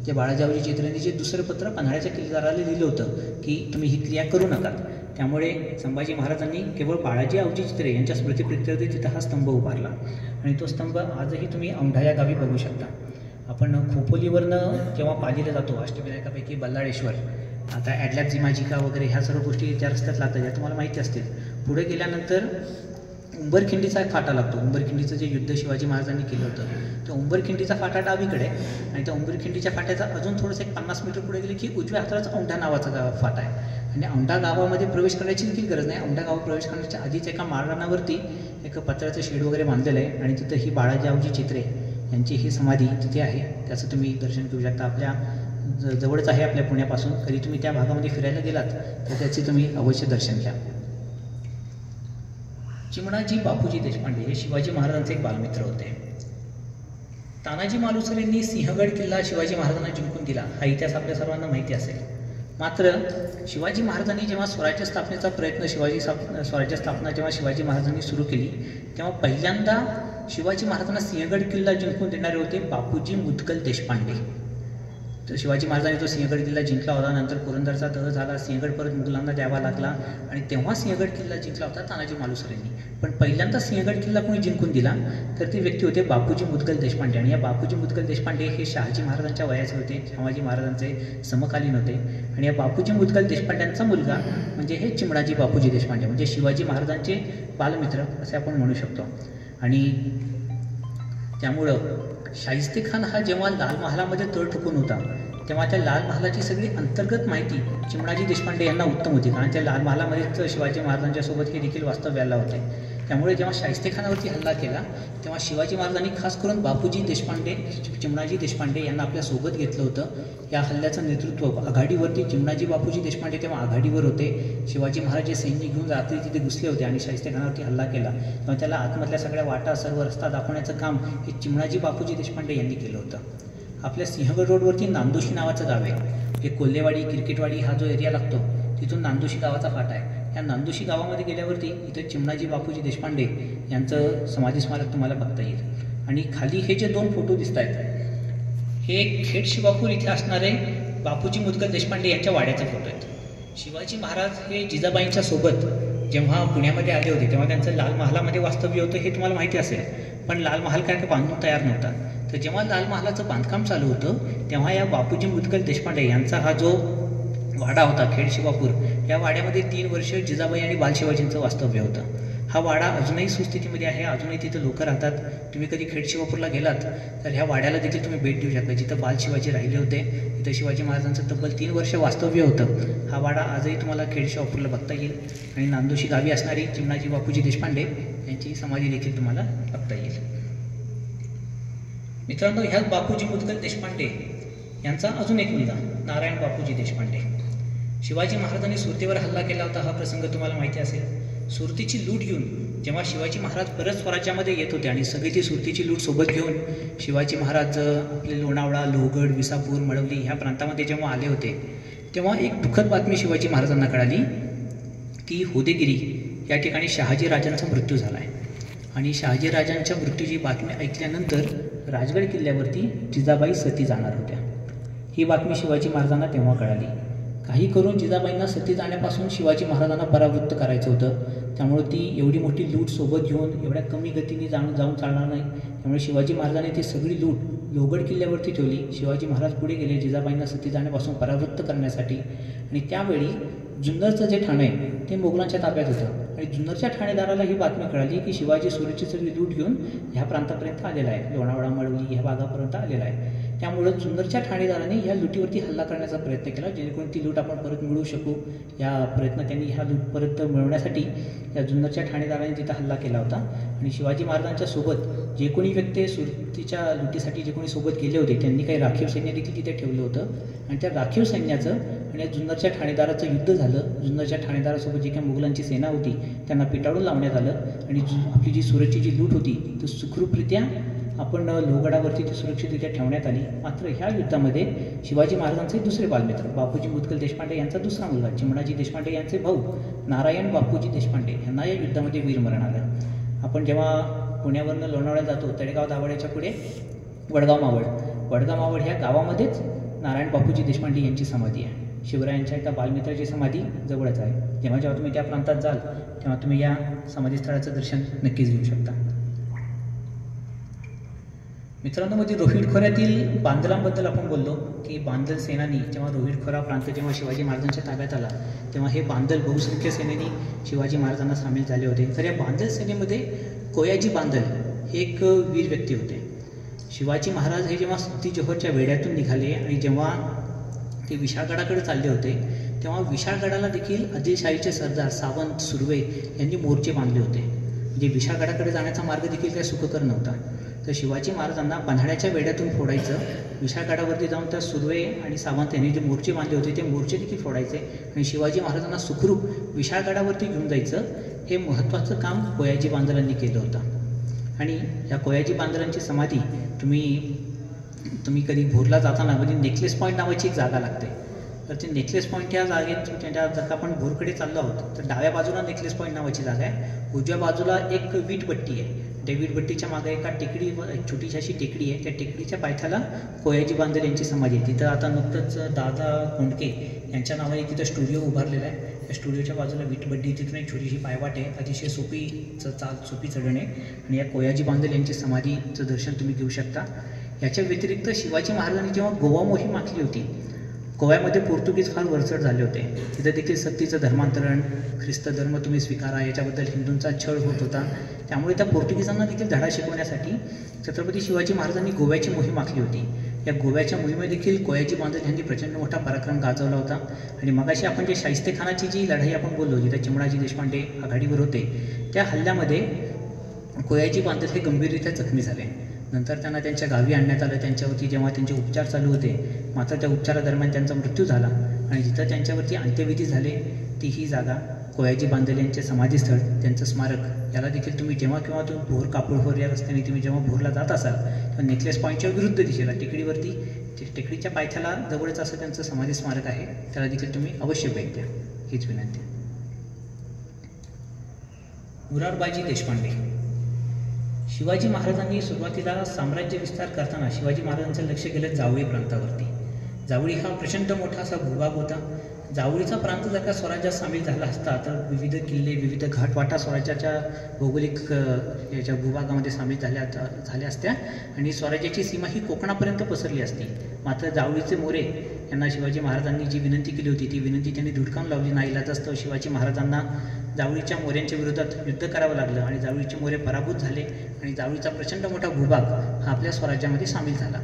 जे बाळाजी आवजी चित्रेंनी जे दुसरं पत्र पन्हाळ्याच्या किल्लेदाराला लिहिलं होतं की तुम्ही ही क्रिया करू नका. त्यामुळे संभाजी महाराजांनी केवळ बाळाजी आवजी चित्रे यांच्या स्मृतिप्रित्यर्थे तिथं हा स्तंभ उभारला आणि तो स्तंभ आजही तुम्ही औंढा या गावी बघू शकता. आपण खोपोलीवरनं जेव्हा पालीला जातो अष्टविनायकापैकी बल्लाळेश्वर, आता ॲडलॅप जिमाजिका वगैरे ह्या सर्व गोष्टी त्या रस्त्यात लागतात ज्या तुम्हाला माहिती असतील. पुढे गेल्यानंतर उंबरखिंडीचा एक फाटा लागतो. उंबरखिंडीचं जे युद्ध शिवाजी महाराजांनी केलं होतं तो उंबरखिंडीचा फाटा डावीकडे आणि त्या उंबरखिंडीच्या फाट्याचा अजून थोडंसं एक 50 मीटर पुढे गेले की उजव्या हातालाच औंढा नावाचा फाटा आहे. आणि औंढा गावामध्ये प्रवेश करण्याची देखील गरज नाही. औंढा गावात प्रवेश करण्याच्या आधीच एका माळरानावरती एक पत्र्याचं शेड वगैरे बांधलेलं आहे आणि तिथं ही बाळाजी आवजी चित्रे यांची ही समाधी तिथे आहे. त्याचं तुम्ही दर्शन घेऊ शकता. आपल्या जवळच आहे आपल्या पुण्यापासून. कधी तुम्ही त्या भागामध्ये फिरायला गेलात तर त्याचे तुम्ही अवश्य दर्शन घ्या. चिमणाजी बापूजी देशपांडे हे शिवाजी महाराजांचे एक बालमित्र होते. तानाजी मालुसरेंनी सिंहगड किल्ला शिवाजी महाराजांना जिंकून दिला हा इतिहास आपल्या सर्वांना माहिती असेल. मात्र शिवाजी महाराजांनी जेव्हा स्वराज्य स्थापनेचा प्रयत्न स्वराज्य स्थापना जेव्हा शिवाजी महाराजांनी सुरू केली तेव्हा पहिल्यांदा शिवाजी महाराजांना सिंहगड किल्ला जिंकून देणारे होते बापूजी मुदगल देशपांडे. तर शिवाजी महाराजांनी तो सिंहगड किल्ला जिंकला होता. नंतर पुरंदरचा तह झाला, सिंहगड परत मुघलांना द्यावा लागला आणि तेव्हा सिंहगड किल्ला जिंकला होता तानाजी मालुसरेंनी. पण पहिल्यांदा सिंहगड किल्ला कोणी जिंकून दिला तर ते व्यक्ती होते बापूजी मुदगल देशपांडे. आणि या बापूजी मुदगल देशपांडे हे शहाजी महाराजांच्या वयाचे होते, शिवाजी महाराजांचे समकालीन होते. आणि या बापूजी मुदगल देशपांड्यांचा मुलगा म्हणजे हे चिमणाजी बापूजी देशपांडे म्हणजे शिवाजी महाराजांचे बालमित्र असे आपण म्हणू शकतो. आणि त्यामुळं शाहिस्तेखान हा जेव्हा लाल महालामध्ये तळ ठोकून होता तेव्हा त्या लाल महालाची सगळी अंतर्गत माहिती चिमणाजी देशपांडे यांना उत्तम होती, कारण त्या लाल महालामध्येच शिवाजी महाराजांच्या सोबत हे देखील वास्तव्याला होते. त्यामुळे जेव्हा शाहिस्तेखानावरती हल्ला केला तेव्हा शिवाजी महाराजांनी खास करून बापूजी देशपांडे चिमणाजी देशपांडे यांना आपल्या सोबत घेतलं होतं. या हल्ल्याचं नेतृत्व आघाडीवरती चिमणाजी बापूजी देशपांडे तेव्हा आघाडीवर होते. शिवाजी महाराज जे सैन्य घेऊन रात्री तिथे घुसले होते आणि शाहिस्तेखानावरती हल्ला केला तेव्हा त्याला आतमधल्या सगळ्या वाटा सर्व रस्ता दाखवण्याचं काम हे चिमणाजी बापूजी देशपांडे यांनी केलं होतं. आपल्या सिंहगड रोडवरती नांदोशी नावाचं गाव आहे. हे कोल्हेवाडी क्रिकेटवाडी हा जो एरिया लागतो तिथून नांदोशी गावाचा फाटा आहे. या नांदोशी गावामध्ये गेल्यावरती इथं चिमणाजी बापूजी देशपांडे यांचं समाधी स्मारक तुम्हाला बघता येईल. आणि खाली हे जे 2 फोटो दिसत आहेत हे खेड शिवापूर इथे असणारे बापूजी मुदगल देशपांडे यांच्या वाड्याचे फोटो आहेत. शिवाजी महाराज हे जिजाबाईंच्या सोबत जेव्हा पुण्यामध्ये आले होते तेव्हा त्यांचं लाल महालामध्ये वास्तव्य होतं हे तुम्हाला माहिती असेल. पण लाल महाल काय बांधून तयार नव्हता. तर जेव्हा लाल महालाचं बांधकाम चालू होतं तेव्हा या बापूजी मुदगल देशपांडे यांचा हा जो वाडा होता खेड शिवापूर या वाड्यामध्ये 3 वर्ष जिजाबाई आणि बालशिवाजींचं वास्तव्य होतं. हा वाडा अजूनही सुस्थितीमध्ये आहे. अजूनही तिथं लोक राहतात. तुम्ही कधी खेड शिवापूरला गेलात तर ह्या वाड्याला देखील तुम्ही भेट देऊ शकता जिथं बालशिवाजी राहिले होते. तिथं शिवाजी महाराजांचं तब्बल 3 वर्ष वास्तव्य होतं. हा वाडा आजही तुम्हाला खेड शिवापूरला बघता येईल. आणि नांदोशी गावी असणारी चिमणाजी बापूजी देशपांडे यांची समाधी देखील तुम्हाला बघता येईल. मित्रांनो, ह्याच बापूजी मुदगल देशपांडे यांचा अजून एक मुलगा नारायण बापूजी देशपांडे. शिवाजी महाराजांनी सुरतेवर हल्ला केला होता हा प्रसंग तुम्हाला माहिती असेल. सुरतीची लूट घेऊन जेव्हा शिवाजी महाराज परत स्वराज्यामध्ये येत होते आणि सगळी ती सुरतीची लूट सोबत घेऊन शिवाजी महाराज आपले लोणावळा, लोहगड, विसापूर, मळवली ह्या प्रांतामध्ये जेव्हा आले होते तेव्हा एक दुःखद बातमी शिवाजी महाराजांना कळाली की होदेगिरी या ठिकाणी शहाजी राजांचा मृत्यू झाला आहे. आणि शहाजी राजांच्या मृत्यूची बातमी ऐकल्यानंतर राजगड किल्ल्यावरती जिजाबाई सती जाणार होत्या. ही बातमी शिवाजी महाराजांना तेव्हा कळाली. काही करून जिजाबाईंना सती जाण्यापासून शिवाजी महाराजांना परावृत्त करायचं होतं. त्यामुळे ती एवढी मोठी लूट सोबत घेऊन एवढ्या कमी गतीने जाऊन चालणार नाही. त्यामुळे शिवाजी महाराजांनी ती सगळी लूट लोहगड किल्ल्यावरती ठेवली. शिवाजी महाराज पुढे गेले जिजाबाईंना सती जाण्यापासून परावृत्त करण्यासाठी. आणि त्यावेळी जुन्नरचं जे ठाणं आहे ते मोगलांच्या ताब्यात होतं. आणि जुन्नरच्या ठाणेदाराला ही बातमी कळाली की शिवाजी सुरेची सगळी लूट घेऊन ह्या प्रांतापर्यंत आलेला आहे, लोणावळा, मळवली ह्या भागापर्यंत आलेला आहे. त्यामुळं जुन्नरच्या ठाणेदाराने ह्या लुटीवरती हल्ला करण्याचा प्रयत्न केला, जेणेकरून ती लूट आपण परत मिळवू शकू. या प्रयत्न त्यांनी ह्या लूट परत मिळवण्यासाठी या जुन्नरच्या ठाणेदाराने तिथं हल्ला केला होता. आणि शिवाजी महाराजांच्या सोबत जे कोणी व्यक्ती सुरतीच्या लुटीसाठी जे कोणी सोबत गेले होते त्यांनी काही राखीव सैन्य देखील तिथे ठेवलं होतं. आणि त्या राखीव सैन्याचं आणि जुन्नरच्या ठाणेदाराचं युद्ध झालं. जुन्नरच्या ठाणेदारासोबत जी काही मुघलांची सेना होती त्यांना पिटाळून लावण्यात आलं. आणि आपली जी सुरतची जी लूट होती ती सुखरूपरित्या आपण लोहगडावरती ती सुरक्षितरित्या ठेवण्यात आली. मात्र ह्या युद्धामध्ये शिवाजी महाराजांचे दुसरे बालमित्र बापूजी मुदगल देशपांडे यांचा दुसरा मुलगा चिमणाजी देशपांडे यांचे भाऊ नारायण बापूजी देशपांडे यांना या युद्धामध्ये वीरमरण आलं. आपण जेव्हा पुण्यावरनं लोणावळ्यात जातो तळेगाव दाभाड्याच्या पुढे वडगाव मावळ ह्या गावामध्येच नारायण बापूजी देशपांडे यांची समाधी आहे. शिवरायांच्या एका बालमित्राची समाधी जवळच आहे. जेव्हा तुम्ही त्या प्रांतात जाल तेव्हा तुम्ही या समाधीस्थळाचं दर्शन नक्कीच घेऊ शकता. मित्रांनो, म्हणजे रोहिड खोऱ्यातील बांदलांबद्दल आपण बोललो की बांदल सेनानी जेव्हा रोहिड खोरा प्रांत जेव्हा शिवाजी महाराजांच्या ताब्यात आला तेव्हा हे बांदल बहुसंख्य सेनेनी शिवाजी महाराजांना सामील झाले होते. तर या बांदल सेनेमध्ये कोयाजी बांदल हे एक वीर व्यक्ती होते. शिवाजी महाराज हे जेव्हा सती जोहरच्या वेढ्यातून निघाले आणि जेव्हा ते विशाळगडाकडे चालले होते तेव्हा विशाळगडाला देखील आदिलशाहीचे सरदार सावंत सुर्वे यांनी मोर्चे बांधले होते. म्हणजे विशाळगडाकडे जाण्याचा मार्ग देखील काही सुखकर नव्हता. तर शिवाजी महाराजांना पन्हाळ्याच्या वेढ्यातून फोडायचं, विशाळगडावरती जाऊन त्या सुर्वे आणि सावंत यांनी जे मोर्चे बांधले होते ते मोर्चे देखील फोडायचे आणि शिवाजी महाराजांना सुखरूप विशाळगडावरती घेऊन जायचं, हे महत्त्वाचं काम कोयाजी बांदलांनी केलं होतं. आणि या कोयाजी बांदलांची समाधी तुम्ही कधी भोरला जाताना म्हणजे नेकलेस पॉईंट नावाची एक जागा लागते. तर ते नेकलेस पॉईंट या जागेत जर का आपण भोरकडे चाललो आहोत तर डाव्या बाजूला नेकलेस पॉईंट नावाची जागा आहे, उजव्या बाजूला एक वीटभट्टी आहे. त्या वीटभट्टीच्या मागे एका एक छोटीशी अशी टेकडी आहे. त्या टेकडीच्या पायथ्याला कोयाजी बांदल यांची समाधी आहे. तिथं आता नुकतंच दादा कोंडके यांच्या नावाने तिथं स्टुडिओ उभारलेला आहे. त्या स्टुडिओच्या बाजूला वीटभट्टी, तिथून एक छोटीशी पायवाट आहे, अतिशय सोपी चढण आहे. आणि या कोयाजी बांदल यांची समाधीचं दर्शन तुम्ही घेऊ शकता. याच्या व्यतिरिक्त शिवाजी महाराजांनी जेव्हा गोवा मोहीम आखली होती, गोव्यामध्ये पोर्तुगीज फार वरचढ झाले होते. तिथं देखील सत्तीचं धर्मांतरण, ख्रिस्त धर्म तुम्ही स्वीकारा याच्याबद्दल हिंदूंचा छळ होत होता. त्यामुळे त्या पोर्तुगीजांना देखील धडा शिकवण्यासाठी छत्रपती शिवाजी महाराजांनी गोव्याची मोहीम आखली होती. या गोव्याच्या मोहिमेत देखील कोयाजी बांदल यांनी प्रचंड मोठा पराक्रम गाजवला होता. आणि मगाशी आपण जे शाहिस्तेखानाची जी लढाई आपण बोललो, जिथे चिमणाजी देशपांडे आघाडीवर होते, त्या हल्ल्यामध्ये कोयाजी बांदल हे गंभीररित्या जखमी झाले. नंतर त्यांना त्यांच्या गावी आणण्यात आलं. त्यांच्यावरती जेव्हा त्यांचे उपचार चालू होते, मात्र त्या उपचारादरम्यान त्यांचा मृत्यू झाला. आणि जिथं त्यांच्यावरती अंत्यविधी झाले ती ही जागा कोयाजी बांदल यांचे समाधीस्थळ, त्यांचं स्मारक. याला देखील तुम्ही जेव्हा केव्हा तुम्ही भोर कापडभोर या रस्त्याने तुम्ही जेव्हा भोरला जात असाल तर नेकलेस पॉईंटच्या विरुद्ध दिशेला टेकडीवरती टेकडीच्या पायथ्याला जवळच असं त्यांचं समाधी स्मारक आहे. त्याला देखील तुम्ही अवश्य भेट द्या, हीच विनंती. मुरारबाजी देशपांडे. शिवाजी महाराजांनी सुरुवातीला साम्राज्य विस्तार करताना शिवाजी महाराजांचं लक्ष गेलं जावळी प्रांतावरती. जावळी हा प्रचंड मोठा असा भूभाग होता. जावळीचा प्रांत जर का स्वराज्यात सामील झाला असता तर विविध किल्ले, विविध घाटवाटा स्वराज्याच्या भौगोलिक याच्या भूभागामध्ये सामील झाल्या असत्या आणि स्वराज्याची सीमा ही कोकणापर्यंत पसरली असती. मात्र जावळीचे मोरे यांना शिवाजी महाराजांनी जी विनंती केली होती ती विनंती त्यांनी धुडकावून लावली. नाईलाजास्तव शिवाजी महाराजांना जावळीच्या मोऱ्यांच्या विरोधात युद्ध करावं लागलं आणि जावळीचे मोरे पराभूत झाले आणि जावळीचा प्रचंड मोठा भूभाग हा आपल्या स्वराज्यामध्ये सामील झाला.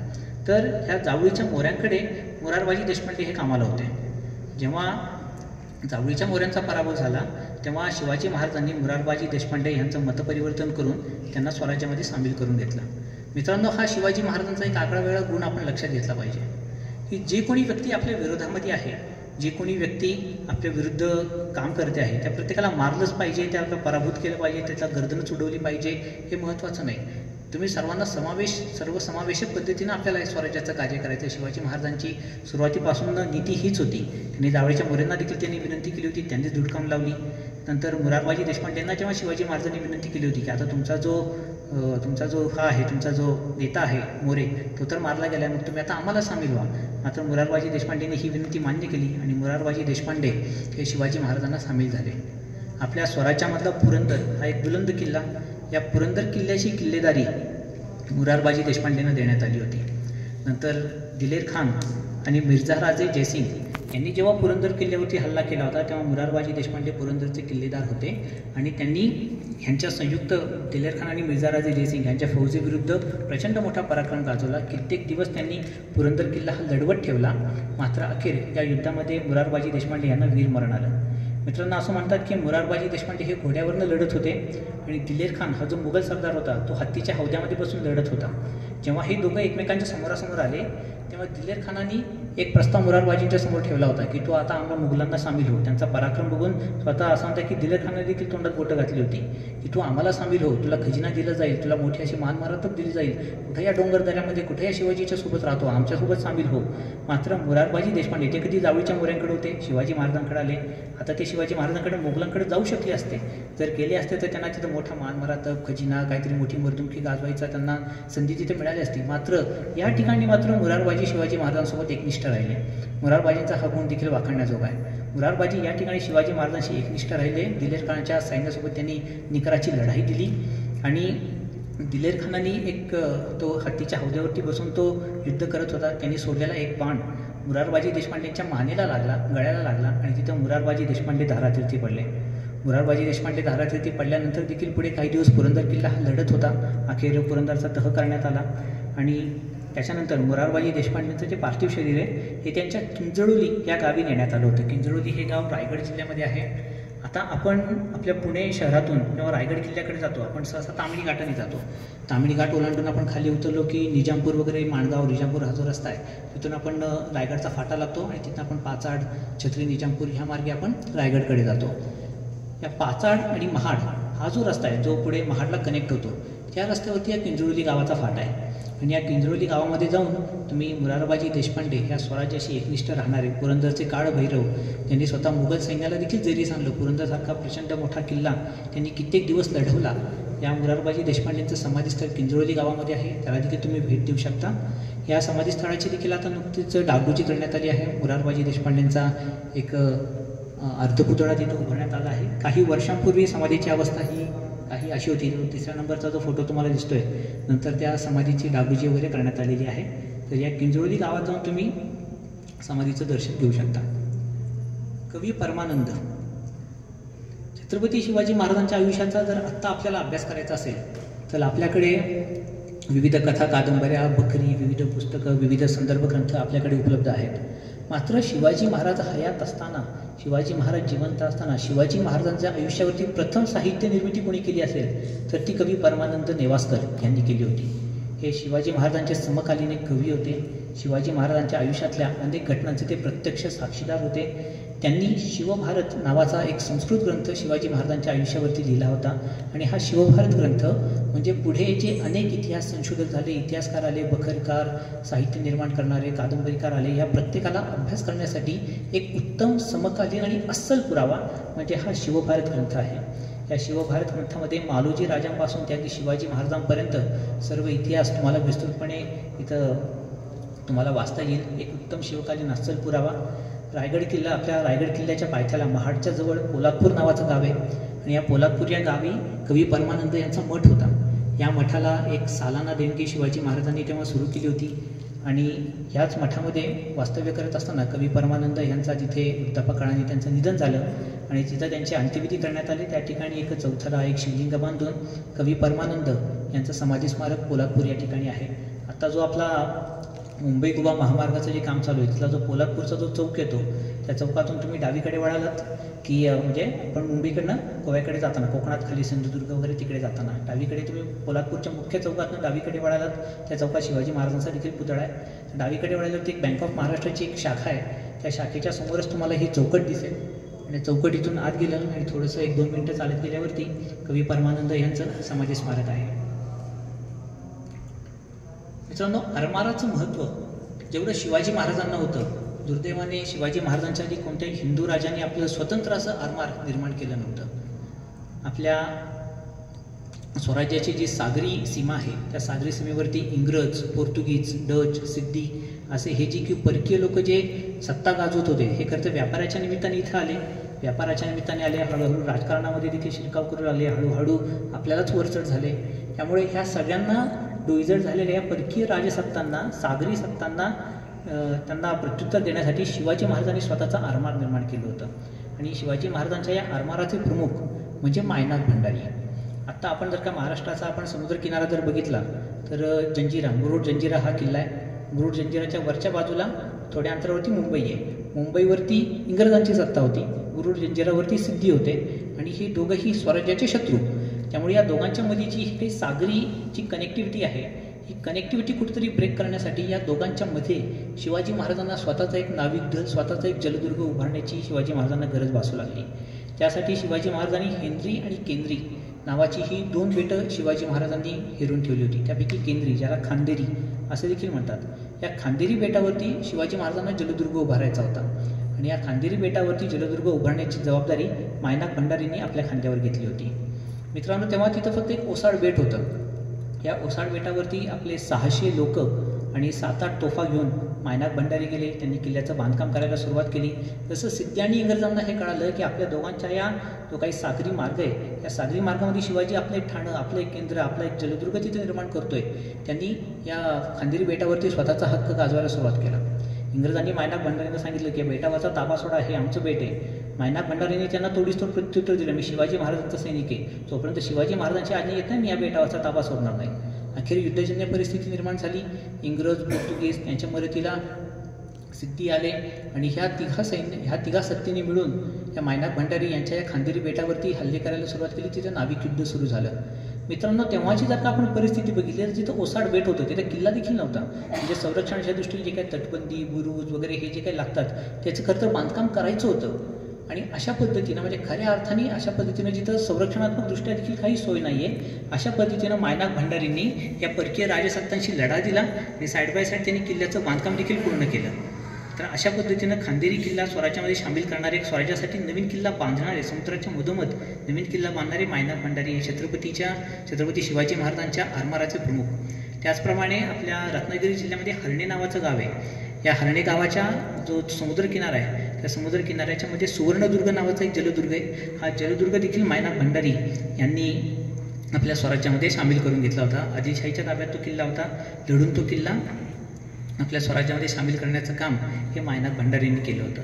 तर ह्या जावळीच्या मोऱ्यांकडे मुरारबाजी देशपांडे हे कामाला होते. जेव्हा जावळीच्या मोऱ्यांचा पराभव झाला तेव्हा शिवाजी महाराजांनी मुरारबाजी देशपांडे यांचं मतपरिवर्तन करून त्यांना स्वराज्यामध्ये सामील करून घेतलं. मित्रांनो, हा शिवाजी महाराजांचा एक आगळा वेगळा गुण आपण लक्षात घेतला पाहिजे की जे कोणी व्यक्ती आपल्या विरोधामध्ये आहे, जे कोणी व्यक्ती आपल्या विरुद्ध काम करते आहे, त्या प्रत्येकाला मारलंच पाहिजे, त्याला पराभूत केलं पाहिजे, त्याचा गर्दनच उडवली पाहिजे हे महत्त्वाचं नाही. तुम्ही सर्वांना सर्वसमावेशक पद्धतीनं आपल्याला स्वराज्याचं कार्य करायचं. शिवाजी महाराजांची सुरुवातीपासून नीती हीच होती. त्यांनी जावळीच्या मोऱ्यांना देखील त्यांनी विनंती केली होती, त्यांनीच धुडकावून लावली. नंतर मुरारबाजी देशपांडेंना जेव्हा शिवाजी महाराजांनी विनंती केली होती की आता तुमचा जो नेता आहे मोरे तो तर मारला गेला, मग तुम्ही आता आम्हाला सामील व्हा. मात्र मुरारबाजी देशपांडेंनी ही विनंती मान्य केली आणि मुरारबाजी देशपांडे हे शिवाजी महाराजांना सामील झाले. आपल्या स्वराज्यामधला पुरंदर हा एक बुलंद किल्ला, या पुरंदर किल्ल्याची किल्लेदारी मुरारबाजी देशपांडेंना देण्यात आली होती. नंतर दिलेर खान आणि मिर्झा राजे जयसिंग यांनी जेव्हा पुरंदर किल्ल्यावरती हल्ला केला होता तेव्हा मुरारबाजी देशपांडे पुरंदरचे किल्लेदार होते आणि त्यांनी ह्यांच्या संयुक्त दिलेर खान आणि मिर्झा राजे जयसिंग यांच्या फौजेविरुद्ध प्रचंड मोठा पराक्रम गाजवला. कित्येक दिवस त्यांनी पुरंदर किल्ला हा लढवत ठेवला. मात्र अखेर या युद्धामध्ये मुरारबाजी देशपांडे यांना वीरमरण आलं. मित्रांनो, असं म्हणतात की मुरारबाजी देशपांडे हे घोड्यावरनं लढत होते आणि दिलेर खान हा जो मुघल सरदार होता तो हत्तीच्या हौद्यामध्ये बसून लढत होता. जेव्हा हे दोघं एकमेकांच्या समोरासमोर आले तेव्हा दिलेर खानाने एक प्रस्ताव मुरारबाजींच्या समोर ठेवला होता की तो आता आम्हाला मुघलांना सामील हो. त्यांचा पराक्रम बघून स्वतः असं म्हणतात की दिलेर खानाने देखील तोंडात बोटं घातली होती की तू आम्हाला सामील हो, तुला खजिना दिला जाईल, तुला मोठी अशी मानमरातब दिली जाईल, कुठे या डोंगर दऱ्यामध्ये कुठे या शिवाजीच्या सोबत राहतो, आमच्यासोबत सामील हो. मात्र मुरारबाजी देशपांडे ते कधी जावळीच्या मोऱ्यांकडे होते, शिवाजी महाराजांकडे आले. आता ते शिवाजी महाराजांकडे मुघलांकडे जाऊ शकले असते. जर गेले असते तर त्यांना तिथं मोठा मानमरातब, खजिना, काहीतरी मोठी मर्दुमकी गाजवायचा त्यांना संधी तिथे मिळाली असती. मात्र या ठिकाणी मात्र मुरारबाजी शिवाजी महाराजांसोबत एकनिष्ठ राहिले. मुरारबाजींचा हा गुण देखील वाखाणण्याजोगा आहे. मुरारबाजी या ठिकाणी शिवाजी महाराजांशी एकनिष्ठ राहिले. दिलेर खानाच्या सैन्यासोबत त्यांनी निकराची लढाई दिली आणि दिलेर खानाने एक तो हत्तीच्या हौद्यावरती बसून तो युद्ध करत होता. त्यांनी सोडलेला एक बाण मुरारबाजी देशपांडेंच्या मानेला लागला, गळ्याला लागला आणि तिथं मुरारबाजी देशपांडे धारातीर्थी पडले. मुरारबाजी देशपांडे धारातीर्थी पडल्यानंतर देखील पुढे काही दिवस पुरंदर किल्ला हा लढत होता. अखेर पुरंदरचा तह करण्यात आला आणि त्याच्यानंतर मुरारबाजी देशपांडेंचं जे पार्थिव शरीर आहे हे त्यांच्या किंजळोली या गावी नेण्यात आलं होतं. किंजळोली हे गाव रायगड जिल्ह्यामध्ये आहे. आता आपण आपल्या पुणे शहरातून जेव्हा रायगड किल्ल्याकडे जातो आपण सहसा तांबडी घाटाने जातो. तांबडी घाट ओलांडून आपण खाली उतरलो की निजामपूर वगैरे, माणगाव, निजामपूर हा जो रस्ता आहे तिथून आपण रायगडचा फाटा लागतो आणि तिथून आपण पाचाड, छत्री, निजामपूर ह्या मार्गे आपण रायगडकडे जातो. या पाचाड आणि महाड हा जो रस्ता आहे जो पुढे महाडला कनेक्ट होतो त्या रस्त्यावरती या किंजळोली गावाचा फाटा आहे आणि या किंजळोली गावामध्ये जाऊन तुम्ही मुरारबाजी देशपांडे ह्या स्वराज्याशी एकनिष्ठ राहणारे पुरंदरचे काळभैरव त्यांनी स्वतः मुघल सैन्याला देखील जरीस आणलं. पुरंदरसारखा प्रचंड मोठा किल्ला त्यांनी कित्येक दिवस लढवला. या मुरारबाजी देशपांडेंचं समाधीस्थळ किंजळोली गावामध्ये आहे, त्याला देखील तुम्ही भेट देऊ शकता. या समाधीस्थळाची देखील आता नुकतीच डागडुजी करण्यात आली आहे. मुरारबाजी देशपांडेंचा एक अर्धपुतळा तिथं उभारण्यात आला आहे. काही वर्षांपूर्वी समाधीची अवस्था ही काही अशी होती. तिसऱ्या नंबरचा जो फोटो तुम्हाला दिसतोय नंतर त्या समाधीची डागडुजी वगैरे करण्यात आलेली आहे. तर या किंजळोली गावात जाऊन तुम्ही समाधीचं दर्शन घेऊ शकता. कवी परमानंद. छत्रपती शिवाजी महाराजांच्या आयुष्याचा जर आत्ता आपल्याला अभ्यास करायचा असेल तर आपल्याकडे विविध कथा, कादंबऱ्या, बखरी, विविध पुस्तकं, विविध संदर्भ ग्रंथ आपल्याकडे उपलब्ध आहेत. मात्र शिवाजी महाराज हयात असताना, शिवाजी महाराज जिवंत असताना शिवाजी महाराजांच्या आयुष्यावरती प्रथम साहित्य निर्मिती कोणी केली असेल तर ती कवी परमानंद नेवासकर यांनी केली होती. हे शिवाजी महाराजांचे समकालीन एक कवी होते. शिवाजी महाराजांच्या आयुष्यातल्या अनेक घटनांचे ते प्रत्यक्ष साक्षीदार होते. त्यांनी शिवभारत नावाचा एक संस्कृत ग्रंथ शिवाजी महाराजांच्या आयुष्यावरती लिहिला होता आणि हा शिवभारत ग्रंथ म्हणजे पुढे जे अनेक इतिहास संशोधक झाले, इतिहासकार आले, बखरकार, साहित्य निर्माण करणारे, कादंबरीकार आले, या प्रत्येकाला अभ्यास करण्यासाठी एक उत्तम समकालीन आणि अस्सल पुरावा म्हणजे हा शिवभारत ग्रंथ आहे. या शिवभारत ग्रंथामध्ये मालोजी राजांपासून ते अगदी शिवाजी महाराजांपर्यंत सर्व इतिहास तुम्हाला विस्तृतपणे इथं तुम्हाला वाचता येईल. एक उत्तम शिवकालीन अस्सल पुरावा. रायगड किल्ला, आपल्या रायगड किल्ल्याच्या पायथ्याला महाडच्या जवळ पोलादपूर नावाचं गाव आहे आणि या पोलादपूर या गावी कवी परमानंद यांचा मठ होता. या मठाला एक सालाना देणगी शिवाजी महाराजांनी तेव्हा सुरू केली होती आणि ह्याच मठामध्ये वास्तव्य करत असताना कवी परमानंद यांचा तिथे वृद्धापकाळाने त्यांचं निधन झालं आणि तिथं त्यांचे अंत्यविधी करण्यात आले. त्या ठिकाणी एक चौथरा, एक शिवलिंग बांधून कवी परमानंद यांचं समाधी स्मारक पोलादपूर या ठिकाणी आहे. आता जो आपला मुंबई गोवा महामार्गाचं जे काम चालू आहे तिथला जो पोलादपूरचा जो चौक येतो त्या चौकातून तुम्ही डावीकडे वळालात की म्हणजे आपण मुंबईकडनं गोव्याकडे जाताना, कोकणात खाली सिंधुदुर्ग वगैरे तिकडे जाताना डावीकडे तुम्ही पोलादपूरच्या मुख्य चौकातून डावीकडे वळालात. त्या चौकात शिवाजी महाराजांचा देखील पुतळा आहे. डावीकडे वळाल्यावरती एक बँक ऑफ महाराष्ट्राची एक शाखा आहे. त्या शाखेच्या समोरच तुम्हाला ही चौकट दिसेल आणि चौकटीतून आत गेलं आणि थोडंसं 1-2 मिनटं चालत गेल्यावरती कवी परमानंद यांचं समाधी स्मारक आहे. मित्रांनो, आरमाराचं महत्त्व जेवढं शिवाजी महाराजांना होतं, दुर्दैवाने शिवाजी महाराजांच्या आधी कोणत्याही हिंदू राजांनी आपलं स्वतंत्र असं आरमार निर्माण केलं नव्हतं. आपल्या स्वराज्याची जी सागरी सीमा आहे त्या सागरी सीमेवरती इंग्रज, पोर्तुगीज, डच, सिद्धी असे हे जी की परकीय लोक जे सत्ता गाजवत होते हे खरं तर व्यापाराच्या निमित्ताने इथं आले. व्यापाराच्या निमित्ताने आले, हळूहळू राजकारणामध्ये देखील शिरकाव करू लागले, हळूहळू आपल्यालाच वरचढ झाले. त्यामुळे ह्या सगळ्यांना डोईजड झालेल्या या परकीय राजसत्तांना, सागरी सत्तांना त्यांना प्रत्युत्तर देण्यासाठी शिवाजी महाराजांनी स्वतःचा आरमार निर्माण केलं होतं. आणि शिवाजी महाराजांच्या या आरमाराचे प्रमुख म्हणजे मायनाक भंडारी. आत्ता आपण जर का महाराष्ट्राचा आपण समुद्रकिनारा जर बघितला तर जंजिरा, मुरुड जंजिरा हा किल्ला आहे. मुरुड जंजिराच्या वरच्या बाजूला थोड्या अंतरावरती मुंबई आहे. मुंबईवरती इंग्रजांची सत्ता होती, मुरुड जंजिरावरती सिद्धी होते आणि हे दोघंही स्वराज्याचे शत्रू. त्यामुळे या दोघांच्या मध्ये जी काही सागरी जी कनेक्टिव्हिटी आहे, ही कनेक्टिव्हिटी कुठेतरी ब्रेक करण्यासाठी या दोघांच्या मध्ये शिवाजी महाराजांना स्वतःचा एक नाविक दल, स्वतःचा एक जलदुर्ग उभारण्याची शिवाजी महाराजांना गरज भासू लागली. त्यासाठी शिवाजी महाराजांनी हेनरी आणि केंद्री नावाची ही 2 बेटं शिवाजी महाराजांनी हेरून ठेवली होती. त्यापैकी केंद्री, ज्याला खांदेरी असे देखील म्हणतात, या खांदेरी बेटावरती शिवाजी महाराजांना जलदुर्ग उभारायचा होता. आणि या खांदेरी बेटावरती जलदुर्ग उभारण्याची जबाबदारी मायनाक भंडारींनी आपल्या खांद्यावर घेतली होती. मित्रांनो, तेव्हा तिथं फक्त एक ओसाड बेट होतं. या ओसाड बेटावरती आपले 600 लोक आणि 7-8 तोफा घेऊन मायनाक भंडारी गेले. त्यांनी किल्ल्याचं बांधकाम करायला सुरुवात केली. जसं सिद्धी आणि इंग्रजांना हे कळालं की आपल्या दोघांच्या या जो काही सागरी मार्ग आहे, या सागरी मार्गामध्ये शिवाजी आपलं एक ठाणं, आपलं एक केंद्र, आपला एक जलदुर्ग तिथे निर्माण करतोय, त्यांनी या खांदेरी बेटावरती स्वतःचा हक्क गाजवायला सुरुवात केला. इंग्रजांनी मायनाक भंडारींना सांगितलं की बेटावरचा ताबा सोडा, हे आमचं बेट आहे. मायनाक भंडारींनी त्यांना तोडीसतोड प्रत्युत्तर दिलं, मी शिवाजी महाराजांचा सैनिक आहे, जोपर्यंत शिवाजी महाराजांची आज्ञा येत नाही मी या बेटावरचा ताबा सोडणार नाही. अखेर युद्धजन्य परिस्थिती निर्माण झाली. इंग्रज, पोर्तुगीज यांच्या मदतीला सिद्धी आले आणि ह्या तिघा सत्तेने मिळून या मायनाक भंडारी यांच्या या खांदेरी बेटावरती हल्ले करायला सुरुवात केली. तिथं नाविक युद्ध सुरू झालं. मित्रांनो, तेव्हाची जर का आपण परिस्थिती बघितली तर तिथं ओसाड बेट होतं, तिथं किल्ला देखील नव्हता. म्हणजे संरक्षणाच्या दृष्टीने जे काही तटबंदी, बुरुज वगैरे हे जे काही लागतात त्याचं खरं तर बांधकाम करायचं होतं. आणि अशा पद्धतीनं, म्हणजे खऱ्या अर्थाने अशा पद्धतीनं जिथं संरक्षणात्मक दृष्ट्या देखील काही सोय नाही आहे, अशा पद्धतीनं मायनाक भंडारींनी या परकीय राजसत्तांशी लढा दिला आणि साईड बाय साईड त्यांनी किल्ल्याचं बांधकाम देखील पूर्ण केलं. तर अशा पद्धतीनं खांदेरी किल्ला स्वराज्यामध्ये सामील करणारे, स्वराज्यासाठी नवीन किल्ला बांधणारे, समुद्राच्या मधोमध नवीन किल्ला बांधणारे मायनाक भंडारी हे छत्रपती शिवाजी महाराजांच्या आरमाराचे प्रमुख. त्याचप्रमाणे आपल्या रत्नागिरी जिल्ह्यामध्ये हर्णे नावाचं गाव आहे. या हर्णे गावाच्या जो समुद्रकिनारा आहे, त्या समुद्रकिनाऱ्याच्या मध्ये सुवर्णदुर्ग नावाचा एक जलदुर्ग आहे. हा जलदुर्ग देखील मायनाक भंडारी यांनी आपल्या स्वराज्यामध्ये सामील करून घेतला होता. आदिलशाहीच्या ताब्यात तो किल्ला होता. लढून तो किल्ला आपल्या स्वराज्यामध्ये सामील करण्याचं काम हे मायनाक भंडारींनी केलं होतं.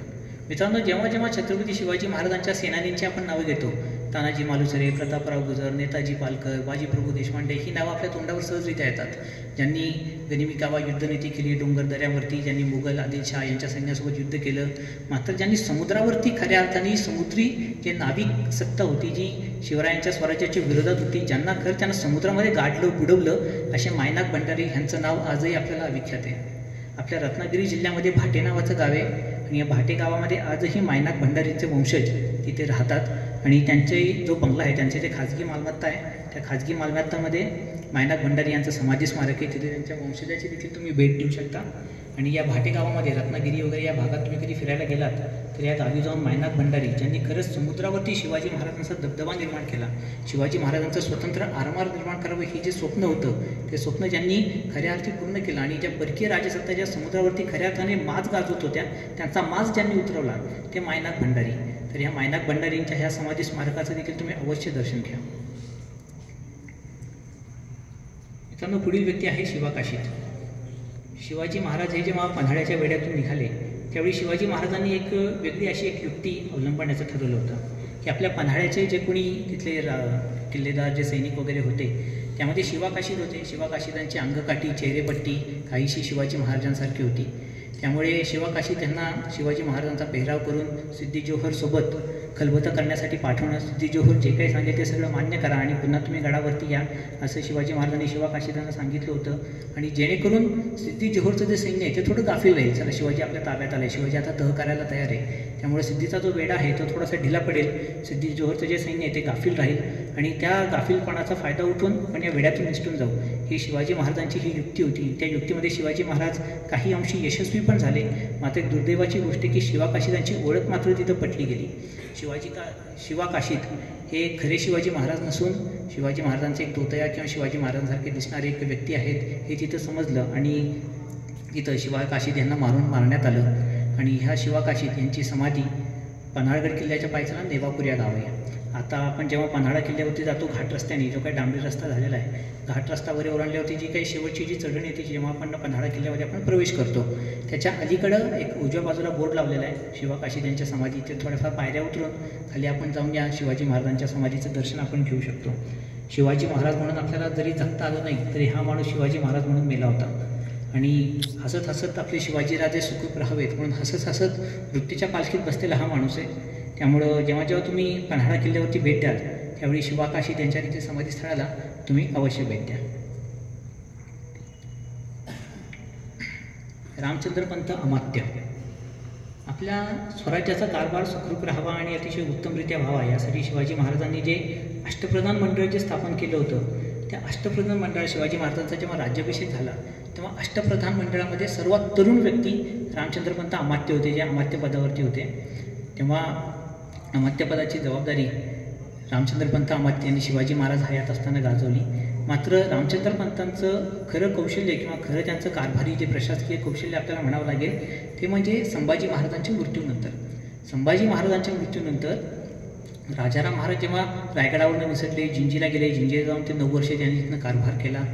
मित्रांनो, जेव्हा जेव्हा छत्रपती शिवाजी महाराजांच्या सेनानींची आपण नावं घेतो, तानाजी मालुसरे, प्रतापराव गुजर, नेताजी पालकर, बाजीप्रभू देशपांडे, ही नावं आपल्या तोंडावर सहजरित्या येतात. ज्यांनी गनिमी कावा युद्धनीती केली, डोंगर दऱ्यावरती ज्यांनी मुघल, आदिलशाह यांच्या सैन्यासोबत युद्ध केलं, मात्र ज्यांनी समुद्रावरती खऱ्या अर्थाने समुद्री जे नाविक सत्ता होती, जी शिवरायांच्या स्वराज्याच्या विरोधात होती, ज्यांना खरं त्यांना समुद्रामध्ये गाडलं, बुडवलं, असे मायनाक भंडारी यांचं नाव आजही आपल्याला विख्यात आहे. आपल्या रत्नागिरी जिल्ह्यामध्ये भाटे नावाचं गाव आहे आणि या भाटे गावामध्ये आजही मायनाक भंडारींचे वंशज तिथे राहतात आणि त्यांचे जो बंगला आहे, त्यांचे जे खाजगी मालमत्ता आहे, त्या खाजगी मालमत्तामध्ये मायनाक भंडारी यांचं समाधी स्मारक आहे. तिथे त्यांच्या वंशजाची देखील तुम्ही भेट देऊ शकता. आणि या भाटे गावामध्ये, रत्नागिरी वगैरे या भागात तुम्ही कधी फिरायला गेलात तर या गावी जाऊन मायनाक भंडारी ज्यांनी खरंच समुद्रावरती शिवाजी महाराजांचा दबदबा निर्माण केला, शिवाजी महाराजांचं स्वतंत्र आरमार निर्माण करावं हे जे स्वप्न होतं, ते स्वप्न ज्यांनी खऱ्या अर्थी पूर्ण केलं आणि ज्या परकीय राजसत्ता ज्या समुद्रावरती खऱ्या अर्थाने माज गाजवत होत्या, त्यांचा माज ज्यांनी उतरवला ते मायनाक भंडारी. तर ह्या मायनाक भंडारींच्या ह्या समाधी स्मारकाचं देखील तुम्ही अवश्य दर्शन घ्या. मित्रांनो, पुढील व्यक्ती आहे शिवा काशीद. शिवाजी महाराज हे जेव्हा पन्हाळ्याच्या वेढ्यातून निघाले त्यावेळी शिवाजी महाराजांनी एक वेगळी अशी एक युक्ती अवलंबण्याचं ठरवलं होतं की आपल्या पन्हाळ्याचे जे कोणी तिथले किल्लेदार, जे सैनिक वगैरे होते, त्यामध्ये शिवा काशीद होते. शिवा काशीदांची अंगकाठी, चेहरेपट्टी काहीशी शिवाजी महाराजांसारखी होती. त्यामुळे शिवा काशीद यांना शिवाजी महाराजांचा पेहराव करून सिद्धी जोहरसोबत खलबतं करण्यासाठी पाठवणं, सिद्धी जोहर जे काही सांगेल ते सगळं मान्य करा आणि पुन्हा तुम्ही गडावरती या, असं शिवाजी महाराजांनी शिवा काशीदांना सांगितलं होतं. आणि जेणेकरून सिद्धी जोहरचं जे सैन्य आहे ते थोडं गाफील राहील. चला, शिवाजी आपल्या ताब्यात आले, शिवाजी आता तह करायला तयार आहे, त्यामुळे सिद्धीचा जो वेढा आहे तो थोडासा ढिला पडेल, सिद्धी जोहरचं जे सैन्य आहे ते गाफील राहील आणि त्या गाफीलपणाचा फायदा उठून आपण या वेढ्यातून निसटून जाऊ, ही शिवाजी महाराजांची ही युक्ती होती. त्या युक्तीमध्ये शिवाजी महाराज काही अंशी यशस्वी पण झाले. मात्र एक दुर्दैवाची गोष्ट आहे की शिवा काशीदांची ओळख मात्र तिथं पटली गेली. शिवा काशीद हे खरे शिवाजी महाराज नसून शिवाजी महाराजांचे एक तोतया किंवा शिवाजी महाराजांसारखे दिसणारे एक व्यक्ती आहेत हे तिथं समजलं आणि तिथं शिवा काशीद यांना मारण्यात आलं. आणि ह्या शिवा काशीद यांची समाधी पन्हाळगड किल्ल्याच्या पायथ्याला नेवापूर या गाव आहे. आता आपण जेव्हा पन्हाळा किल्ल्यावरती जातो घाट रस्त्याने, जो काही डांबरी रस्ता झालेला आहे, घाट रस्त्यावर ओलांडल्यावरती जी काही शेवटची जी चढण येते, जेव्हा आपण पन्हाळा किल्ल्यामध्ये आपण प्रवेश करतो, त्याच्या अलीकडं एक उजव्या बाजूला बोर्ड लावलेला आहे शिवाकाशी त्यांच्या समाधी. ते थोड्याफार पायऱ्या उतरून खाली आपण जाऊन या शिवाजी महाराजांच्या समाधीचं दर्शन आपण घेऊ शकतो. शिवाजी महाराज म्हणून आपल्याला जरी जगता आलं नाही तरी हा माणूस शिवाजी महाराज म्हणून मेला होता. आणि हसत हसत आपले शिवाजीराजे सुखरूप राहावेत म्हणून हसत हसत मृत्यूच्या पालखीत बसलेला हा माणूस आहे. त्यामुळं जेव्हा जेव्हा तुम्ही पन्हाळा किल्ल्यावरती भेट द्याल त्यावेळी शिवाकाशी त्यांच्या तिथे समाधीस्थळाला तुम्ही अवश्य भेट द्या. रामचंद्रपंत अमात्य आपल्या स्वराज्याचा कारभार सुखरूप राहावा आणि अतिशय उत्तमरित्या व्हावा यासाठी शिवाजी महाराजांनी जे अष्टप्रधान मंडळ जे स्थापन केलं होतं, त्या अष्टप्रधान मंडळ शिवाजी महाराजांचा जेव्हा राज्याभिषेक झाला तेव्हा अष्टप्रधान मंडळामध्ये सर्वात तरुण व्यक्ती रामचंद्रपंत अमात्य होते, जे अमात्य पदावरती होते. तेव्हा अमात्यपदाची जबाबदारी रामचंद्रपंत अमात्य यांनी शिवाजी महाराज हयात असताना गाजवली. मात्र रामचंद्रपंतांचं खरं कौशल्य किंवा खरं त्यांचं कारभारी जे प्रशासकीय कौशल्य आपल्याला म्हणावं लागेल ते म्हणजे संभाजी महाराजांच्या मृत्यूनंतर. संभाजी महाराजांच्या मृत्यूनंतर राजाराम महाराज जेव्हा रायगडावरून निसटले, जिंजीला गेले, जिंजीला जाऊन ते 9 वर्ष त्यांनी तिथनं कारभार केला,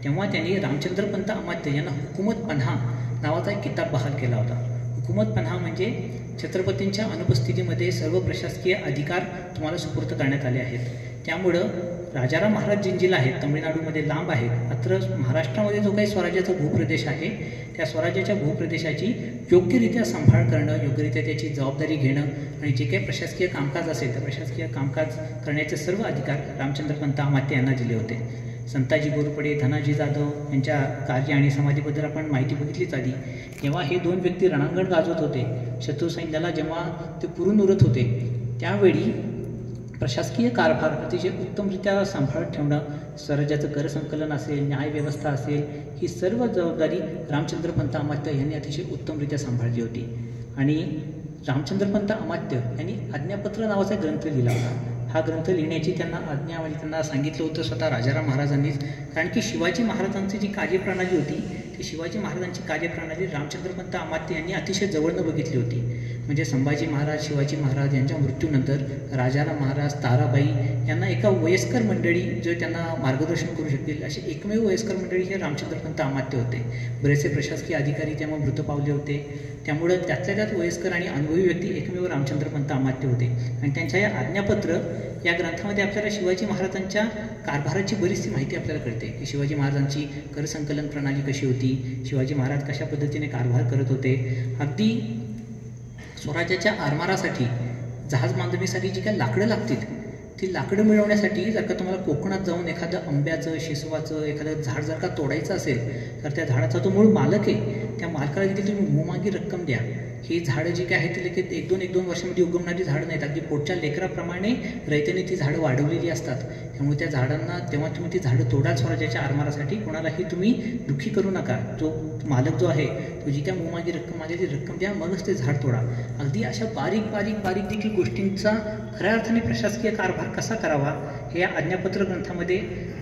तेव्हा त्यांनी रामचंद्रपंत अमात्य यांना हुकूमत पन्हा नावाचा एक किताब बहाल केला होता. हुकूमत पन्हा म्हणजे छत्रपतींच्या अनुपस्थितीमध्ये सर्व प्रशासकीय अधिकार तुम्हाला सुपूर्द करण्यात आले आहेत. त्यामुळं राजाराम महाराज जिंजीला आहेत, तमिळनाडूमध्ये लांब आहेत, मात्र महाराष्ट्रामध्ये जो काही स्वराज्याचा भूप्रदेश आहे त्या स्वराज्याच्या भूप्रदेशाची योग्यरित्या सांभाळ करणं, योग्यरित्या त्याची जबाबदारी घेणं आणि जे काही प्रशासकीय कामकाज असेल त्या प्रशासकीय कामकाज करण्याचे सर्व अधिकार रामचंद्रपंत अमात्य यांना दिले होते. संताजी घोरपडे, धनाजी जाधव यांच्या कार्य आणि समाधीबद्दल आपण माहिती बघितलीच आधी. जेव्हा हे 2 व्यक्ती रणांगण गाजवत होते, शत्रू सैन्याला जेव्हा ते पुरून उरत होते, त्यावेळी प्रशासकीय कारभार अतिशय उत्तमरित्या सांभाळत ठेवणं, स्वराज्याचं कर संकलन असेल, न्यायव्यवस्था असेल, ही सर्व जबाबदारी रामचंद्रपंत अमात्य यांनी अतिशय उत्तमरित्या सांभाळली होती. आणि रामचंद्रपंत अमात्य यांनी आज्ञापत्र नावाचा ग्रंथ लिहिला होता. हा ग्रंथ लिहिण्याची त्यांना आज्ञा म्हणजे त्यांना सांगितलं होतं स्वतः राजाराम महाराजांनीच. कारण की शिवाजी महाराजांची जी कार्यप्रणाली होती ती शिवाजी महाराजांची कार्यप्रणाली रामचंद्रपंत अमात्य यांनी अतिशय जवळनं बघितली होती. म्हणजे संभाजी महाराज, शिवाजी महाराज यांच्या मृत्यूनंतर राजाराम महाराज, ताराबाई यांना एका वयस्कर मंडळी जो त्यांना मार्गदर्शन करू शकतील असे एकमेव वयस्कर मंडळी हे रामचंद्रपंत अमात्य होते. बरेचसे प्रशासकीय अधिकारी तेव्हा मृत पावले होते. त्यामुळं त्यातल्या त्यात वयस्कर आणि अनुभवी व्यक्ती एकमेव रामचंद्रपंत अमात्य होते. आणि त्यांच्या या आज्ञापत्र या ग्रंथामध्ये आपल्याला शिवाजी महाराजांच्या कारभाराची बरीचशी माहिती आपल्याला कळते की शिवाजी महाराजांची कर संकलन प्रणाली कशी होती, शिवाजी महाराज कशा पद्धतीने कारभार करत होते. अगदी स्वराज्याच्या आरमारासाठी, जहाज बांधणीसाठी जी काही लाकडं लागतील ती लाकडं मिळवण्यासाठी जर का तुम्हाला कोकणात जाऊन एखादं आंब्याचं, शेसवाचं एखादं झाड जर का तोडायचं असेल तर त्या झाडाचा जो मूळ मालक आहे त्या मालकाला देखील तुम्ही मोमागी रक्कम द्या. ही झाडं जी काय आहेत ती लगेच 1-2 वर्षामध्ये उगवणारी झाडं नाहीत. अगदी पोटच्या लेकराप्रमाणे रयतेने ती झाडं वाढवलेली असतात. त्यामुळे त्या झाडांना तेव्हा तुम्ही ती झाडं तोडाल स्वराज्याच्या आरमारासाठी. कोणालाही तुम्ही दुःखी करू नका. जो मालक जो आहे तो जी त्या मोमागी रक्कम आली ती रक्कम द्या, मगच ते झाड तोडा. अगदी अशा बारीक देखील गोष्टींचा खऱ्या अर्थाने प्रशासकीय कारभार कसा करावा हे या आज्ञापत्र ग्रंथामध्ये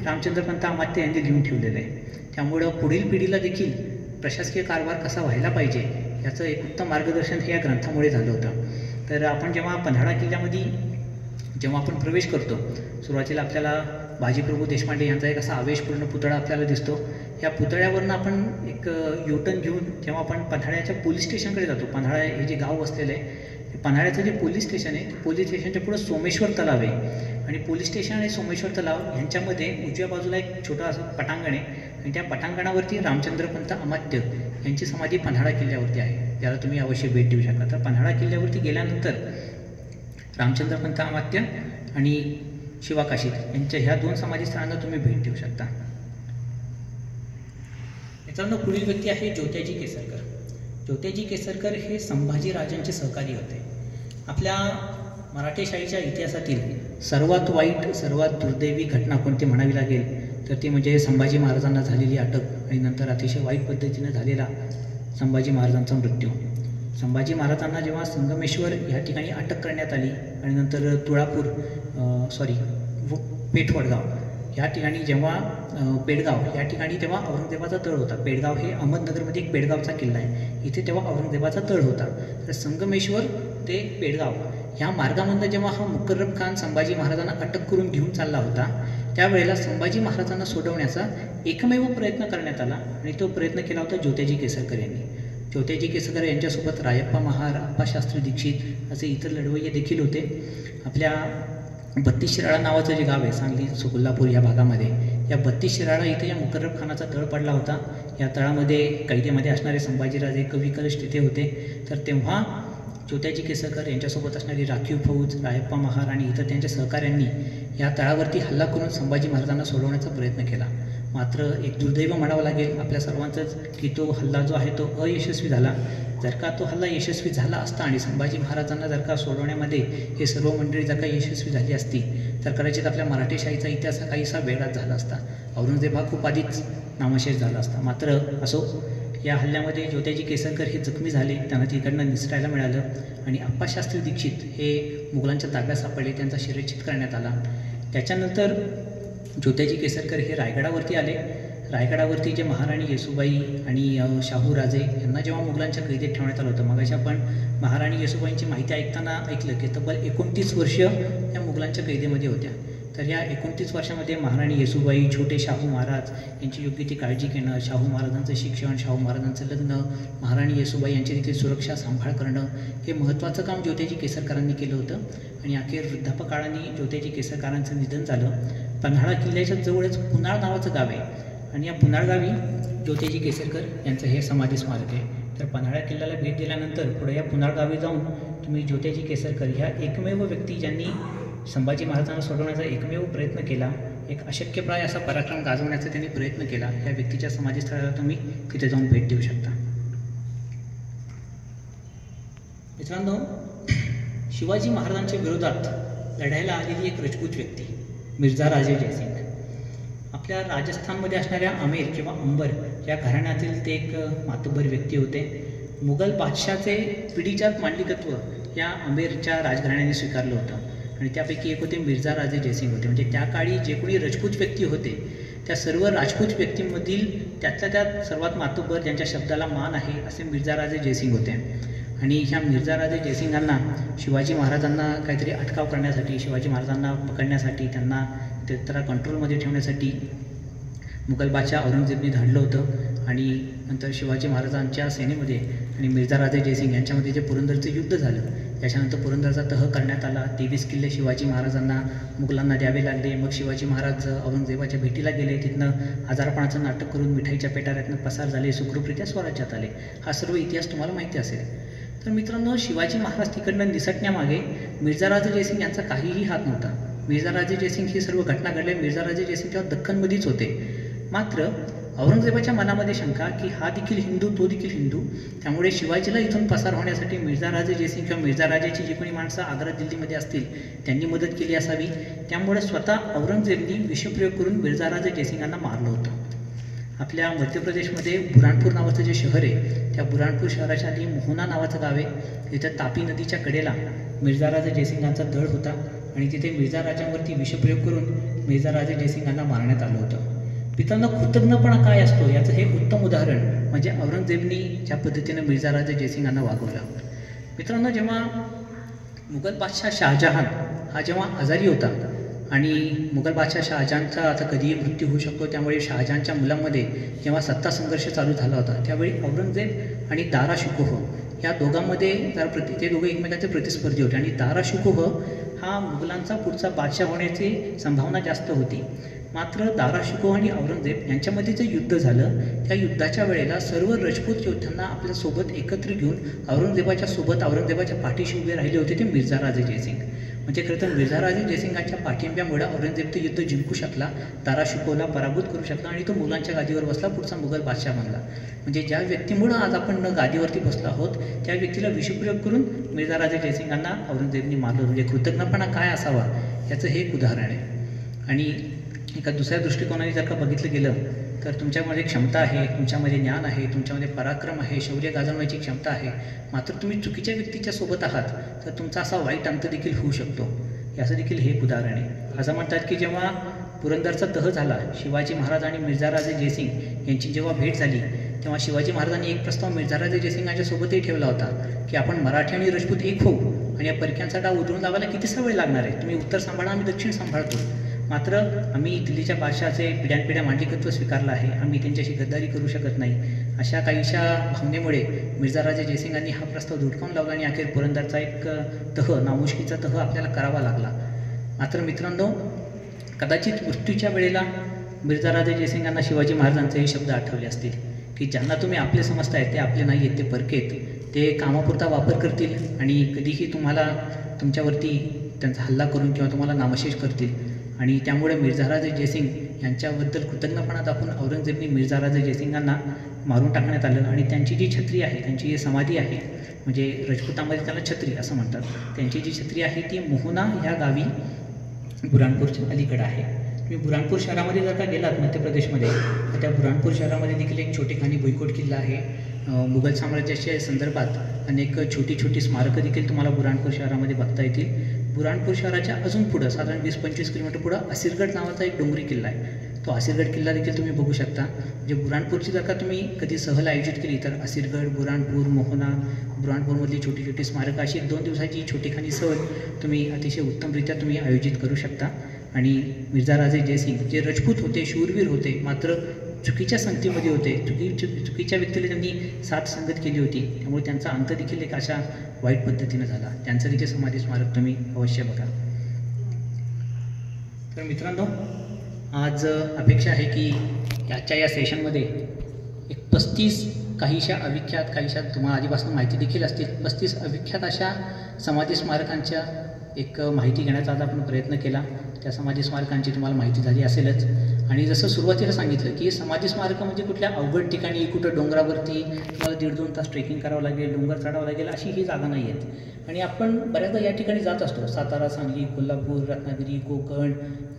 रामचंद्रपंत अमात्य यांनी लिहून ठेवलेलं आहे. त्यामुळं पुढील पिढीला देखील प्रशासकीय कारभार कसा व्हायला पाहिजे याचं एक उत्तम मार्गदर्शन हे या ग्रंथामुळे झालं होतं. तर आपण जेव्हा पन्हाळा किल्ल्यामध्ये जेव्हा आपण प्रवेश करतो, सुरुवातीला आपल्याला बाजीप्रभू देशपांडे यांचा एक असा आवेशपूर्ण पुतळा आपल्याला दिसतो. या पुतळ्यावरनं आपण एक युटर्न घेऊन जेव्हा आपण पन्हाळ्याच्या पोलीस स्टेशनकडे जातो, पन्हाळा हे जे गाव वसलेलं आहे, पन्हाळ्याचं जे पोलीस स्टेशन आहे पोलीस स्टेशनच्या पुढं सोमेश्वर तलाव आहे. आणि पोलीस स्टेशन आणि सोमेश्वर तलाव यांच्यामध्ये उजव्या बाजूला एक छोटं असं पटांगण आहे. आणि त्या पटांगणावरती रामचंद्रपंत अमात्य यांची समाधी पन्हाळा किल्ल्यावरती आहे, ज्याला तुम्ही अवश्य भेट देऊ शकता. तर पन्हाळा किल्ल्यावरती गेल्यानंतर रामचंद्रपंत अमात्य आणि शिवाकाशी यांच्या ह्या 2 समाधीस्थळांना तुम्ही भेट देऊ शकता. मित्रांनो, पुढील व्यक्ती आहे ज्योत्याजी केसरकर. ज्योत्याजी केसरकर हे संभाजी राजांचे सहकारी होते. आपल्या मराठेशाहीच्या इतिहासातील सर्वात वाईट, सर्वात दुर्दैवी घटना कोणती म्हणावी लागेल तर ती म्हणजे संभाजी महाराजांना झालेली अटक आणि नंतर अतिशय वाईट पद्धतीने झालेला संभाजी महाराजांचा मृत्यू. संभाजी महाराजांना जेव्हा संगमेश्वर ह्या ठिकाणी अटक करण्यात आली आणि नंतर तुळापूर पेठवडगाव ह्या ठिकाणी जेव्हा पेडगाव या ठिकाणी तेव्हा औरंगजेबाचा तळ होता. पेडगाव हे अहमदनगरमध्ये एक पेडगावचा किल्ला आहे. इथे तेव्हा औरंगजेबाचा तळ होता. तर संगमेश्वर ते पेडगाव ह्या मार्गामधनं जेव्हा हा मुकर्रम खान संभाजी महाराजांना अटक करून घेऊन चालला होता, त्यावेळेला संभाजी महाराजांना सोडवण्याचा एकमेव प्रयत्न करण्यात आला आणि तो प्रयत्न केला होता ज्योतिजी केसरकर यांनी. ज्योतिजी केसरकर यांच्यासोबत रायप्पा महार, अप्पाशास्त्री दीक्षित असे इतर लढवय्ये देखील होते. आपल्या 32 शिराळा नावाचं जे गाव आहे सांगली कोल्हापूर या भागामध्ये, या 32 शिराळा इथे या मुकर्रम खानाचा तळ पडला होता. या तळामध्ये कैदेमध्ये असणारे संभाजीराजे कवी कलश तिथे होते. तर तेव्हा ज्योतिजी केसरकर यांच्यासोबत असणारी राखीव फौज, रायप्पा महार आणि इतर त्यांच्या सहकाऱ्यांनी या तळावरती हल्ला करून संभाजी महाराजांना सोडवण्याचा प्रयत्न केला. मात्र एक दुर्दैव म्हणावं लागेल आपल्या सर्वांचंच की तो हल्ला जो आहे तो अयशस्वी झाला. जर का तो हल्ला यशस्वी झाला असता आणि संभाजी महाराजांना जर का सोडवण्यामध्ये हे सर्व मंडळी जर का यशस्वी झाली असती तर कदाचित आपल्या मराठेशाहीचा इतिहास काहीसा वेगळाच झाला असता. औरंगजेब हा खूप आधीच नामशेष झाला असता. मात्र असो, या हल्ल्यामध्ये ज्योतिजी केसरकर हे जखमी झाले, त्यांना तिकडनं निसरायला मिळालं आणि अप्पाशास्त्री दीक्षित हे मुघलांच्या ताब्यात सापडले, त्यांचा शिरच्छेद करण्यात आला. त्याच्यानंतर ज्योतिजी केसरकर हे रायगडावरती आले. रायगडावरती जे महाराणी येसूबाई आणि शाहू राजे यांना जेव्हा मुघलांच्या कैदेत ठेवण्यात आलं होतं, मगाशी आपण महाराणी येसूबाईंची माहिती ऐकताना ऐकलं की तब्बल 29 वर्ष या मुघलांच्या कैदेमध्ये होत्या. तर या 29 वर्षामध्ये महाराणी येसूबाई, छोटे शाहू महाराज यांची योग्य ती काळजी घेणं, शाहू महाराजांचं शिक्षण, शाहू महाराजांचं लग्न, महाराणी येसूबाई यांची देखील सुरक्षा सांभाळ करणं, हे महत्त्वाचं काम ज्योतिजी केसरकरांनी केलं होतं. आणि अखेर वृद्धापकाळाने ज्योतिजी केसरकरांचं निधन झालं. पन्हाळा किल्ल्याच्या जवळच पुनाळ नावाचं गाव आहे आणि या पुनाळ गावी ज्योतिजी केसरकर यांचं हे समाधी स्मारक आहे. तर पन्हाळा किल्ल्याला भेट दिल्यानंतर पुढे या पुनाळ गावी जाऊन तुम्ही ज्योतिजी केसरकर ह्या एकमेव व्यक्ती ज्यांनी संभाजी महाराजांना सोडवण्याचा एकमेव प्रयत्न केला, एक अशक्यप्राय असा पराक्रम गाजवण्याचा त्यांनी प्रयत्न केला, या व्यक्तीच्या समाधीस्थळाला तुम्ही तिथे जाऊन भेट देऊ शकता. मित्रांनो, शिवाजी महाराजांच्या विरोधात लढायला आलेली एक राजपूत व्यक्ती मिर्झा राजे जयसिंग. आपल्या राजस्थानमध्ये असणाऱ्या आमेर किंवा अंबर या घराण्यातील ते एक मातब्बर व्यक्ती होते. मुघल बादशाचे पिढीजात मांडलिकत्व या आमेरच्या राजघराण्याने स्वीकारलं होतं आणि त्यापैकी एक होते मिर्झा राजे जयसिंग होते. म्हणजे त्या काळी जे कोणी राजपूत व्यक्ती होते त्या सर्व राजपूत व्यक्तींमधील त्यातल्या त्यात सर्वात मातब्बर, ज्यांच्या शब्दाला मान आहे, असे मिर्झा राजे जयसिंग होते. आणि ह्या मिर्झा राजे जयसिंगांना शिवाजी महाराजांना काहीतरी अटकाव करण्यासाठी, शिवाजी महाराजांना पकडण्यासाठी, त्यांना त्याला कंट्रोलमध्ये ठेवण्यासाठी मुघल बादशाह औरंगजेबने धाडलं होतं. आणि नंतर शिवाजी महाराजांच्या सेनेमध्ये आणि मिर्झा राजे जयसिंग यांच्यामध्ये जे पुरंदरचं युद्ध झालं, त्याच्यानंतर पुरंदरचा तह करण्यात आला. 23 किल्ले शिवाजी महाराजांना मुघलांना द्यावे लागले. मग शिवाजी महाराज औरंगजेबाच्या भेटीला गेले, तिथनं आजारपणाचं नाटक करून मिठाईच्या पेटाऱ्यातनं पसार झाले, सुखरूपरित्या स्वराज्यात आले. हा सर्व इतिहास तुम्हाला माहिती असेल. तर मित्रांनो, शिवाजी महाराज तिकडनं निसटण्यामागे मिर्झा राजे जयसिंग यांचा काहीही हात नव्हता. मिर्झा राजे जयसिंग ही सर्व घटना घडल्या मिर्झा राजे जयसिंग जेव्हा दख्खनमध्येच होते. मात्र औरंगजेबाच्या मनामध्ये शंका की हा देखील हिंदू, तो देखील हिंदू, त्यामुळे शिवाजीला इथून पसार होण्यासाठी मिर्झा राजे जयसिंग किंवा मिर्झा राजेची जी कोणी माणसं आग्रा दिल्लीमध्ये असतील त्यांनी मदत केली असावी. त्यामुळे स्वतः औरंगजेबनी विषप्रयोग करून मिर्झा राजे जयसिंगांना मारलं होतं. आपल्या मध्य प्रदेशमध्ये बुराणपूर नावाचं जे शहर आहे, त्या बुराणपूर शहराच्या आधी मोहना नावाचं गाव आहे. तिथं तापी नदीच्या कडेला मिर्झा राजे जयसिंगांचा तळ होता आणि तिथे मिर्झा राजांवरती विषप्रयोग करून मिर्झा राजे जयसिंगांना मारण्यात आलं होतं. मित्रांनो, कृतज्ञपणा काय असतो याचं हे उत्तम उदाहरण म्हणजे औरंगजेबनी ज्या पद्धतीनं मिर्झा राजे जयसिंगांना वागवलं. मित्रांनो, जेव्हा मुघल बादशाह शहाजहान हा जेव्हा आजारी होता आणि मुघल बादशाह शहाजहानचा आता कधीही मृत्यू होऊ शकतो, त्यामुळे शहाजहानच्या मुलांमध्ये जेव्हा सत्ता संघर्ष चालू झाला होता त्यावेळी औरंगजेब आणि दारा शिकोह या दोघांमध्ये ते दोघे एकमेकांचे प्रतिस्पर्धी होते आणि दारा शिकोह हा मुघलांचा पुढचा बादशाह होण्याची संभावना जास्त होती. मात्र दारा शिकोह आणि औरंगजेब यांच्यामध्ये जे युद्ध झालं त्या युद्धाच्या वेळेला सर्व राजपूत योद्ध्यांना आपल्यासोबत एकत्र घेऊन औरंगजेबाच्या पाठीशी उभे राहिले होते ते मिर्झा राजे जयसिंग. म्हणजे खरं तर मिर्झा राजे जयसिंगांच्या पाठिंब्यामुळे औरंगजेब ते युद्ध जिंकू शकला, दारा शिकोहला पराभूत करू शकला आणि तो मुघलांच्या गादीवर बसला, पुढचा मुघल बादशाह बनला. म्हणजे ज्या व्यक्तीमुळं आज आपण गादीवरती बसलो आहोत त्या व्यक्तीला विषप्रयोग करून मिर्झा राजे जयसिंगांना औरंगजेबनी मारलं. म्हणजे कृतज्ञपणा काय असावा याचं हे एक उदाहरण आहे. आणि एका दुसऱ्या दृष्टिकोनाने जर का बघितलं गेलं तर तुमच्यामध्ये क्षमता आहे, तुमच्यामध्ये ज्ञान आहे, तुमच्यामध्ये पराक्रम आहे, शौर्य गाजवण्याची क्षमता आहे, मात्र तुम्ही चुकीच्या व्यक्तीच्या सोबत आहात तर तुमचा असा वाईट अंत देखील होऊ शकतो. याचं देखील हे एक उदाहरण आहे. असं म्हणतात की जेव्हा पुरंदरचा तह झाला, शिवाजी महाराज आणि मिर्झा राजे जयसिंग यांची जेव्हा भेट झाली तेव्हा शिवाजी महाराजांनी एक प्रस्ताव मिर्झा राजे जयसिंगांच्या सोबतही ठेवला होता की आपण मराठी आणि राजपूत एक होऊ आणि या परक्यांचा डाव उधळून लावायला कितीसा वेळ लागणार आहे? तुम्ही उत्तर सांभाळा, आम्ही दक्षिण सांभाळतो. मात्र आम्ही दिल्लीच्या बादशहाचे पिढ्यानपिढ्या मांडलिकत्व स्वीकारलं आहे, आम्ही त्यांच्याशी गद्दारी करू शकत नाही. अशा काहीशा भावनेमुळे मिर्झा राजे जयसिंगांनी हा प्रस्ताव धुडकावून लावला आणि अखेर पुरंदरचा एक नामुष्कीचा तह आपल्याला करावा लागला. मात्र मित्रांनो, कदाचित मृत्यूच्या वेळेला मिर्झा राजे जयसिंगांना शिवाजी महाराजांचे हे शब्द आठवले असतील की ज्यांना तुम्ही आपले समजताय ते आपले नाही आहेत, ते परके आहेत, ते कामापुरता वापर करतील आणि कधीही तुम्हाला तुमच्यावरती त्यांचा हल्ला करून किंवा तुम्हाला नामशेष करतील. आणि त्यामुळे मिर्झा राजे जयसिंग यांच्याबद्दल कृतज्ञपणा दाखवून औरंगजेबने मिर्झा राजे जयसिंगांना मारून टाकण्यात आलं आणि त्यांची जी छत्री आहे, त्यांची जी समाधी आहे, म्हणजे राजपुतामध्ये त्याला छत्री असं म्हणतात, त्यांची जी छत्री आहे ती मोहना ह्या गावी बुराणपूरच्या अलीकडे आहे. तुम्ही बुराणपूर शहरामध्ये जर का गेलात मध्य प्रदेशमध्ये, तर त्या बुराणपूर शहरामध्ये देखील एक छोटेखानी भुईकोट किल्ला आहे. मुघल साम्राज्याच्या संदर्भात अनेक छोटी छोटी स्मारकं देखील तुम्हाला बुराणपूर शहरामध्ये बघता येतील. बुराणपूर शहराच्या अजून पुढं साधारण 20-25 किलोमीटर पुढं असिरगड नावाचा एक डोंगरी किल्ला आहे. तो असिरगड किल्ला देखील तुम्ही बघू शकता. म्हणजे बुराणपूरची जर का तुम्ही कधी सहल आयोजित केली तर असिरगड, बुराणपूर, मोहना, बुराणपूरमधली छोटी छोटी स्मारकं अशी 2 दिवसाची छोटीखानी सहल तुम्ही अतिशय उत्तमरित्या तुम्ही आयोजित करू शकता. आणि मिर्झा राजे जयसिंग जे राजपूत होते, शूरवीर होते, मात्र चुकीच्या संगतीमध्ये होते, चुकीच्या व्यक्तीला त्यांनी साथ संगत केली होती, त्यामुळे त्यांचा अंत देखील एक अशा वाईट पद्धतीनं झाला. त्यांचं देखील समाधी स्मारक तुम्ही अवश्य बघा. तर मित्रांनो, आज अपेक्षा आहे की याच्या या सेशनमध्ये एक 35 काहीशा अविख्यात, काहीशा तुम्हाला आधीपासून माहिती देखील असतील, 35 अविख्यात अशा समाधी स्मारकांच्या एक माहिती घेण्याचा आज आपण प्रयत्न केला. त्या समाधी स्मारकांची तुम्हाला माहिती झाली असेलच. आणि जसं सुरुवातीला सांगितलं की समाधी स्मारकं म्हणजे कुठल्या अवघड ठिकाणी कुठं डोंगरावरती तुम्हाला 1.5-2 तास ट्रेकिंग करावं लागेल, डोंगर चढावं लागेल अशी ही जागा नाही आहेत. आणि आपण बऱ्याचदा या ठिकाणी जात असतो. सातारा, सांगली, कोल्हापूर, रत्नागिरी, कोकण,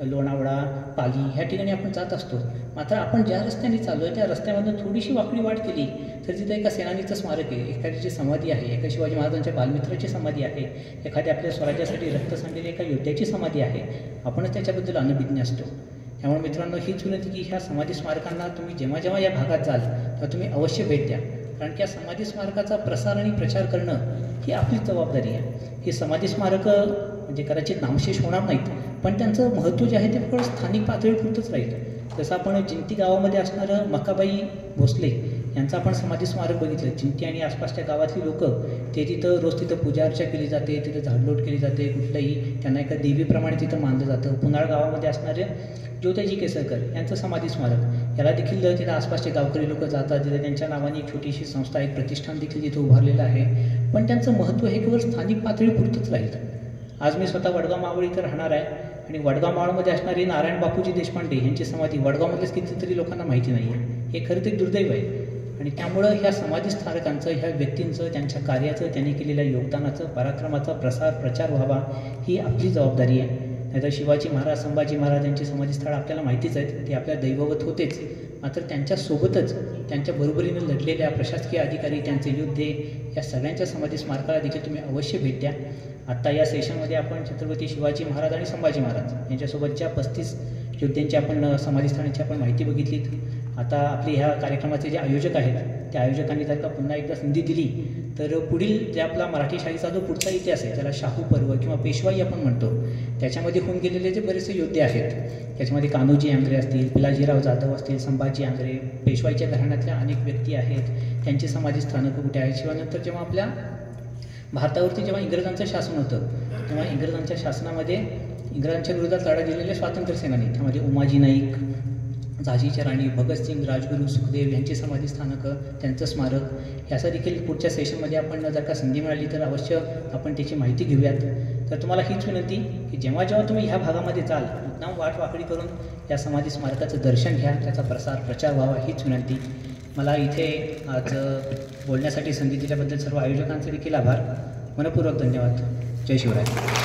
लोणावळा, पाली ह्या ठिकाणी आपण जात असतो. मात्र आपण ज्या रस्त्याने चाललो आहे त्या रस्त्यामधून थोडीशी वाकडी वाट केली तर तिथं एका सेनानीचं स्मारक आहे, एखाद्याची समाधी आहे, एका शिवाजी महाराजांच्या बालमित्राची समाधी आहे, एखाद्या आपल्या स्वराज्यासाठी रक्त सांडलेल्या एका योद्ध्याची समाधी आहे. आपणच त्याच्याबद्दल अनभिज्ञ असतो. त्यामुळे मित्रांनो, हीच विनंती की ह्या समाधी स्मारकांना तुम्ही जेव्हा जेव्हा या भागात जाल तेव्हा तुम्ही अवश्य भेट द्या. कारण की या समाधी स्मारकाचा प्रसार आणि प्रचार करणं ही आपलीच जबाबदारी आहे. ही समाधी स्मारकं म्हणजे कदाचित नामशेष होणार नाहीत, पण त्यांचं महत्त्व जे आहे ते फक्त स्थानिक पातळीपुरतंच राहील. जसं आपण जिंती गावामध्ये असणारं मकाबाई भोसले यांचं आपण समाधी स्मारक बघितलं. जिंती आणि आसपासच्या गावातली लोक ते तिथं रोज तिथं पूजा अर्चा केली जाते, तिथं झाडलोट केली जाते, कुठलंही त्यांना एका देवीप्रमाणे तिथं मानलं जातं. पुनाळ गावामध्ये असणारे ज्योतिजी केसरकर यांचं समाधी स्मारक, याला देखील तिथं आसपासचे गावकरी लोक जातात. तिथं त्यांच्या नावाने एक छोटीशी संस्था, एक प्रतिष्ठान देखील तिथं उभारलेलं आहे. पण त्यांचं महत्त्व हे केवळ स्थानिक पातळीपुरतंच राहील. आज मी स्वतः वडगाव मावळ इथं राहणार आहे आणि वडगाव मावळमध्ये असणारी नारायण बापूजी देशपांडे यांची समाधी वडगावमधलेच कितीतरी लोकांना माहिती नाही आहे. हे खरं तर दुर्दैव आहे. आणि त्यामुळं ह्या समाधी स्मारकांचं, ह्या व्यक्तींचं, त्यांच्या कार्याचं, त्यांनी केलेल्या योगदानाचं, पराक्रमाचा प्रचार व्हावा ही आपली जबाबदारी आहे. नाहीतर शिवाजी महाराज, संभाजी महाराज यांची समाधीस्थळं आपल्याला माहितीच आहेत, ते आपल्या दैववत होतेच. मात्र त्यांच्यासोबतच त्यांच्या बरोबरीने लढलेल्या प्रशासकीय अधिकारी, त्यांचे योद्धे, या सगळ्यांच्या समाधी स्मारकाला देखील तुम्ही अवश्य भेट द्या. आत्ता या सेशनमध्ये आपण छत्रपती शिवाजी महाराज आणि संभाजी महाराज यांच्यासोबतच्या 35 योद्ध्यांची आपण समाधीस्थळांची आपण माहिती बघितलीत. आता आपले ह्या कार्यक्रमाचे जे आयोजक आहेत त्या आयोजकांनी जर का पुन्हा एकदा संधी दिली तर पुढील जे आपला मराठी शाळेचा जो पुढचा इतिहास आहे त्याला शाहू पर्व किंवा पेशवाई आपण म्हणतो, त्याच्यामध्ये होऊन गेलेले जे बरेचसे योद्धे आहेत, त्याच्यामध्ये कान्होजी आंग्रे असतील, पिलाजीराव जाधव असतील, संभाजी आंग्रे, पेशवाईच्या घराण्यातल्या अनेक व्यक्ती आहेत, त्यांची समाधी स्थानकं कुठे आहेत. शिवाय नंतर जेव्हा आपल्या भारतावरती जेव्हा इंग्रजांचं शासन होतं तेव्हा इंग्रजांच्या शासनामध्ये इंग्रजांच्या विरोधात लढा दिलेले स्वातंत्र्य सेनानी, त्यामध्ये उमाजी नाईक, झाशीच्या राणी, भगतसिंग, राजगुरू, सुखदेव यांची समाधी स्थानकं, त्यांचं स्मारक, याचा देखील पुढच्या सेशनमध्ये आपण जर का संधी मिळाली तर अवश्य आपण त्याची माहिती घेऊयात. तर तुम्हाला हीच विनंती की जेव्हा तुम्ही ह्या भागामध्ये जाल मुद्दाम वाटवाकडी करून या समाधी स्मारकाचं दर्शन घ्या, त्याचा प्रचार व्हावा हीच विनंती. मला इथे आज बोलण्यासाठी संधी दिल्याबद्दल सर्व आयोजकांचे देखील आभार. मनपूर्वक धन्यवाद. जय शिवराय.